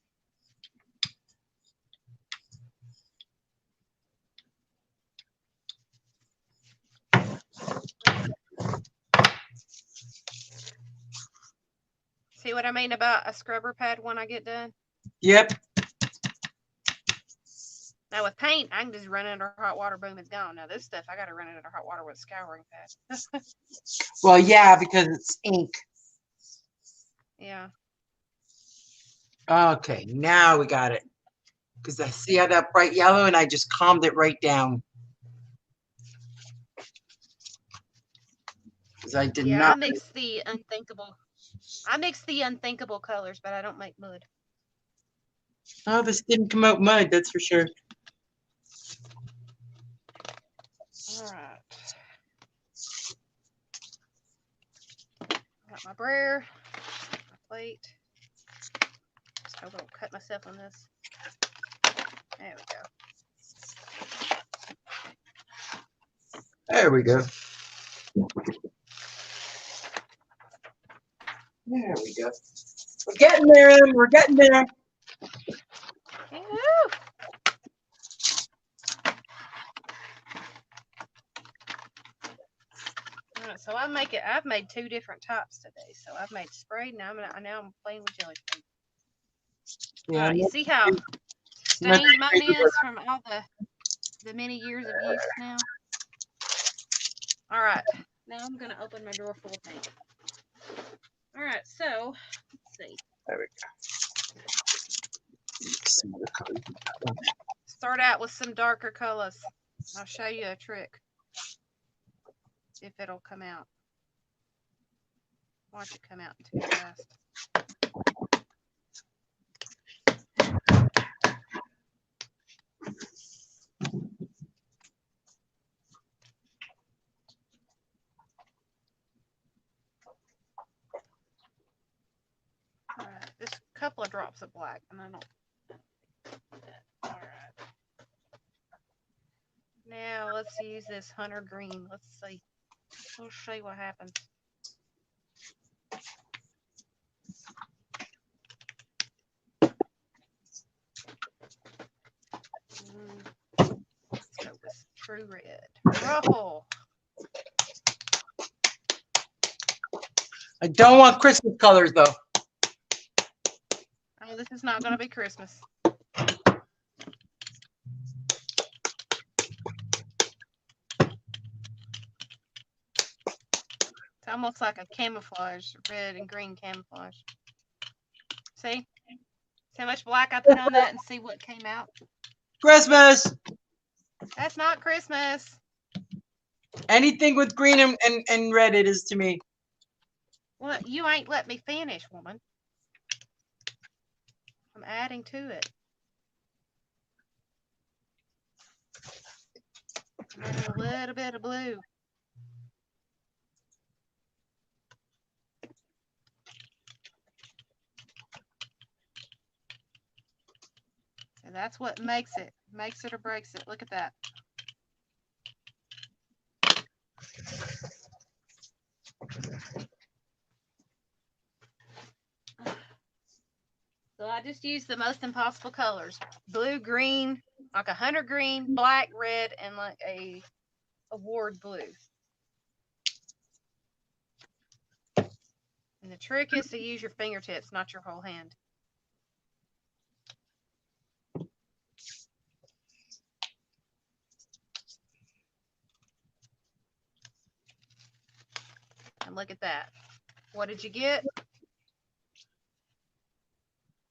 See what I mean about a scrubber pad when I get done? Yep. Now with paint, I can just run it under hot water, boom, it's gone. Now this stuff, I gotta run it under hot water with a scouring pad. Well, yeah, because it's ink. Yeah. Okay, now we got it. Because I see how that bright yellow, and I just calmed it right down. Because I did Yeah, not. I mix the unthinkable colors, but I don't make mud. Oh, this didn't come out mud, that's for sure. All right. Got my brayer, my plate. Just hope I don't cut myself on this. There we go. There we go. There we go. We're getting there, Em. We're getting there. Woo! All right, so I've made 2 different types today. So I've made sprayed, now I'm playing with jelly paint. Yeah, All right, you see how stained mine is from all the many years of use now? All right, now I'm gonna open my drawer full of paint. All right, so let's see. There we go. Start out with some darker colors. I'll show you a trick. If it'll come out. Watch it come out too fast. All right, just a couple of drops of black, and I don't. All right. Now let's use this hunter green. Let's see. We'll show you what happens. Let's go with true red. Oh. I don't want Christmas colors, though. Oh, this is not going to be Christmas. It's almost like a camouflage, red and green camouflage. See? See how much black I put on that and see what came out? Christmas! That's not Christmas. Anything with green and red, it is to me. Well, you ain't let me finish, woman. I'm adding to it. I'm adding a little bit of blue. And that's what makes it or breaks it. Look at that. So I just used the most impossible colors. Blue, green, like a hunter green, black, red, and like a award blue. And the trick is to use your fingertips, not your whole hand. And look at that. What did you get?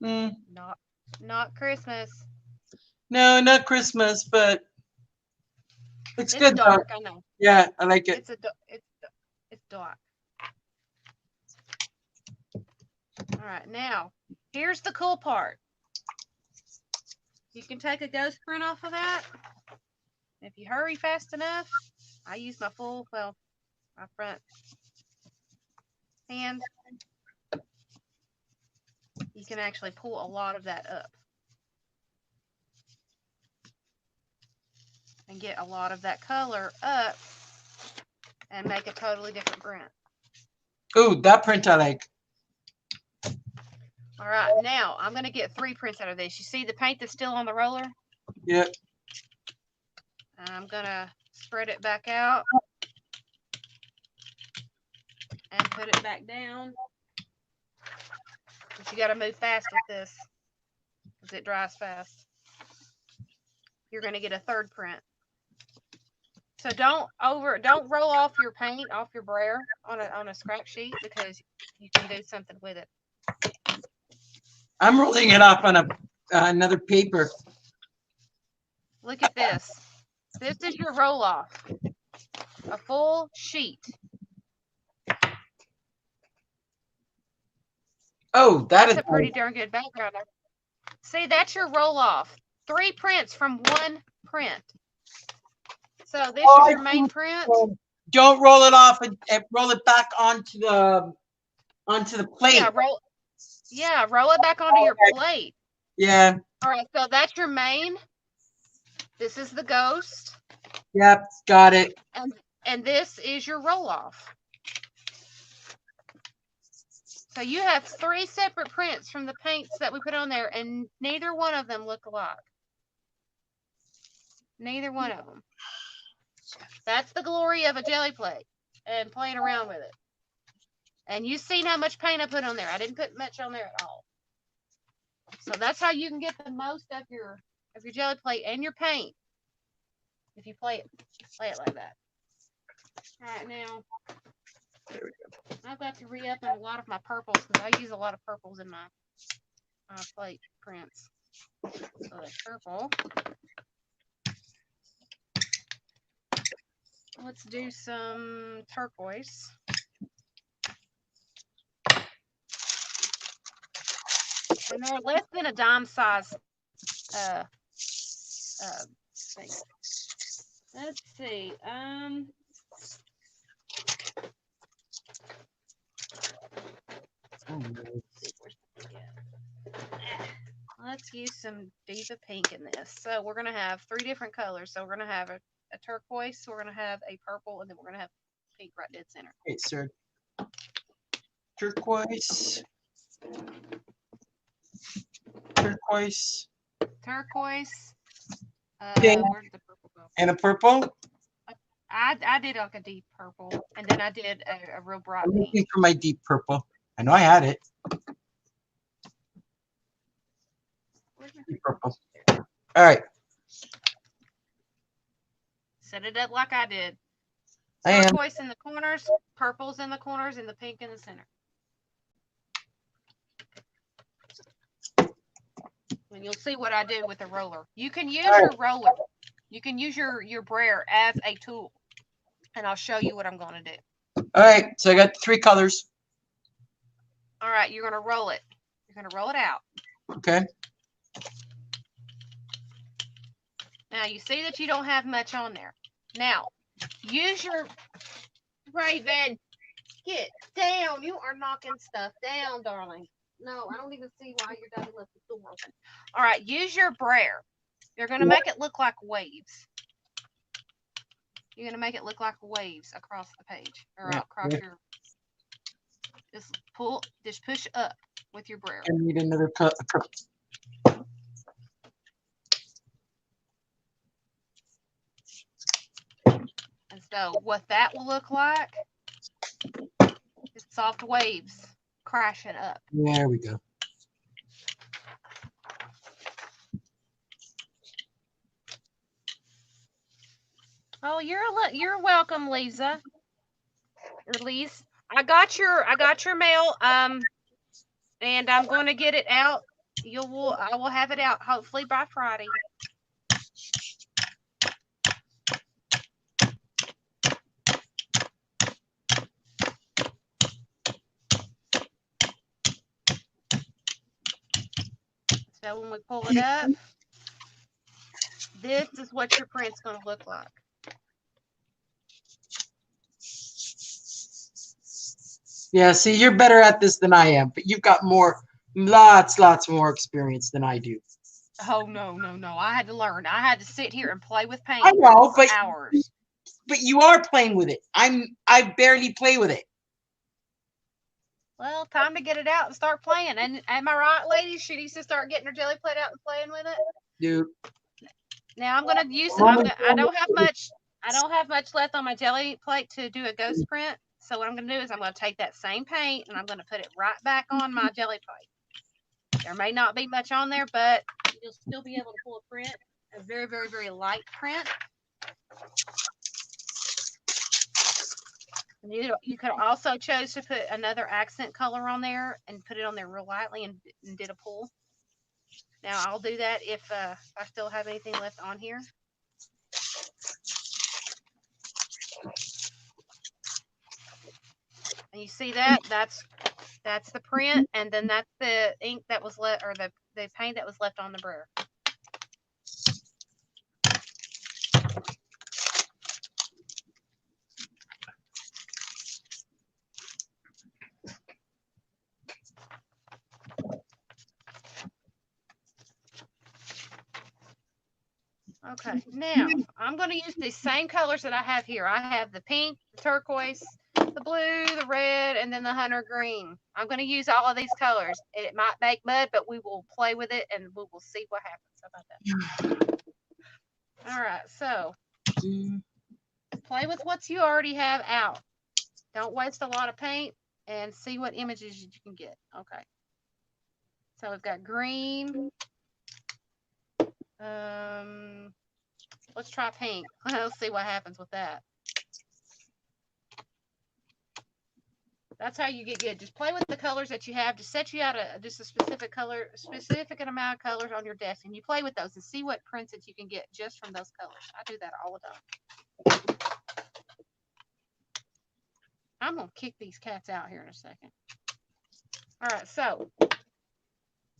Mm, Not Christmas. no, not Christmas, but it's It's good though. dark, I know. Yeah, I like it. It's dark. All right, now here's the cool part. You can take a ghost print off of that. If you hurry fast enough, I use my my front hand. You can actually pull a lot of that up and get a lot of that color up and make a totally different print. Ooh, that print I like. All right, now I'm going to get 3 prints out of this. You see the paint that's still on the roller? Yep. I'm going to spread it back out and put it back down. But you got to move fast with this because it dries fast. You're going to get a 3rd print. So don't roll off your paint off your brayer on a scrap sheet because you can do something with it. I'm rolling it off on another paper. Look at this. This is your roll off. A full sheet. Oh, That's a pretty darn good background. See, that's your roll off. 3 prints from 1 print. So this is your main print. Don't roll it off and roll it back onto the plate. Roll it back onto your plate. Yeah. All right, so that's your main. This is the ghost. Yep, got it. And this is your roll off. So you have 3 separate prints from the paints that we put on there, and neither one of them look alike. Neither one of them. That's the glory of a jelly plate and playing around with it. And you've seen how much paint I put on there. I didn't put much on there at all. So that's how you can get the most of your jelly plate and your paint if you play it like that. All right, now I've got to re-up in a lot of my purples because I use a lot of purples in my plate prints. So that's purple. Let's do some turquoise. And they're less than a dime size thing. Let's see. Let's use some deeper pink in this. So we're gonna have 3 different colors. So we're gonna have a turquoise, we're gonna have a purple, and then we're gonna have pink right dead center. Okay, sir. Turquoise. Turquoise. Turquoise. Pink. Where did the purple go? And a purple. I did like a deep purple, and then I did a real bright I'm pink. looking for my deep purple. I know I had it. Deep purple. All right. Set it up like I did. I am. Turquoise in the corners, purples in the corners, and the pink in the center. And you'll see what I do with the roller. You can use your roller. You can use your brayer as a tool. And I'll show you what I'm going to do. All right. So I got 3 colors. All right. You're going to roll it. You're going to roll it out. Okay. Now, you see that you don't have much on there. Now, use your Raven. Get down. You are knocking stuff down, darling. No, I don't even see why your daddy left the door open. All right, use your brayer. You're going to make it look like waves. You're going to make it look like waves across the page or across your. Just push up with your brayer. I need another cup. And so what that will look like is soft waves crashing up. There we go. Oh, you're welcome, Lisa. Or Lise. I got your mail. And I'm going to get it out. I will have it out hopefully by Friday. So when we pull it up, this is what your print's going to look like. Yeah, see, you're better at this than I am, but you've got lots more experience than I do. Oh, no. I had to learn. I had to sit here and play with paint I know, for but hours. But you are playing with it. I barely play with it. Well, time to get it out and start playing. And am I right, ladies? She needs to start getting her jelly plate out and playing with it. Dude. Now I'm gonna use. I don't have much. I don't have much left on my jelly plate to do a ghost print. So what I'm gonna do is I'm gonna take that same paint and I'm gonna put it right back on my jelly plate. There may not be much on there, but you'll still be able to pull a print, a very, very, very light print. And you could also choose to put another accent color on there and put it on there real lightly and did a pull. Now I'll do that if I still have anything left on here. And you see that? That's the print, and then that's the ink that was left, or the paint that was left on the brayer. Okay, now I'm going to use the same colors that I have here. I have the pink, the turquoise, the blue, the red, and then the hunter green. I'm going to use all of these colors. It might make mud, but we will play with it and we will see what happens. How about that? All right, so play with what you already have out. Don't waste a lot of paint and see what images you can get. Okay. So we've got green. Let's try pink. Let's see what happens with that. That's how you get good. Just play with the colors that you have. Just set you out just a specific amount of colors on your desk, and you play with those and see what prints that you can get just from those colors. I do that all the time. I'm gonna kick these cats out here in a second. All right, so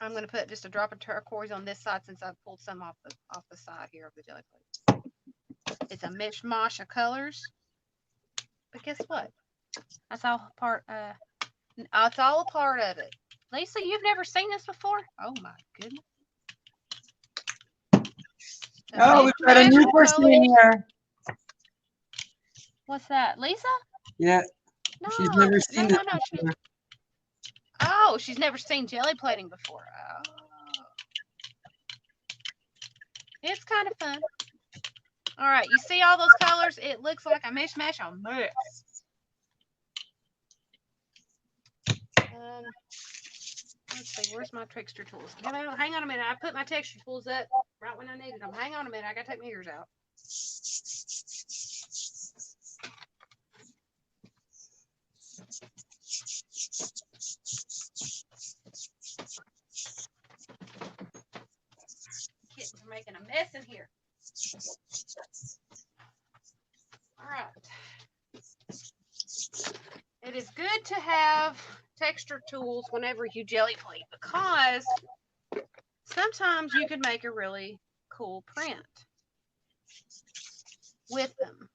I'm gonna put just a drop of turquoise on this side since I've pulled some off the side here of the jelly plate. It's a mishmash of colors, but guess what? That's all part. It's all a part of it. Lisa, you've never seen this before? Oh my goodness! Oh, we've got a new person in here. What's that, Lisa? Yeah. No, she's never seen this before. Oh, she's never seen jelly plating before. Oh. It's kind of fun. All right, you see all those colors? It looks like a mishmash of mess. Let's see, where's my texture tools? Hang on a minute. I put my texture tools up right when I needed them. Hang on a minute. I got to take my ears out. Kittens are making a mess in here. All right. It is good to have texture tools whenever you jelly plate because sometimes you can make a really cool print with them.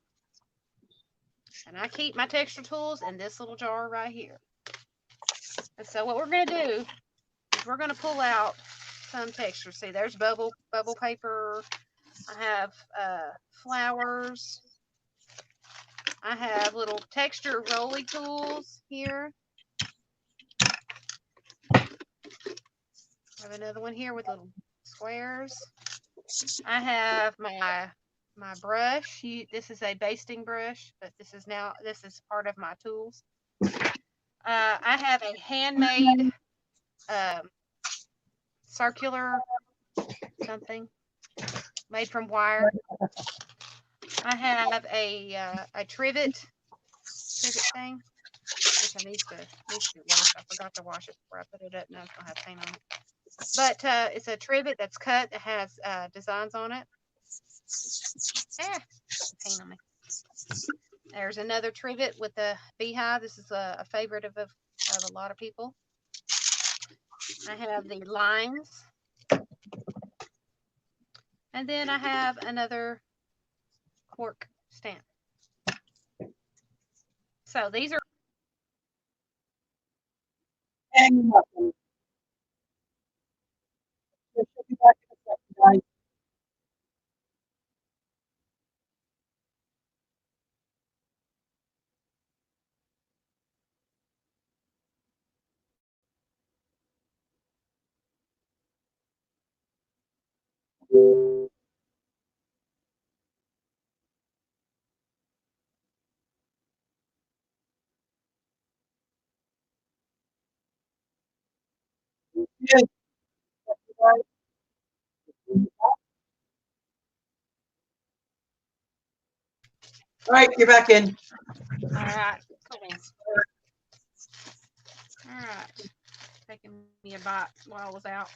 And I keep my texture tools in this little jar right here. And so what we're going to do is we're going to pull out some texture. See, there's bubble paper. I have flowers. I have little texture rolly tools here. I have another one here with little squares. I have my brush. This is a basting brush, but this is part of my tools. I have a handmade circular something made from wire. I have a trivet thing. This it needs to get washed. I forgot to wash it before I put it up. Now it's gonna have paint on it. But it's a trivet that's cut. It has designs on it. Paint on me. There's another trivet with a beehive. This is a favorite of a lot of people. I have the lines. And then I have another cork stamp. So these are All right, you're back in. all right. Cool. All right. Taking me a bite while I was out.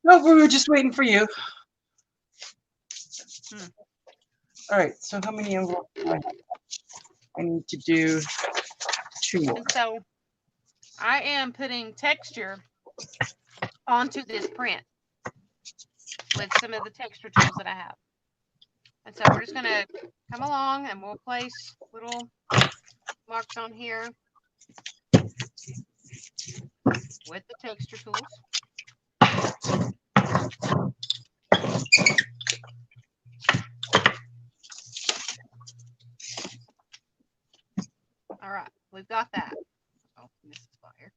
No, we were just waiting for you. All right, so how many envelopes do I have? I need to do 2 more. And so I am putting texture onto this print with some of the texture tools that I have. And so we're just going to come along and we'll place little marks on here with the texture tools. All right, we've got that. Oh, missed a spot here.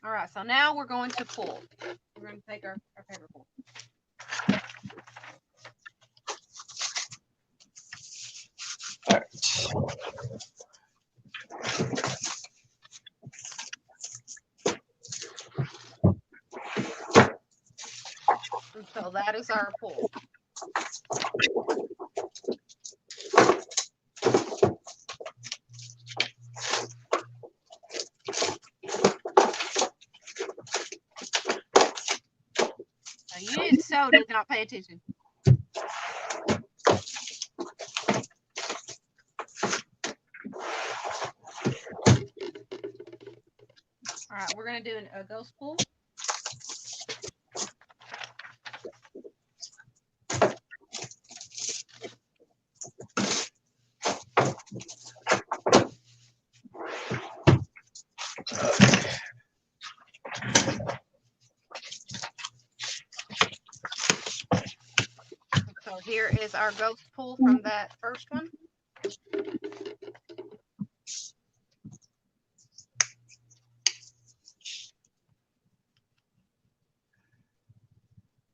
All right, so now we're going to pull. We're going to take our paper pull. All right. And so that is our pull. Now you so did not pay attention. All right, we're going to do a ghost pull. So here is our ghost pull from that first one.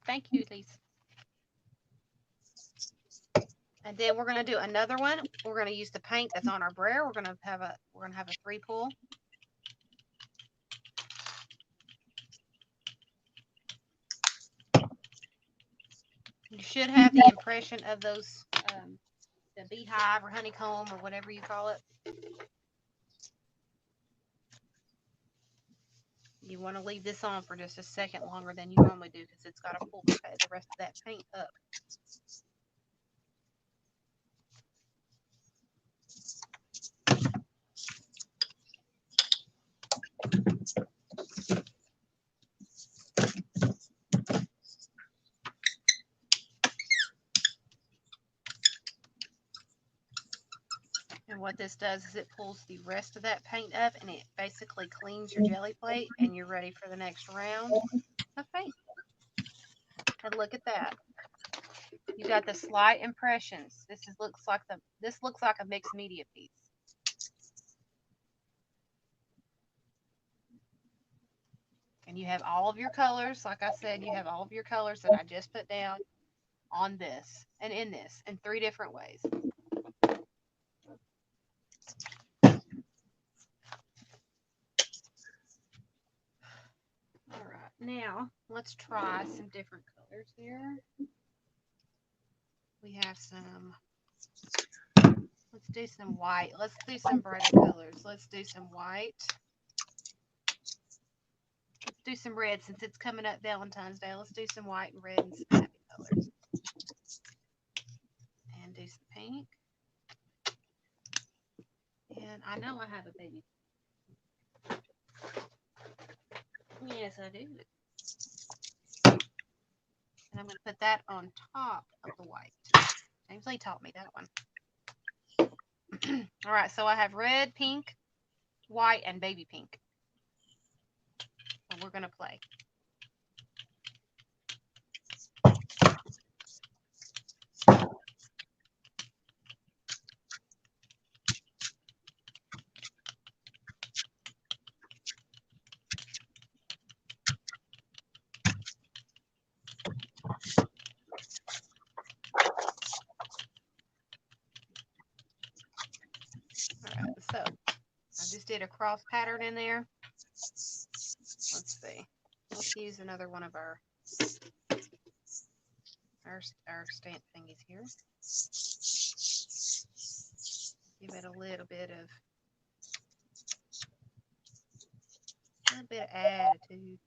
Thank you, Lisa. And then we're going to do another one. We're going to use the paint that's on our brayer. We're going to have a 3 pull. You should have the impression of those, the beehive or honeycomb or whatever you call it. You want to leave this on for just a second longer than you normally do because it's got to pull the rest of that paint up. And what this does is it pulls the rest of that paint up and it basically cleans your jelly plate and you're ready for the next round of paint. And look at that. You got the slight impressions. This looks like a mixed media piece. And you have all of your colors. Like I said, you have all of your colors that I just put down on this and in this in 3 different ways. All right, now let's try some different colors here. We have some do some white. Let's do some brighter colors. Let's do some white. Let's do some red since it's coming up Valentine's Day. Let's do some white and red and some happy colors. And do some pink. And I know I have a baby. Yes, I do. And I'm going to put that on top of the white. James Lee taught me that one. All right, so I have red, pink, white, and baby pink. And we're going to play. So I just did a cross pattern in there. Let's see. Let's use another one of our stamp thingies here. Give it a little bit of attitude.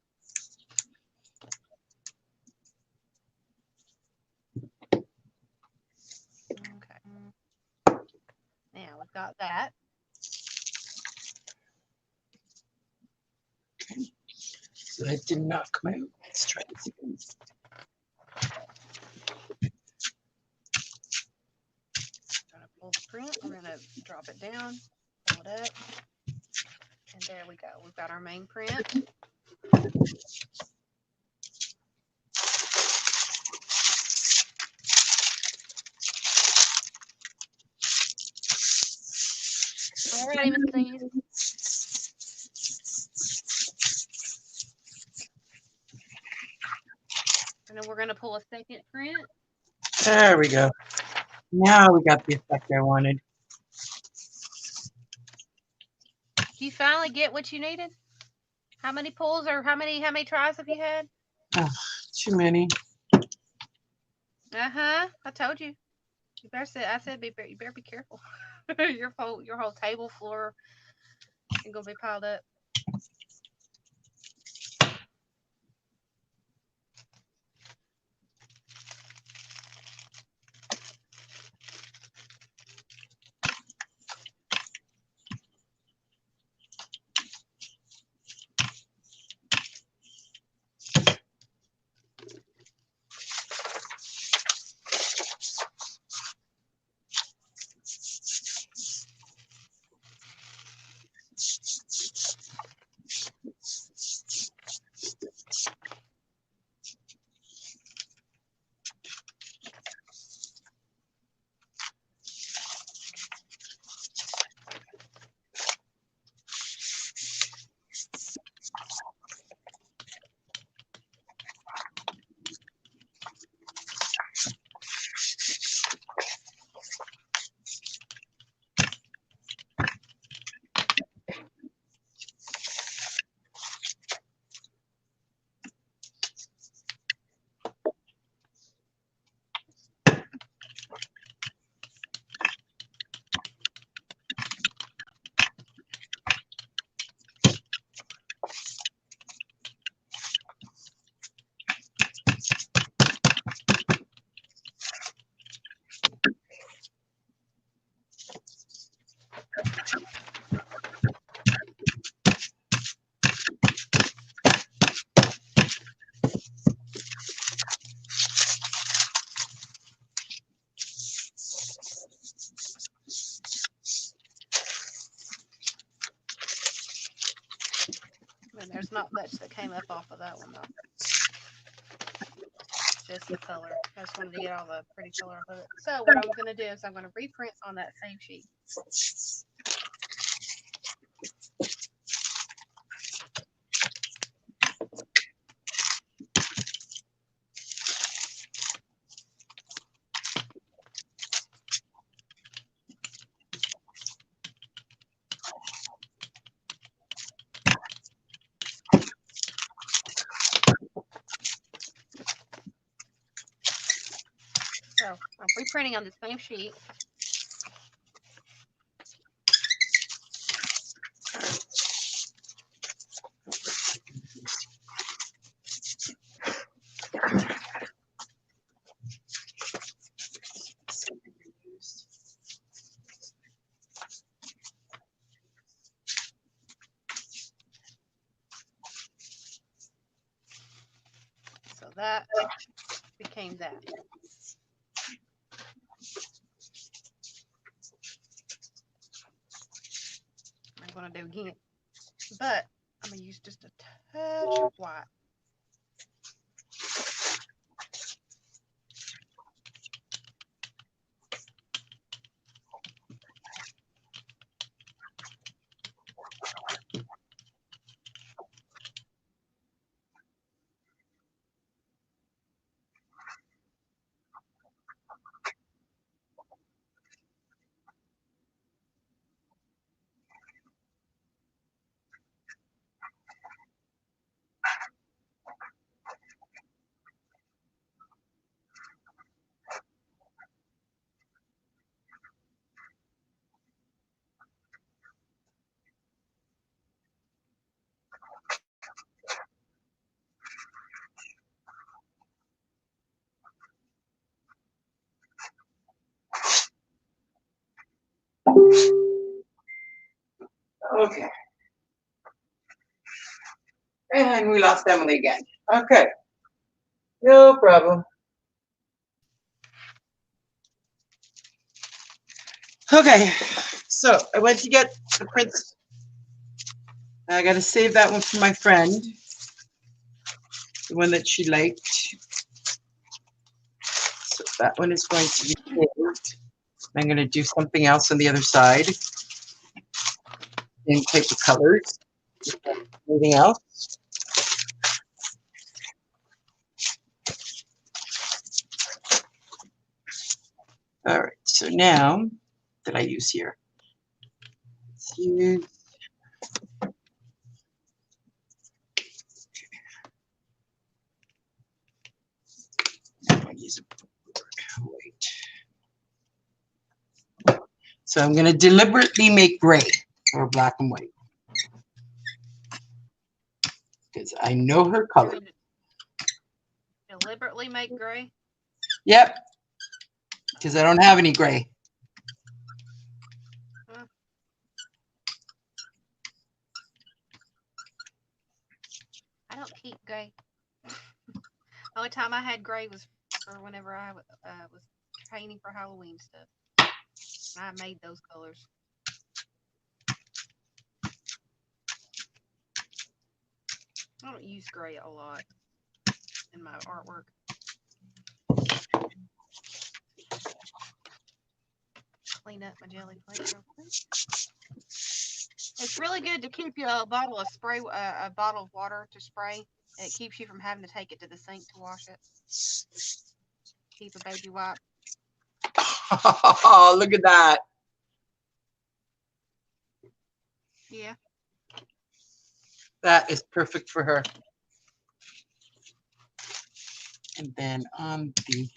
Okay. Now we've got that. So that did not come out. Let's try this again. We're going to pull the print. We're going to drop it down, pull it up, and there we go. We've got our main print. All right, Miss Steve. And then we're going to pull a second print. There we go. Now we got the effect I wanted. Do you finally get what you needed? How many pulls or how many tries have you had? Oh, too many. I told you. You better say. I said you better be careful. your whole table floor is gonna be piled up. And there's not much that came up off of that one though. Just the color. I just wanted to get all the pretty color off of it. So what I'm going to do is I'm going to reprint on that same sheet. So I'm reprinting on the same sheet. that became that. I'm going to do again. But I'm going to use just a touch of white. Okay. And we lost Emily again. Okay. No problem. Okay. So I went to get the prints. I got to save that one for my friend. The one that she liked. So that one is going to be saved. I'm going to do something else on the other side. Same type of colors. Anything else? All right, so now, what did I use here? Let's use, I'll use a white. So I'm going to deliberately make gray or black and white. Because I know her color. Deliberately make gray? Yep. Because I don't have any gray. I don't keep gray. The only time I had gray was for whenever I was training for Halloween stuff. I made those colors. I don't use gray a lot in my artwork. Clean up my jelly plate real quick. It's really good to keep you a bottle of spray, a bottle of water to spray. It keeps you from having to take it to the sink to wash it. Keep a baby wipe. Oh, look at that. Yeah. That is perfect for her. And then on the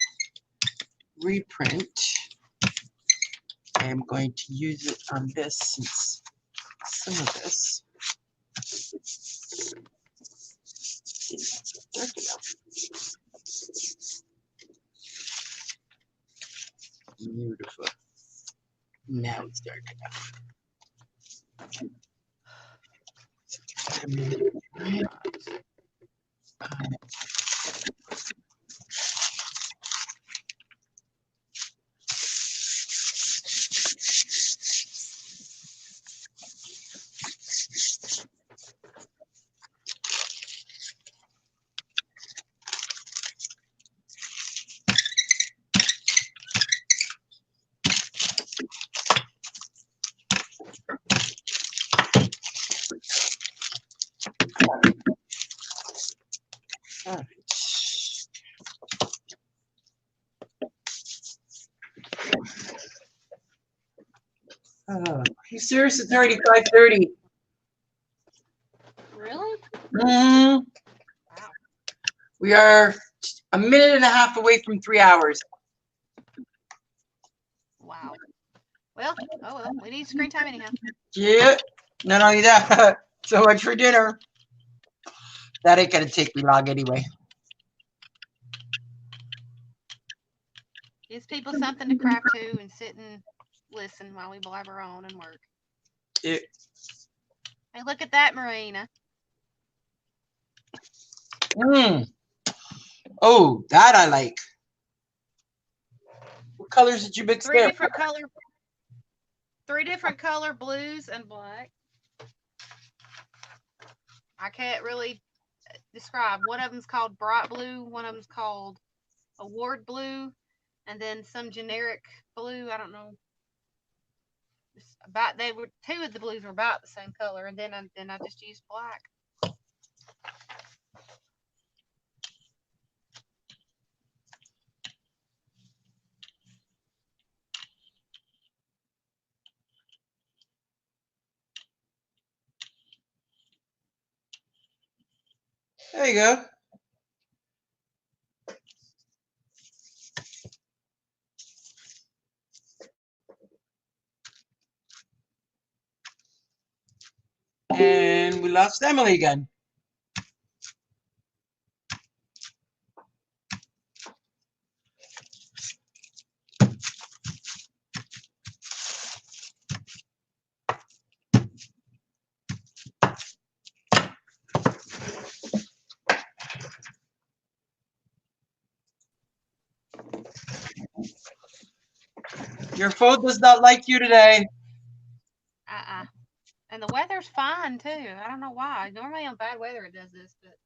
reprint, I am going to use it on this since some of this isn't dark enough. Beautiful. Now it's dark enough. All right. Are you serious? It's already 5:30. Really? Mm-hmm. Wow. We are a minute and a half away from 3 hours. Wow. Well, oh well. We need screen time anyhow. Yeah. Not only that, so much for dinner. That ain't gonna take me long anyway. Gives people something to craft to and sit and listen while we blabber on and work. Yeah. Hey, look at that, Marina. Oh, that I like. What colors did you mix Three there? different color blues and black. I can't really describe. One of them's called bright blue, one of them's called award blue, and then some generic blue. I don't know. About they were two of the blues were about the same color, and then I just used black. There you go. And we lost Emily again. Your phone does not like you today. And the weather's fine too. I don't know why. Normally on bad weather it does this, but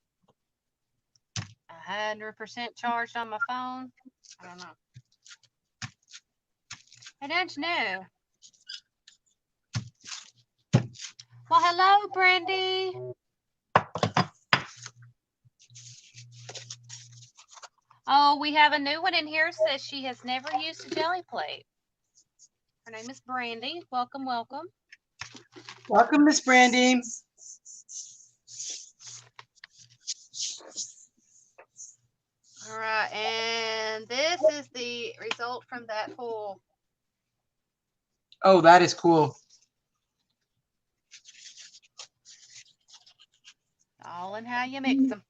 100% charged on my phone. I don't know. I don't know. Well, hello, Brandy. Oh, we have a new one in here. Says she has never used a jelly plate. Her name is Brandy. Welcome, welcome. Welcome, Miss Brandy. All right, and this is the result from that pool. Oh, that is cool. All in how you mix them.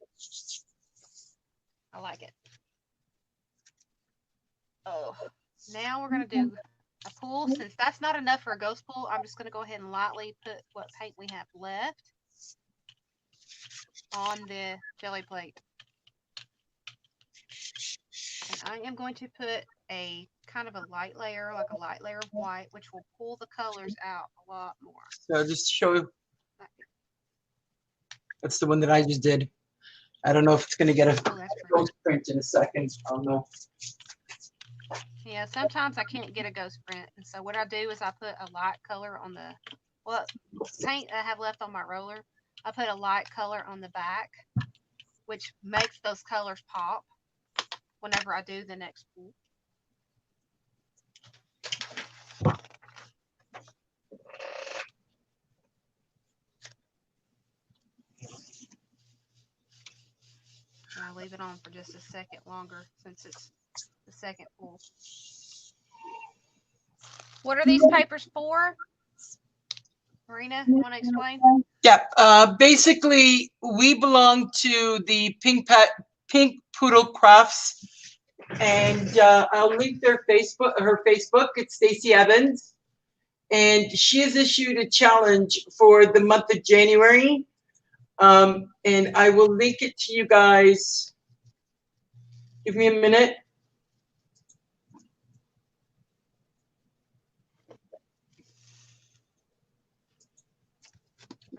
I like it. Oh, now we're going to do a pool. Since that's not enough for a ghost pool, I'm just going to go ahead and lightly put what paint we have left on the jelly plate. And I am going to put a kind of a light layer, like a light layer of white, which will pull the colors out a lot more. So just show you. That's the one that I just did. I don't know if it's going to get a ghost print in a second. I don't know. Yeah, sometimes I can't get a ghost print. And so what I do is I put a light color on the, well, paint I have left on my roller. I put a light color on the back, which makes those colors pop whenever I do the next pool. And I'll leave it on for just a second longer since it's the second pool. What are these papers for? Marina, you want to explain? Yeah, basically we belong to the Pink Poodle Crafts, and I'll link her Facebook. It's Stacey Evans, and she has issued a challenge for the month of January, and I will link it to you guys. Give me a minute.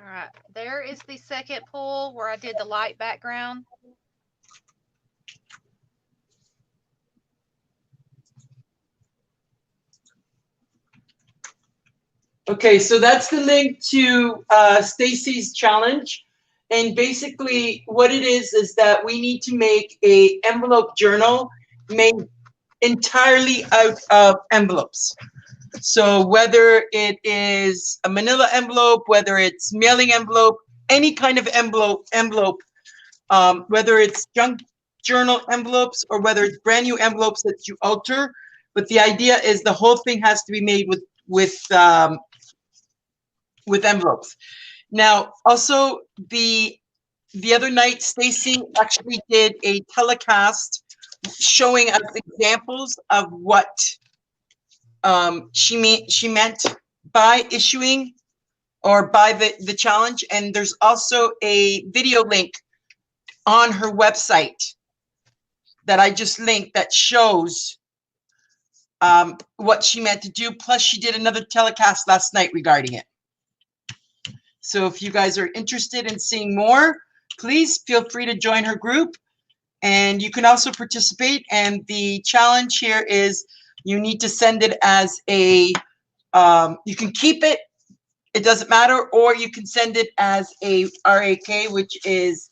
All right, there is the second pool where I did the light background. Okay, so that's the link to Stacy's challenge. And basically what it is that we need to make a envelope journal made entirely out of envelopes. So whether it is a manila envelope, whether it's mailing envelope, any kind of envelope, whether it's junk journal envelopes or whether it's brand new envelopes that you alter. But the idea is the whole thing has to be made with envelopes. Now, also the other night, Stacy actually did a telecast showing us examples of what she meant by issuing or by the challenge. And there's also a video link on her website that I just linked that shows what she meant to do. Plus, she did another telecast last night regarding it. So if you guys are interested in seeing more, please feel free to join her group. And you can also participate. And the challenge here is you need to send it as a, you can keep it, it doesn't matter, or you can send it as a RAK, which is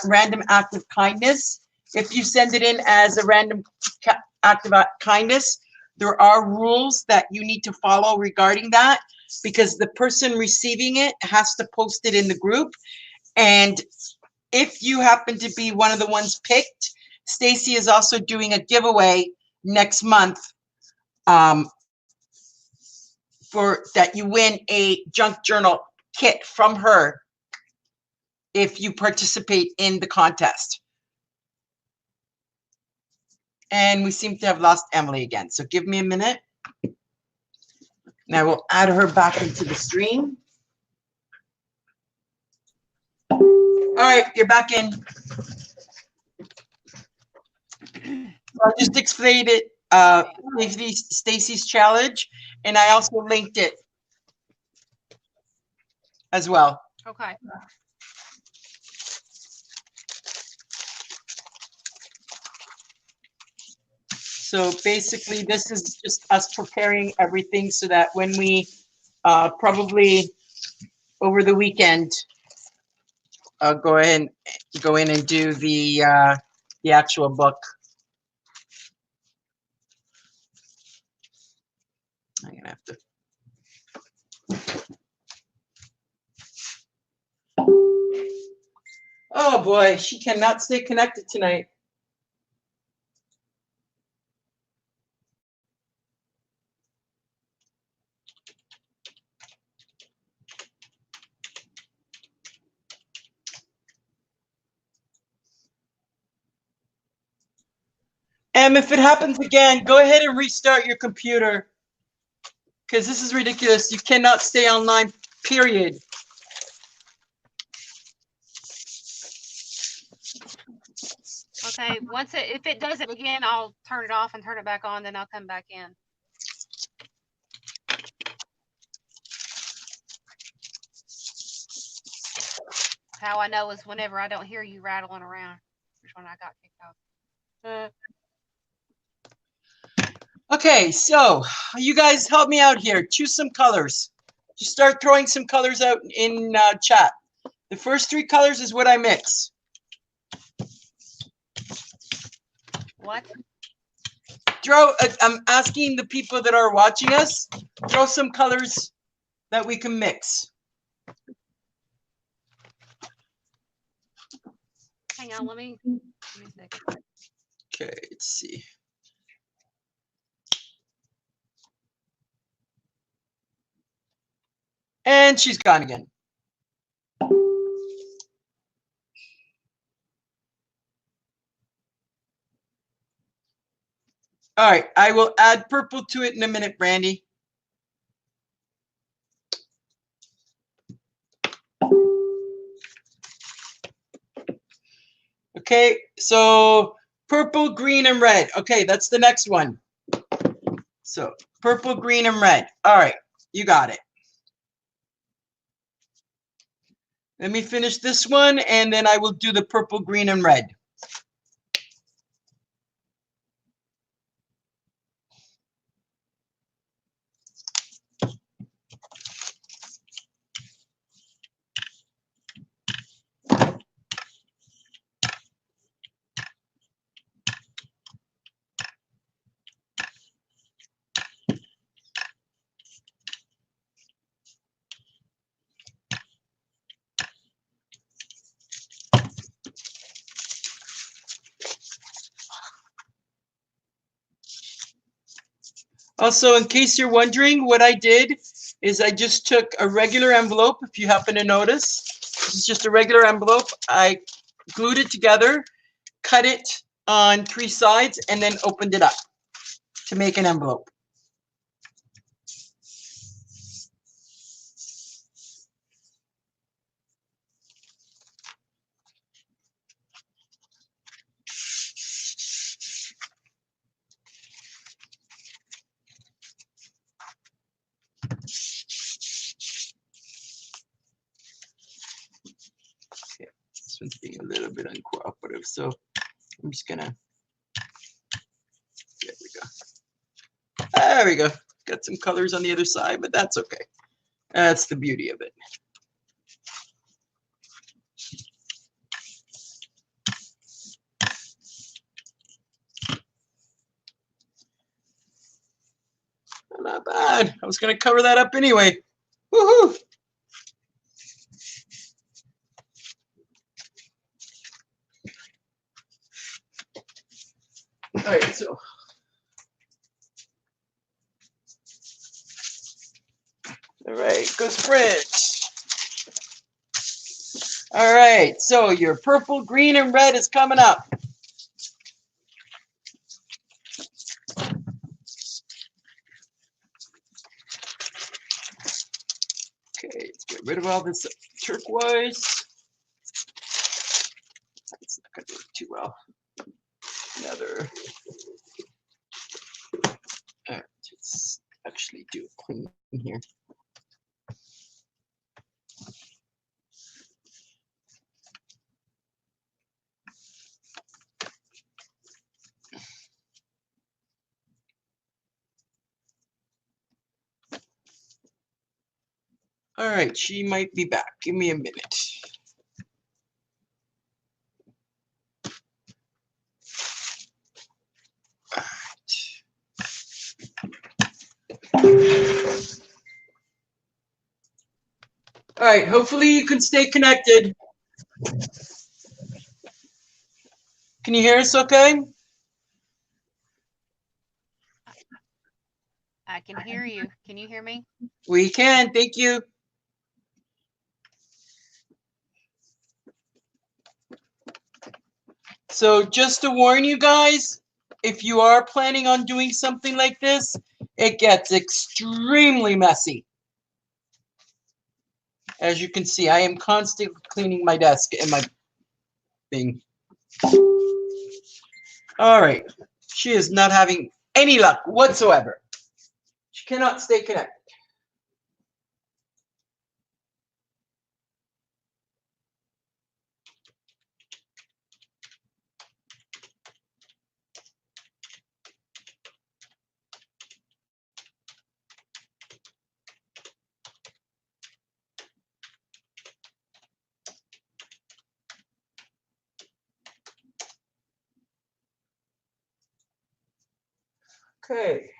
random act of kindness. If you send it in as a random act of kindness, there are rules that you need to follow regarding that, because the person receiving it has to post it in the group. And if you happen to be one of the ones picked, Stacy is also doing a giveaway next month for that you win a junk journal kit from her if you participate in the contest. And we seem to have lost Emily again. So give me a minute. And I will add her back into the stream. All right, you're back in. So I just explained it, Stacy's challenge, and I also linked it as well. Okay. So basically, this is just us preparing everything so that when we probably over the weekend go in and do the actual book. I'm gonna have to. Oh boy, she cannot stay connected tonight. If it happens again, go ahead and restart your computer, because this is ridiculous. You cannot stay online, period. Okay. If it does it again, I'll turn it off and turn it back on. Then I'll come back in. How I know is whenever I don't hear you rattling around. Which one I got kicked off. Okay, so you guys help me out here. Choose some colors. Just start throwing some colors out in chat. The first 3 colors is what I mix. What? I'm asking the people that are watching us, throw some colors that we can mix. Hang on, let me a second. Okay, let's see. And she's gone again. All right, I will add purple to it in a minute, Brandy. Okay, so purple, green, and red. Okay, that's the next one. So purple, green, and red. All right, you got it. Let me finish this one, and then I will do the purple, green, and red. Also, in case you're wondering, what I did is I just took a regular envelope, if you happen to notice. This is just a regular envelope. I glued it together, cut it on 3 sides, and then opened it up to make an envelope. This one's being a little bit uncooperative, so I'm just gonna, there we go. There we go. Got some colors on the other side, but that's okay. That's the beauty of it. Not bad. I was gonna cover that up anyway. Woohoo! All right, so all right, go sprint. All right, so your purple, green, and red is coming up. Okay, let's get rid of all this turquoise. It's not gonna work too well. Another. All right, let's actually do a clean here. All right, she might be back. Give me a minute. All right, hopefully you can stay connected. Can you hear us okay? I can hear you. Can you hear me? We can, thank you. So just to warn you guys, if you are planning on doing something like this, it gets extremely messy. As you can see, I am constantly cleaning my desk and my thing. All right, she is not having any luck whatsoever. She cannot stay connected. Okay.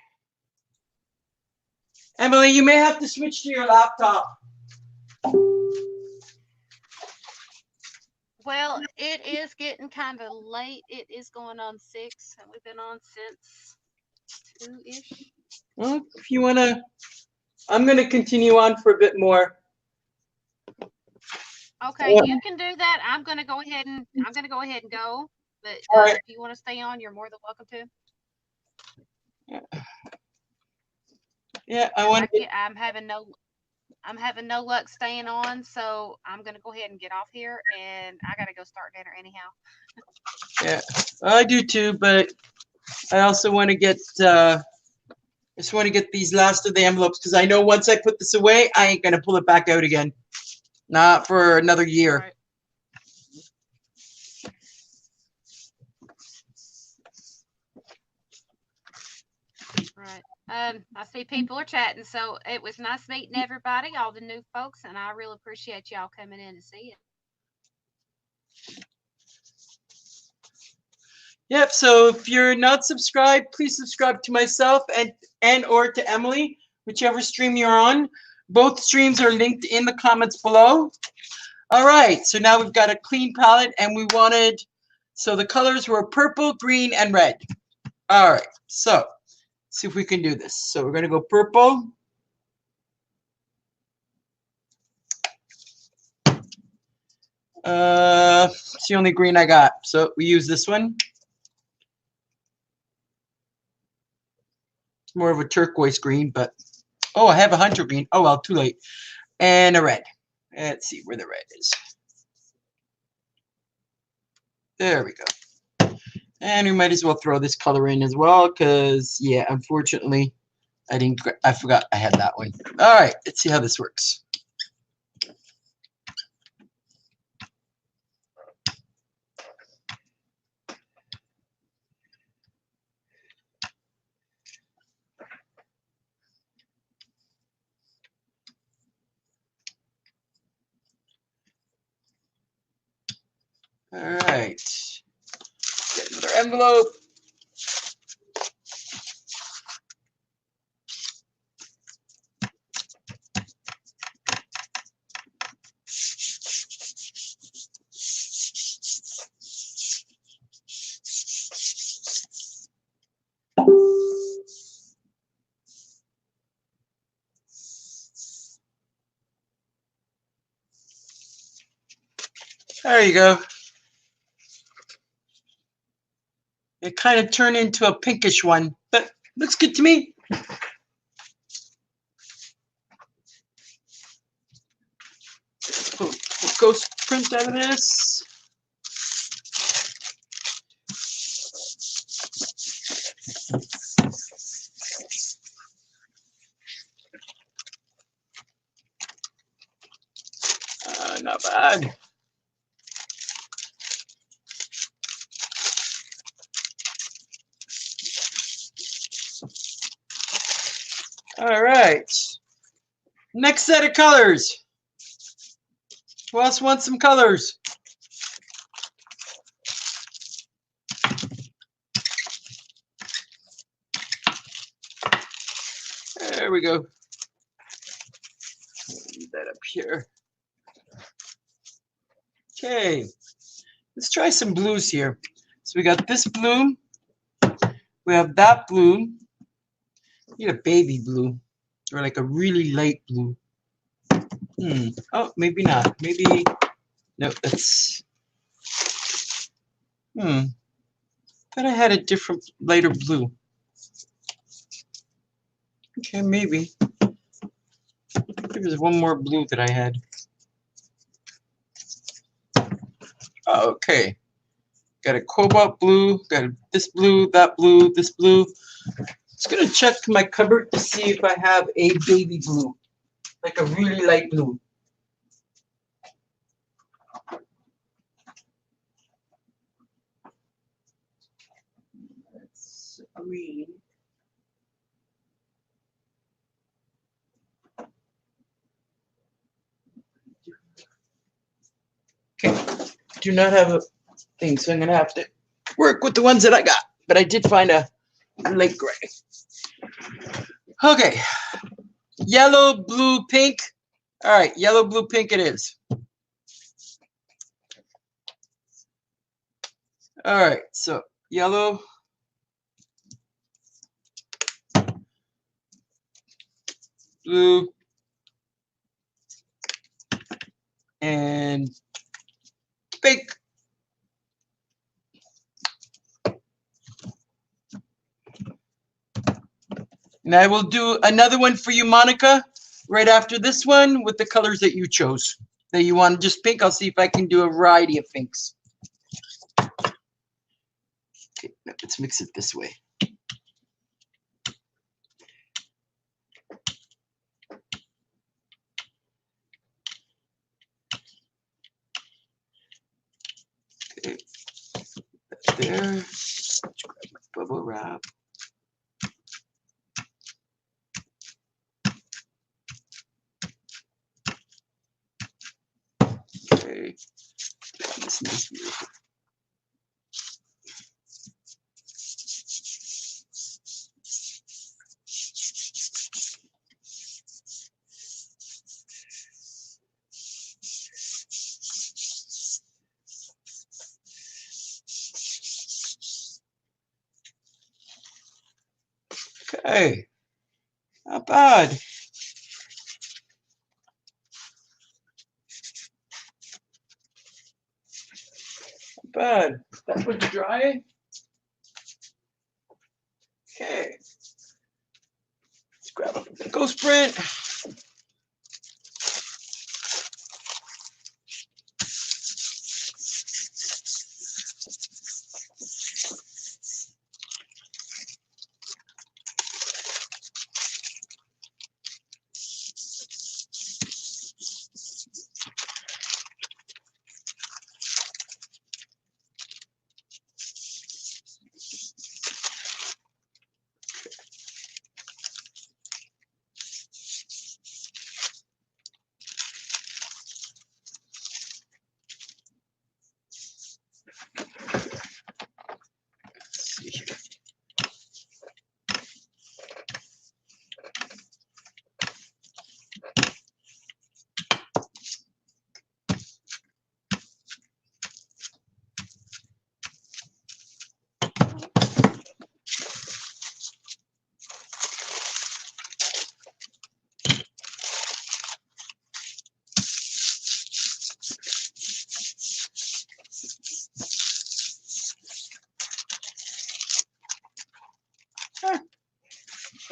Emily, you may have to switch to your laptop. Well, it is getting kind of late. It is going on 6, and we've been on since 2-ish. Well, if you want to, I'm going to continue on for a bit more. Okay, Yeah. you can do that. I'm gonna go ahead and go. But All right. if you want to stay on, you're more than welcome to. Yeah, I want to. I'm having no luck staying on, so I'm gonna go ahead and get off here, and I gotta go start dinner anyhow. Yeah, I do too, but I also want to get. I just want to get these last of the envelopes because I know once I put this away, I ain't gonna pull it back out again. Not for another year. Right. Right. I see people are chatting, so it was nice meeting everybody, all the new folks, and I really appreciate y'all coming in to see it. Yep. So if you're not subscribed, please subscribe to myself and or to Emily, whichever stream you're on. Both streams are linked in the comments below. All right. So now we've got a clean palette, and we wanted. So the colors were purple, green, and red. All right. So see if we can do this. So we're gonna go purple. It's the only green I got. So we use this one. It's more of a turquoise green, but oh, I have a hunter green. Oh well, too late. And a red. Let's see where the red is. There we go. And we might as well throw this color in as well, because yeah, unfortunately, I forgot I had that one. All right, let's see how this works. All right. Get another envelope. There you go. It kind of turned into a pinkish one, but looks good to me. Pull ghost print out of this. Not bad. All right. Next set of colors. Who else wants some colors? There we go. Leave that up here. Okay. Let's try some blues here. So we got this blue. We have that blue. Need a baby blue or like a really light blue. Oh, maybe not. Maybe no. That's Thought I had a different lighter blue. Okay, maybe. There's one more blue that I had. Oh, okay. Got a cobalt blue. Got this blue, that blue, this blue. Just gonna check my cupboard to see if I have a baby blue, like a really light blue. That's green. Okay, do not have a thing, so I'm gonna have to work with the ones that I got. But I did find a light gray. Okay, yellow, blue, pink. All right, yellow, blue, pink it is. All right, so yellow, blue, and pink. And I will do another one for you, Monica, right after this one with the colors that you chose. That you want just pink. I'll see if I can do a variety of pinks. Okay, let's mix it this way. Okay, that's there. Let's grab my bubble wrap. Okay, this nice beautiful. Okay, not bad. Not bad. That would dry. Okay. Let's grab a ghost print.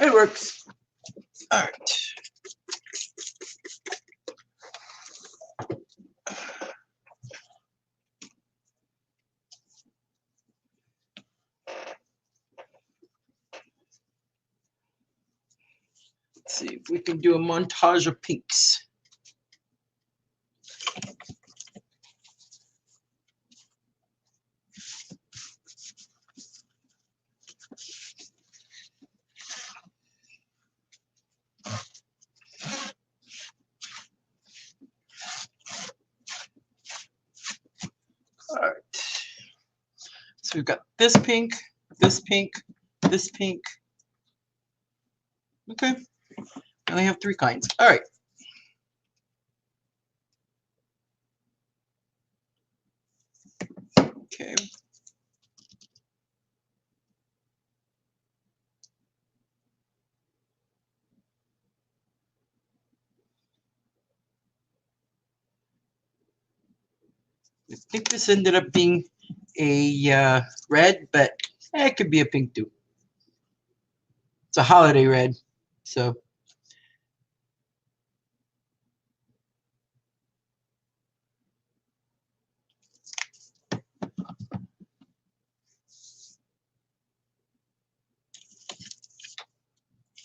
It works. All right. Let's see if we can do a montage of pinks. All right. So we've got this pink, this pink, this pink. Okay. And I have 3 kinds. All right. Okay. I think this ended up being a red, but it could be a pink too. It's a holiday red, so.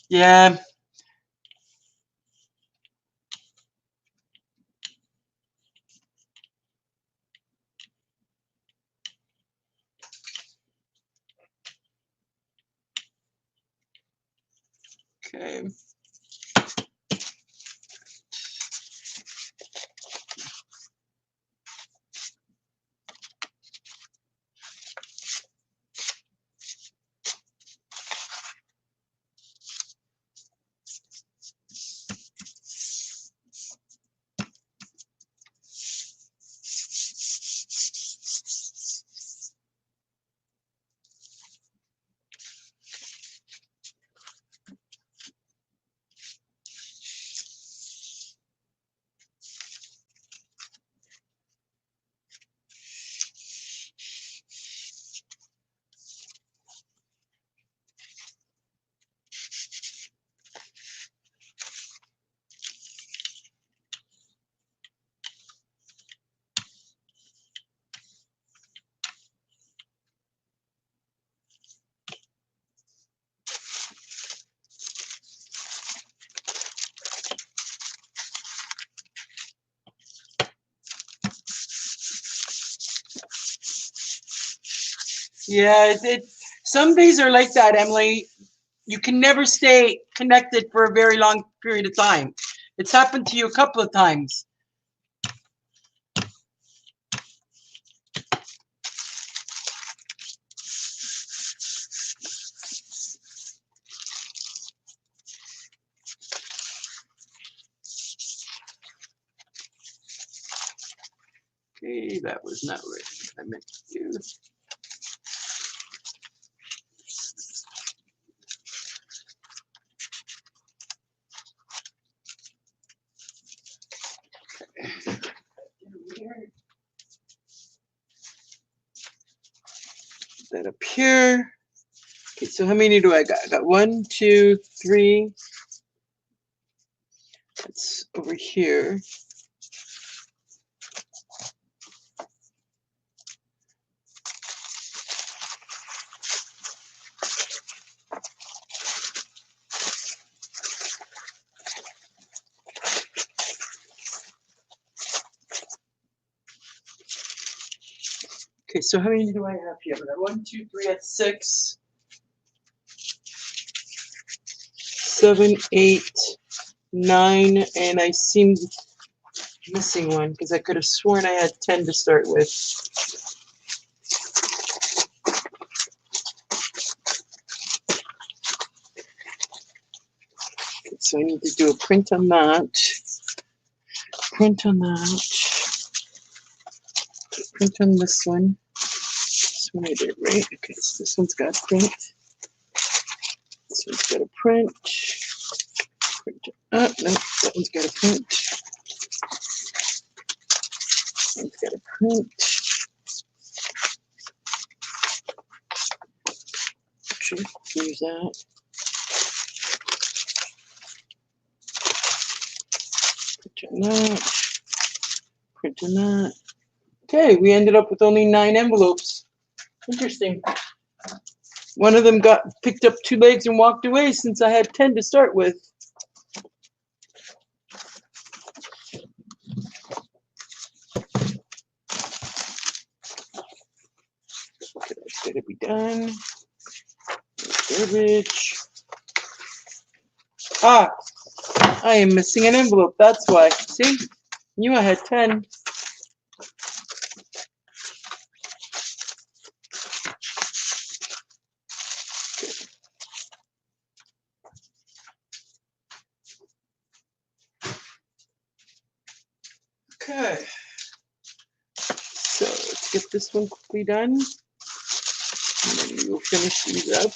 Yeah. Okay. Yeah, some days are like that, Emily. You can never stay connected for a very long period of time. It's happened to you a couple of times. Okay, that was not what I meant to do. That up here. Okay, so how many do I got? I got 1, 2, 3. That's over here. Okay, so how many do I have here? I got 1, 2, 3, that's 6, 7, 8, 9, and I seem missing one because I could have sworn I had 10 to start with. Okay, so I need to do a print on that. Print on that. Print on this one. This one I did, right? Okay, so this one's got a print. This one's got a print. Print. No, that one's got a print. That one's got a print. Okay, use that. Print that. Printing that. Okay, we ended up with only 9 envelopes. Interesting. One of them got picked up 2 legs and walked away since I had 10 to start with. Okay, that's gotta be done. Garbage. Ah, I am missing an envelope. That's why. See? Knew I had 10. Okay. So let's get this one quickly done. And then we'll finish these up.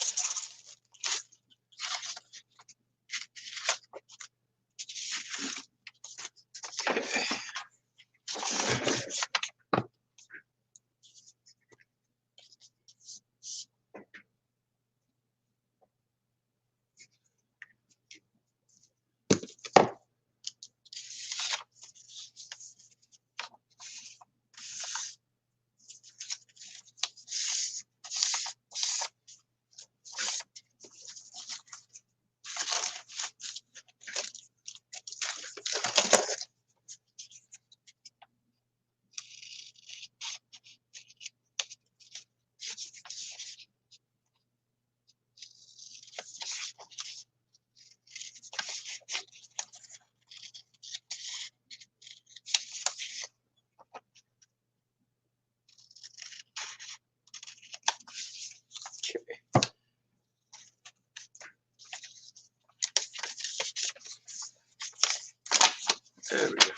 There we go.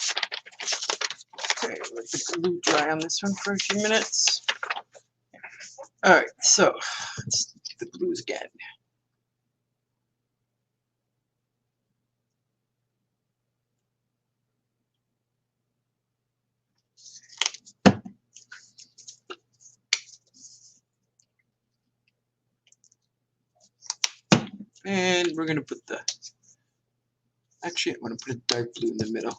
Okay, let the glue dry on this one for a few minutes. All right, so let's do the glues again. And we're gonna put the, actually I want to put a dark blue in the middle.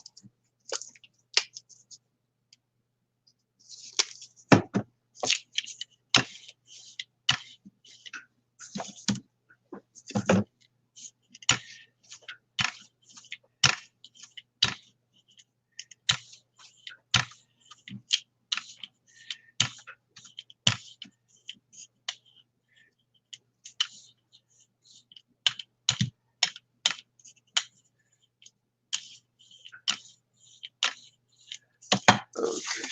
Okay.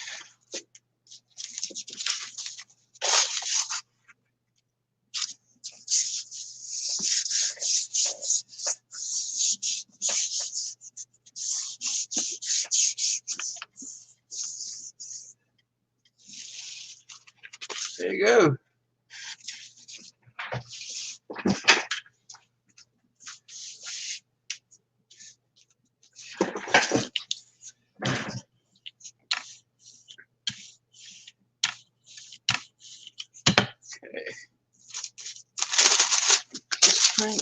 There you go. Okay. Right.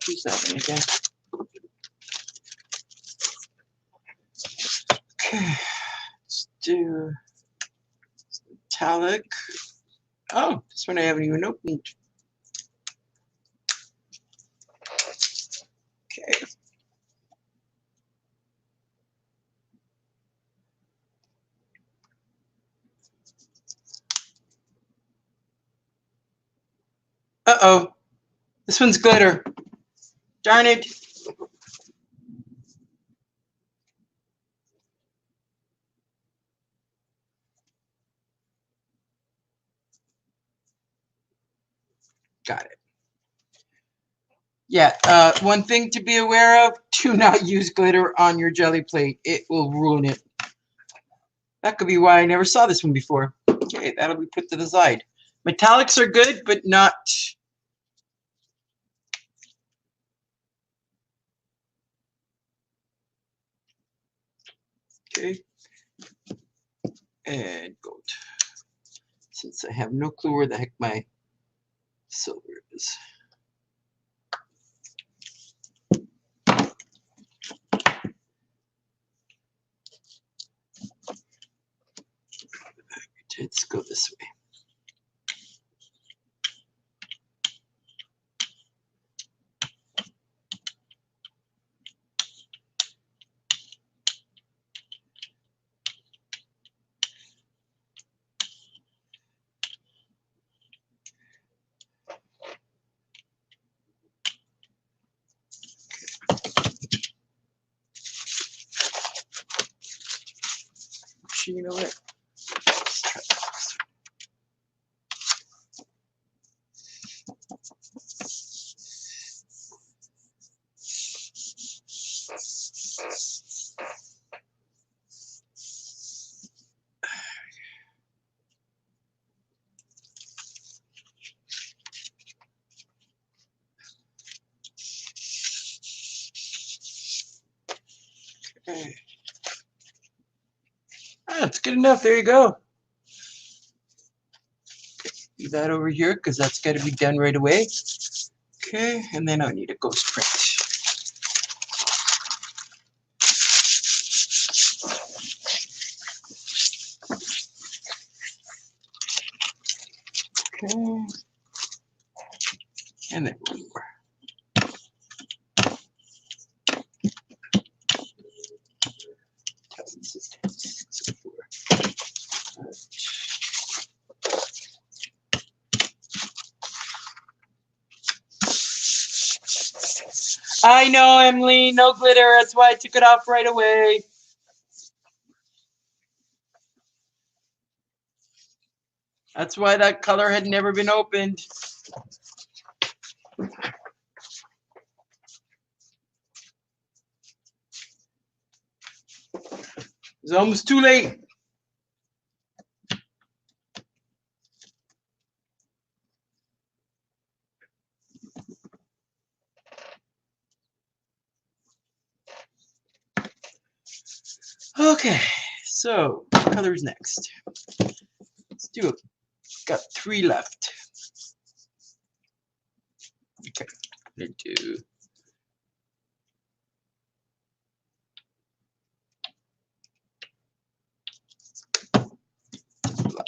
Use that one again. Okay. Let's do metallic. Oh, this one I haven't even opened. Okay. Uh-oh. This one's glitter. Darn it. Got it. Yeah, one thing to be aware of, do not use glitter on your jelly plate. It will ruin it. That could be why I never saw this one before. Okay, that'll be put to the side. Metallics are good, but not... Okay. And gold. since I have no clue where the heck my silver is. Let's go this way. Actually, you know what? Let's try this. Okay. That's good enough. There you go. Leave that over here because that's got to be done right away. Okay, and then I need a ghost print. Okay, and then one more. I know, Emily, no glitter. That's why I took it off right away. That's why that color had never been opened. It's almost too late. Okay, so what color's next? Let's do it. Got 3 left. Okay, I'm gonna do black.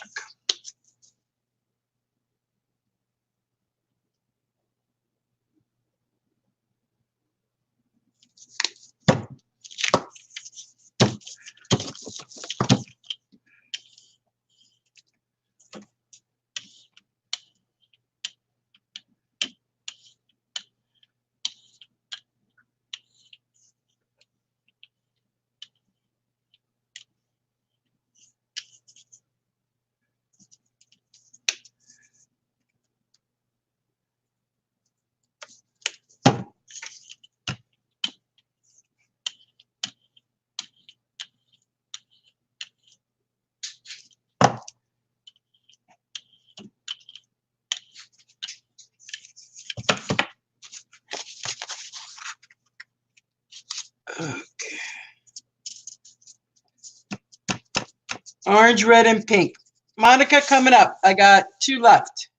Okay. Orange, red, and pink. Monica coming up. I got 2 left.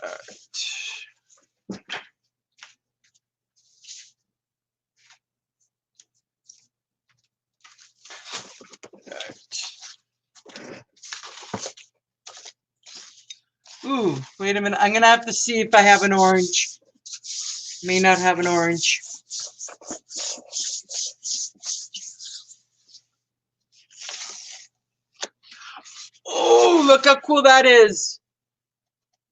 All right. Ooh, wait a minute. I'm gonna have to see if I have an orange. May not have an orange. Oh, look how cool that is.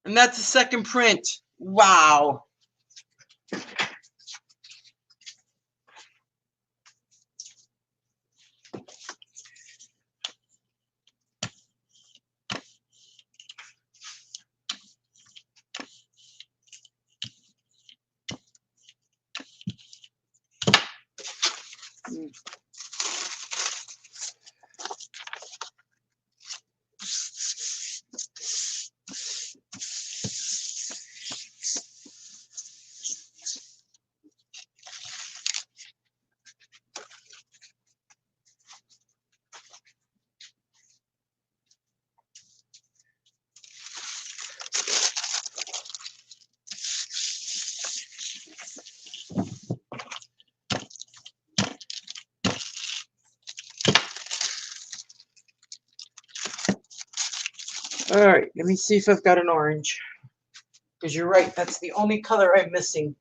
And that's the second print. Wow. All right, let me see if I've got an orange. Because you're right, that's the only color I'm missing.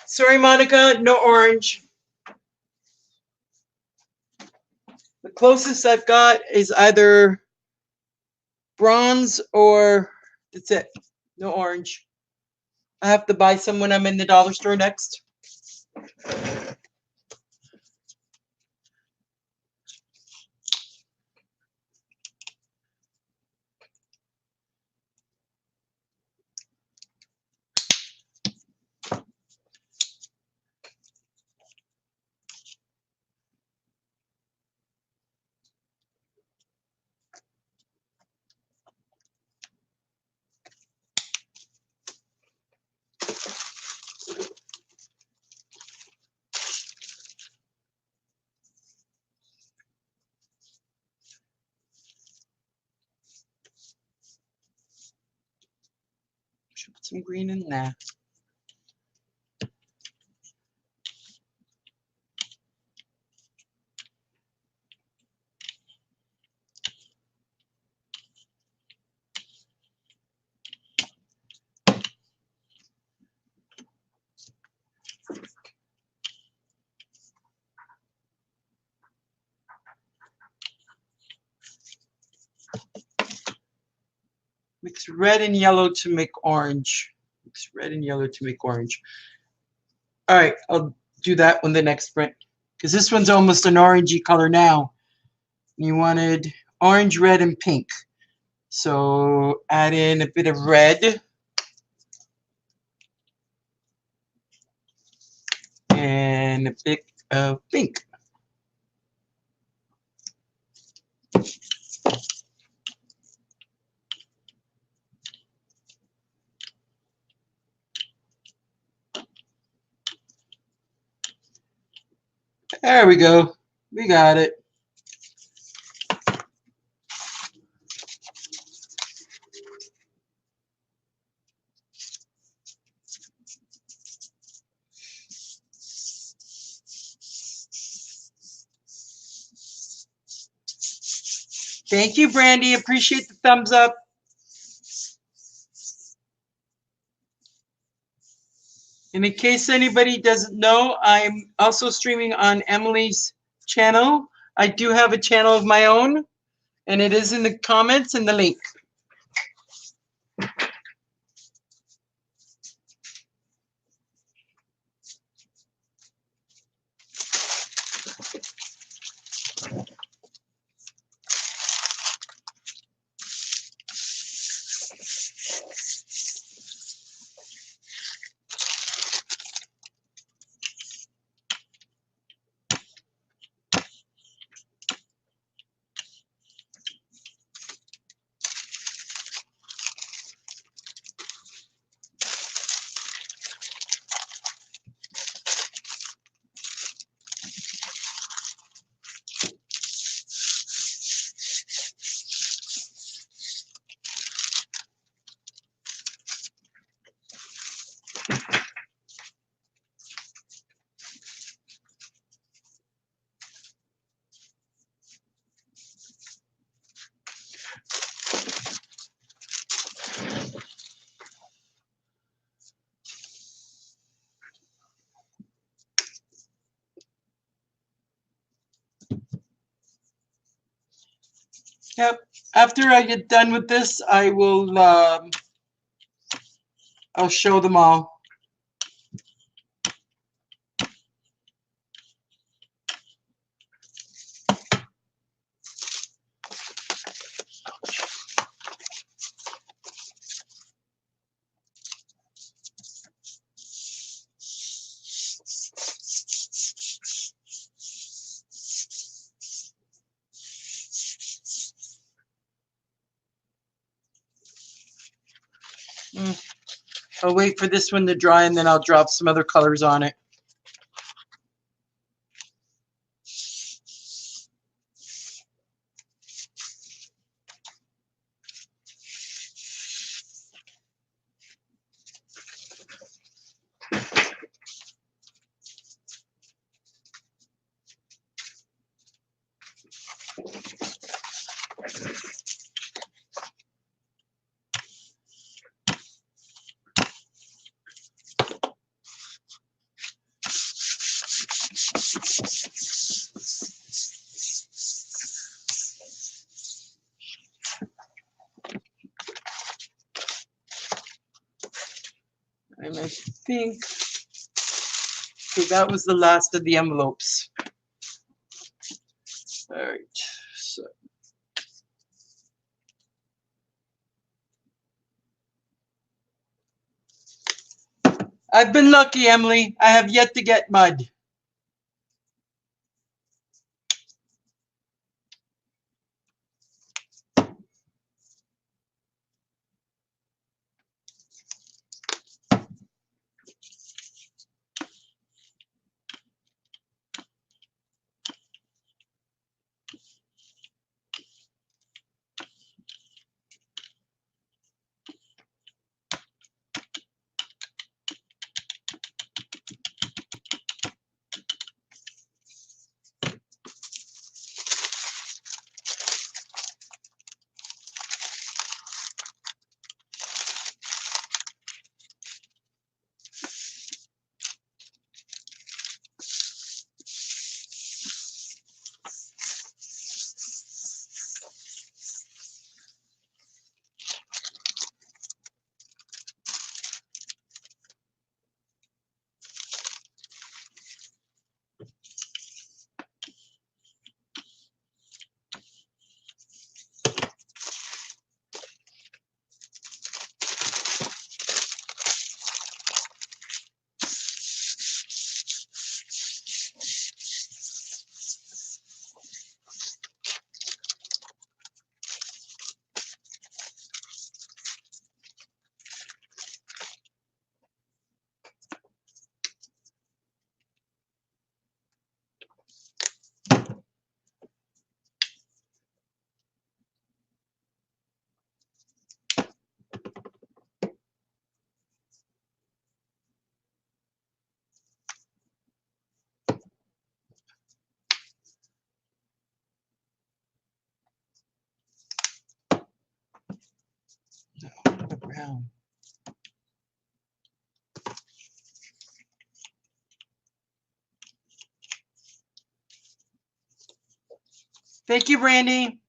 Sorry, Monica, no orange. The closest I've got is either bronze or that's it. No orange. I have to buy some when I'm in the dollar store next. Should put some green in there. Mix red and yellow to make orange. Mix red and yellow to make orange. All right, I'll do that one the next print. Because this one's almost an orangey color now. You wanted orange, red, and pink. So add in a bit of red. And a bit of pink. There we go. We got it. Thank you, Brandy. Appreciate the thumbs up. And in case anybody doesn't know, I'm also streaming on Emily's channel. I do have a channel of my own, and it is in the comments and the link. Yep. After I get done with this, I will. I'll show them all. I'll wait for this one to dry and then I'll drop some other colors on it. And I think, okay, that was the last of the envelopes. All right, so. I've been lucky, Emily. I have yet to get mud. Brown. Thank you, Brandy.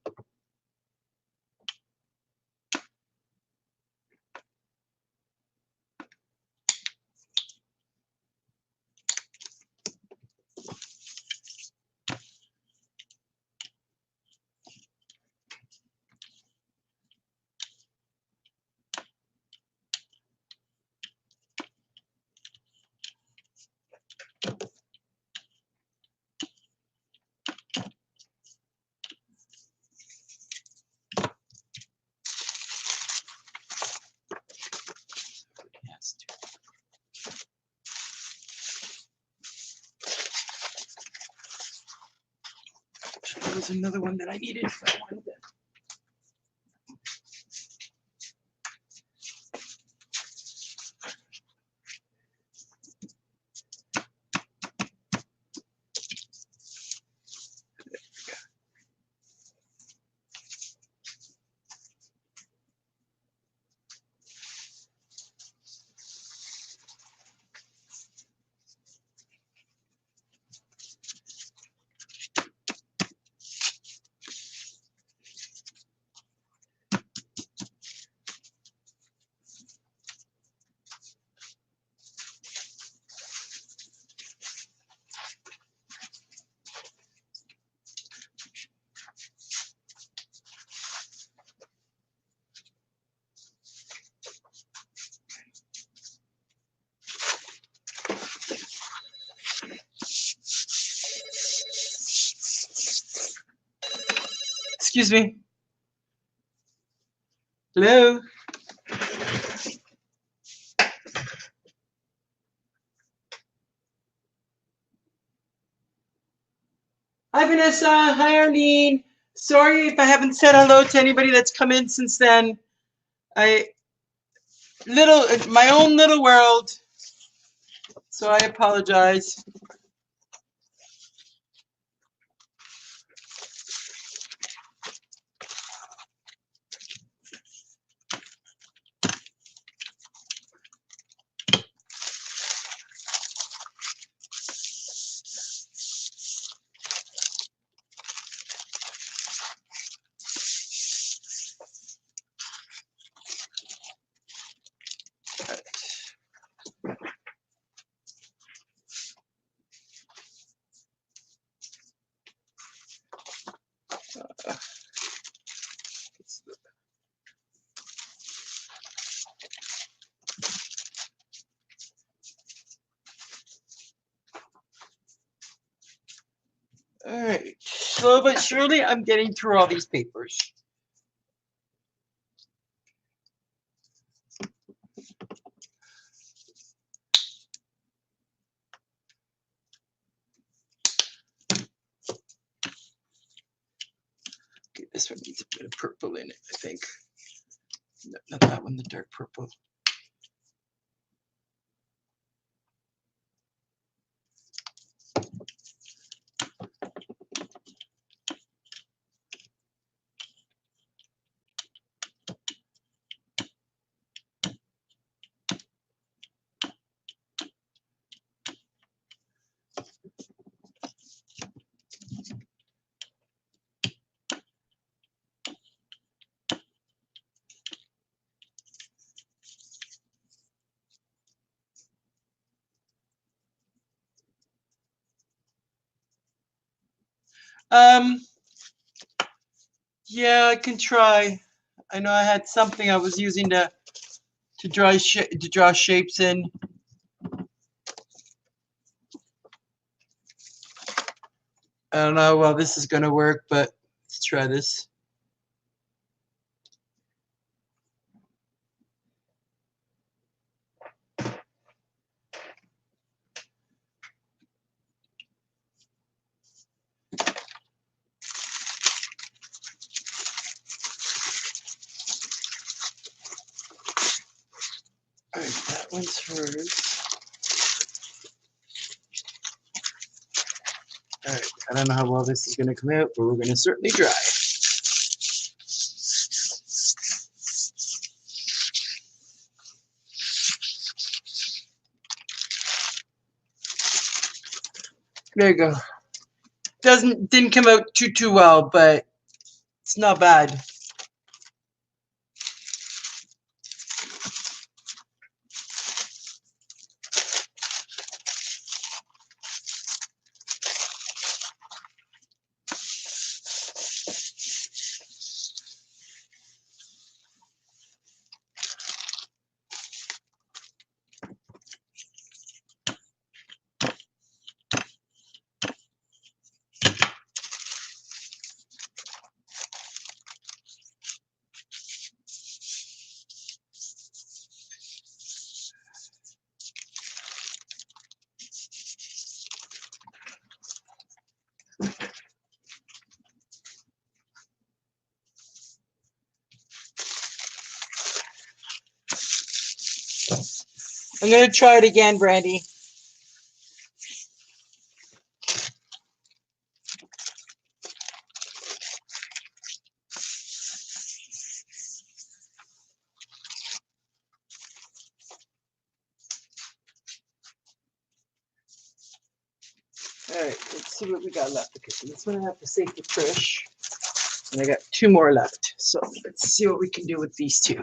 Yes. There was another one that I needed. I wanted to- Excuse me. Hello. Hi, Vanessa. Hi, Arlene. Sorry if I haven't said hello to anybody that's come in since then. My own little world. So I apologize. All right. Slow but surely, I'm getting through all these papers. Okay, this one needs a bit of purple in it, I think. No, not that one, the dark purple. Yeah, I can try. I know I had something I was using to draw shapes in. I don't know how well this is gonna work, but let's try this. All right, that one's hers. All right, I don't know how well this is gonna come out, but we're gonna certainly try. There you go. Didn't come out too well, but it's not bad. I'm gonna try it again, Brandy. All right, let's see what we got left. Okay, so this one I have to save for Trish. And I got 2 more left. So let's see what we can do with these 2.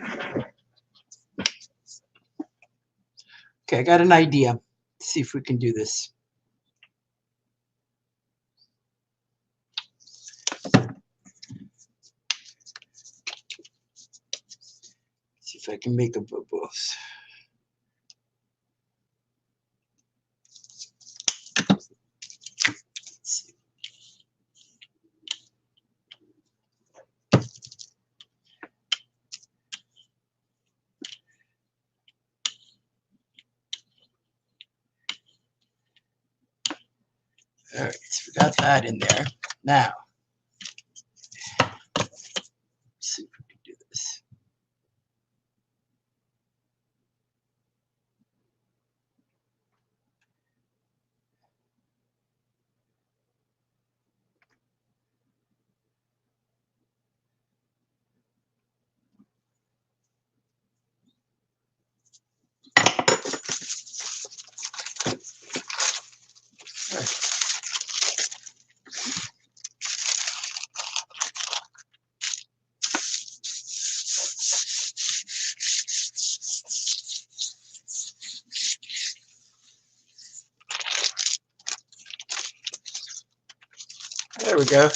Okay, I got an idea. Let's see if we can do this. See if I can make a both. All right, so we got that in there. Now, let's see if we can do this. There we go.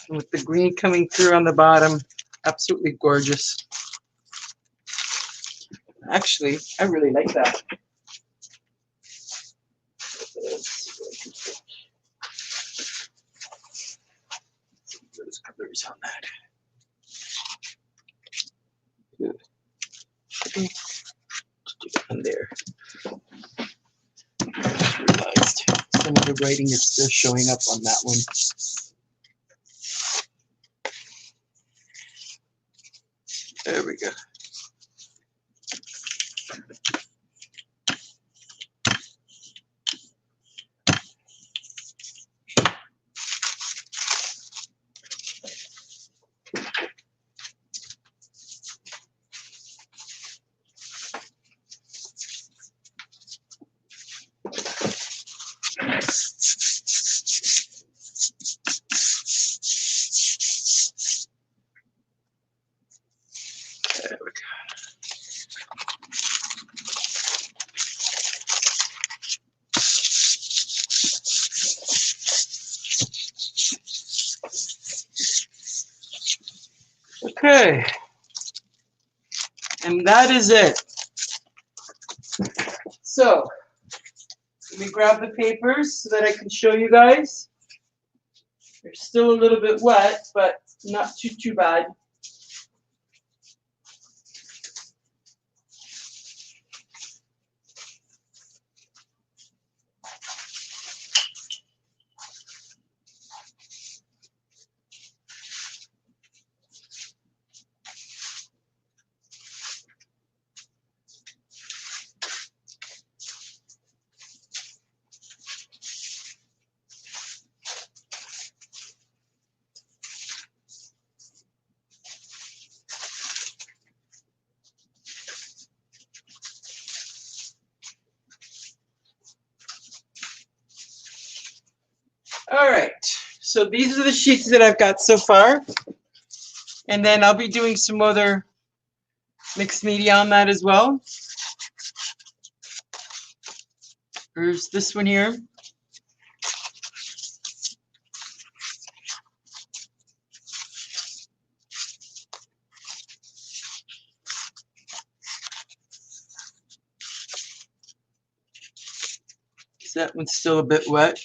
And with the green coming through on the bottom, absolutely gorgeous. Actually, I really like that. Those colors on that. Good. Okay. Do that one there. Just realized some of the writing is still showing up on that one. There we go. There we go. Okay, and that is it. So, let me grab the papers so that I can show you guys. They're still a little bit wet, but not too bad. All right, so these are the sheets that I've got so far. And then I'll be doing some other mixed media on that as well. There's this one here. That one's still a bit wet.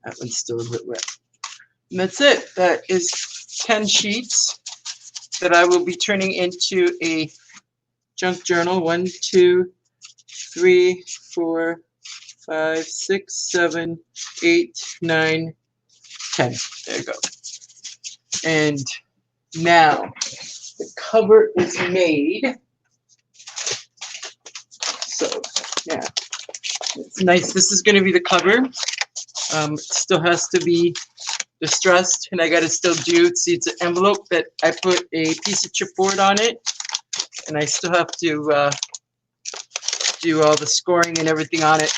That one's still a bit wet. And that's it. That is 10 sheets that I will be turning into a junk journal. 1, 2, 3, 4, 5, 6, 7, 8, 9, 10. There you go. And now the cover is made. So yeah, it's nice. This is going to be the cover. It still has to be distressed, and I got to still do. See, it's an envelope that I put a piece of chipboard on it, and I still have to do all the scoring and everything on it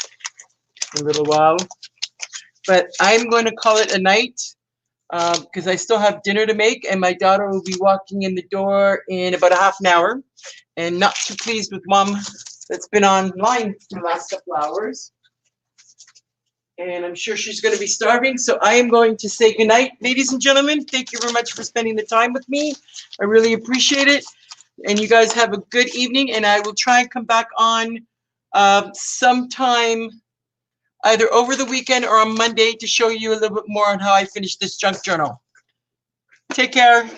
in a little while. But I'm going to call it a night because I still have dinner to make, and my daughter will be walking in the door in about a half an hour, and not too pleased with Mom that's been online for the last couple hours. And I'm sure she's going to be starving, so I am going to say goodnight. Ladies and gentlemen, thank you very much for spending the time with me. I really appreciate it. And you guys have a good evening, and I will try and come back on sometime either over the weekend or on Monday to show you a little bit more on how I finished this junk journal. Take care.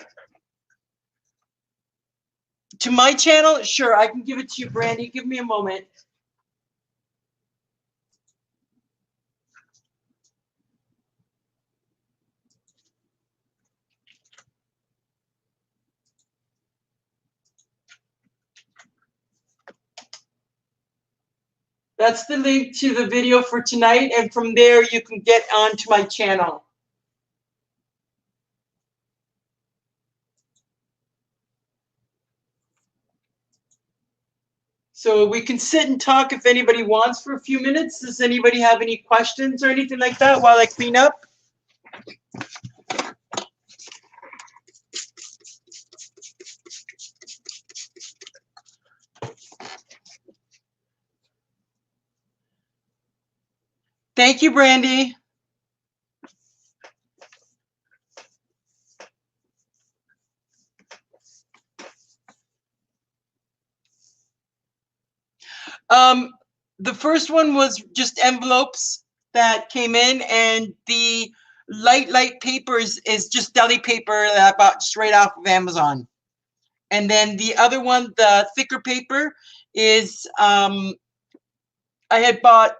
To my channel, sure, I can give it to you, Brandy. Give me a moment. That's the link to the video for tonight, and from there you can get onto my channel. So we can sit and talk if anybody wants for a few minutes. Does anybody have any questions or anything like that while I clean up? Thank you, Brandy. The first one was just envelopes that came in, and the light paper is just deli paper that I bought just right off of Amazon. And then the other one, the thicker paper, is I had bought.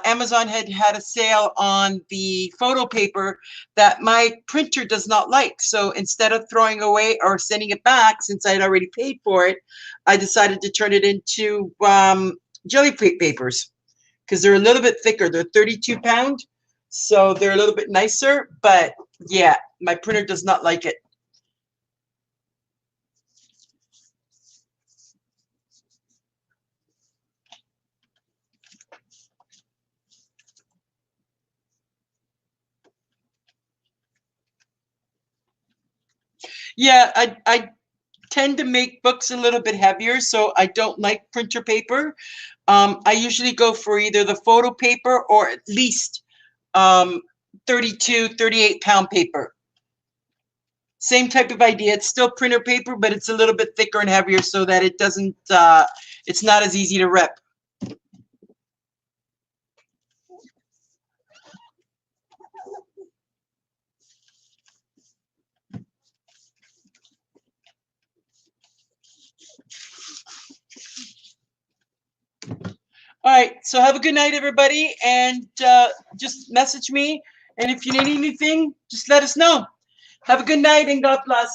Amazon had a sale on the photo paper that my printer does not like. So instead of throwing away or sending it back, since I had already paid for it, I decided to turn it into jelly plate papers because they're a little bit thicker. They're 32 pound, so they're a little bit nicer. But yeah, my printer does not like it. Yeah, I tend to make books a little bit heavier, so I don't like printer paper. I usually go for either the photo paper or at least 32, 38 pound paper. Same type of idea. It's still printer paper, but it's a little bit thicker and heavier so that it doesn't, it's not as easy to rip. All right, so have a good night, everybody, and just message me. And if you need anything, just let us know. Have a good night and God bless.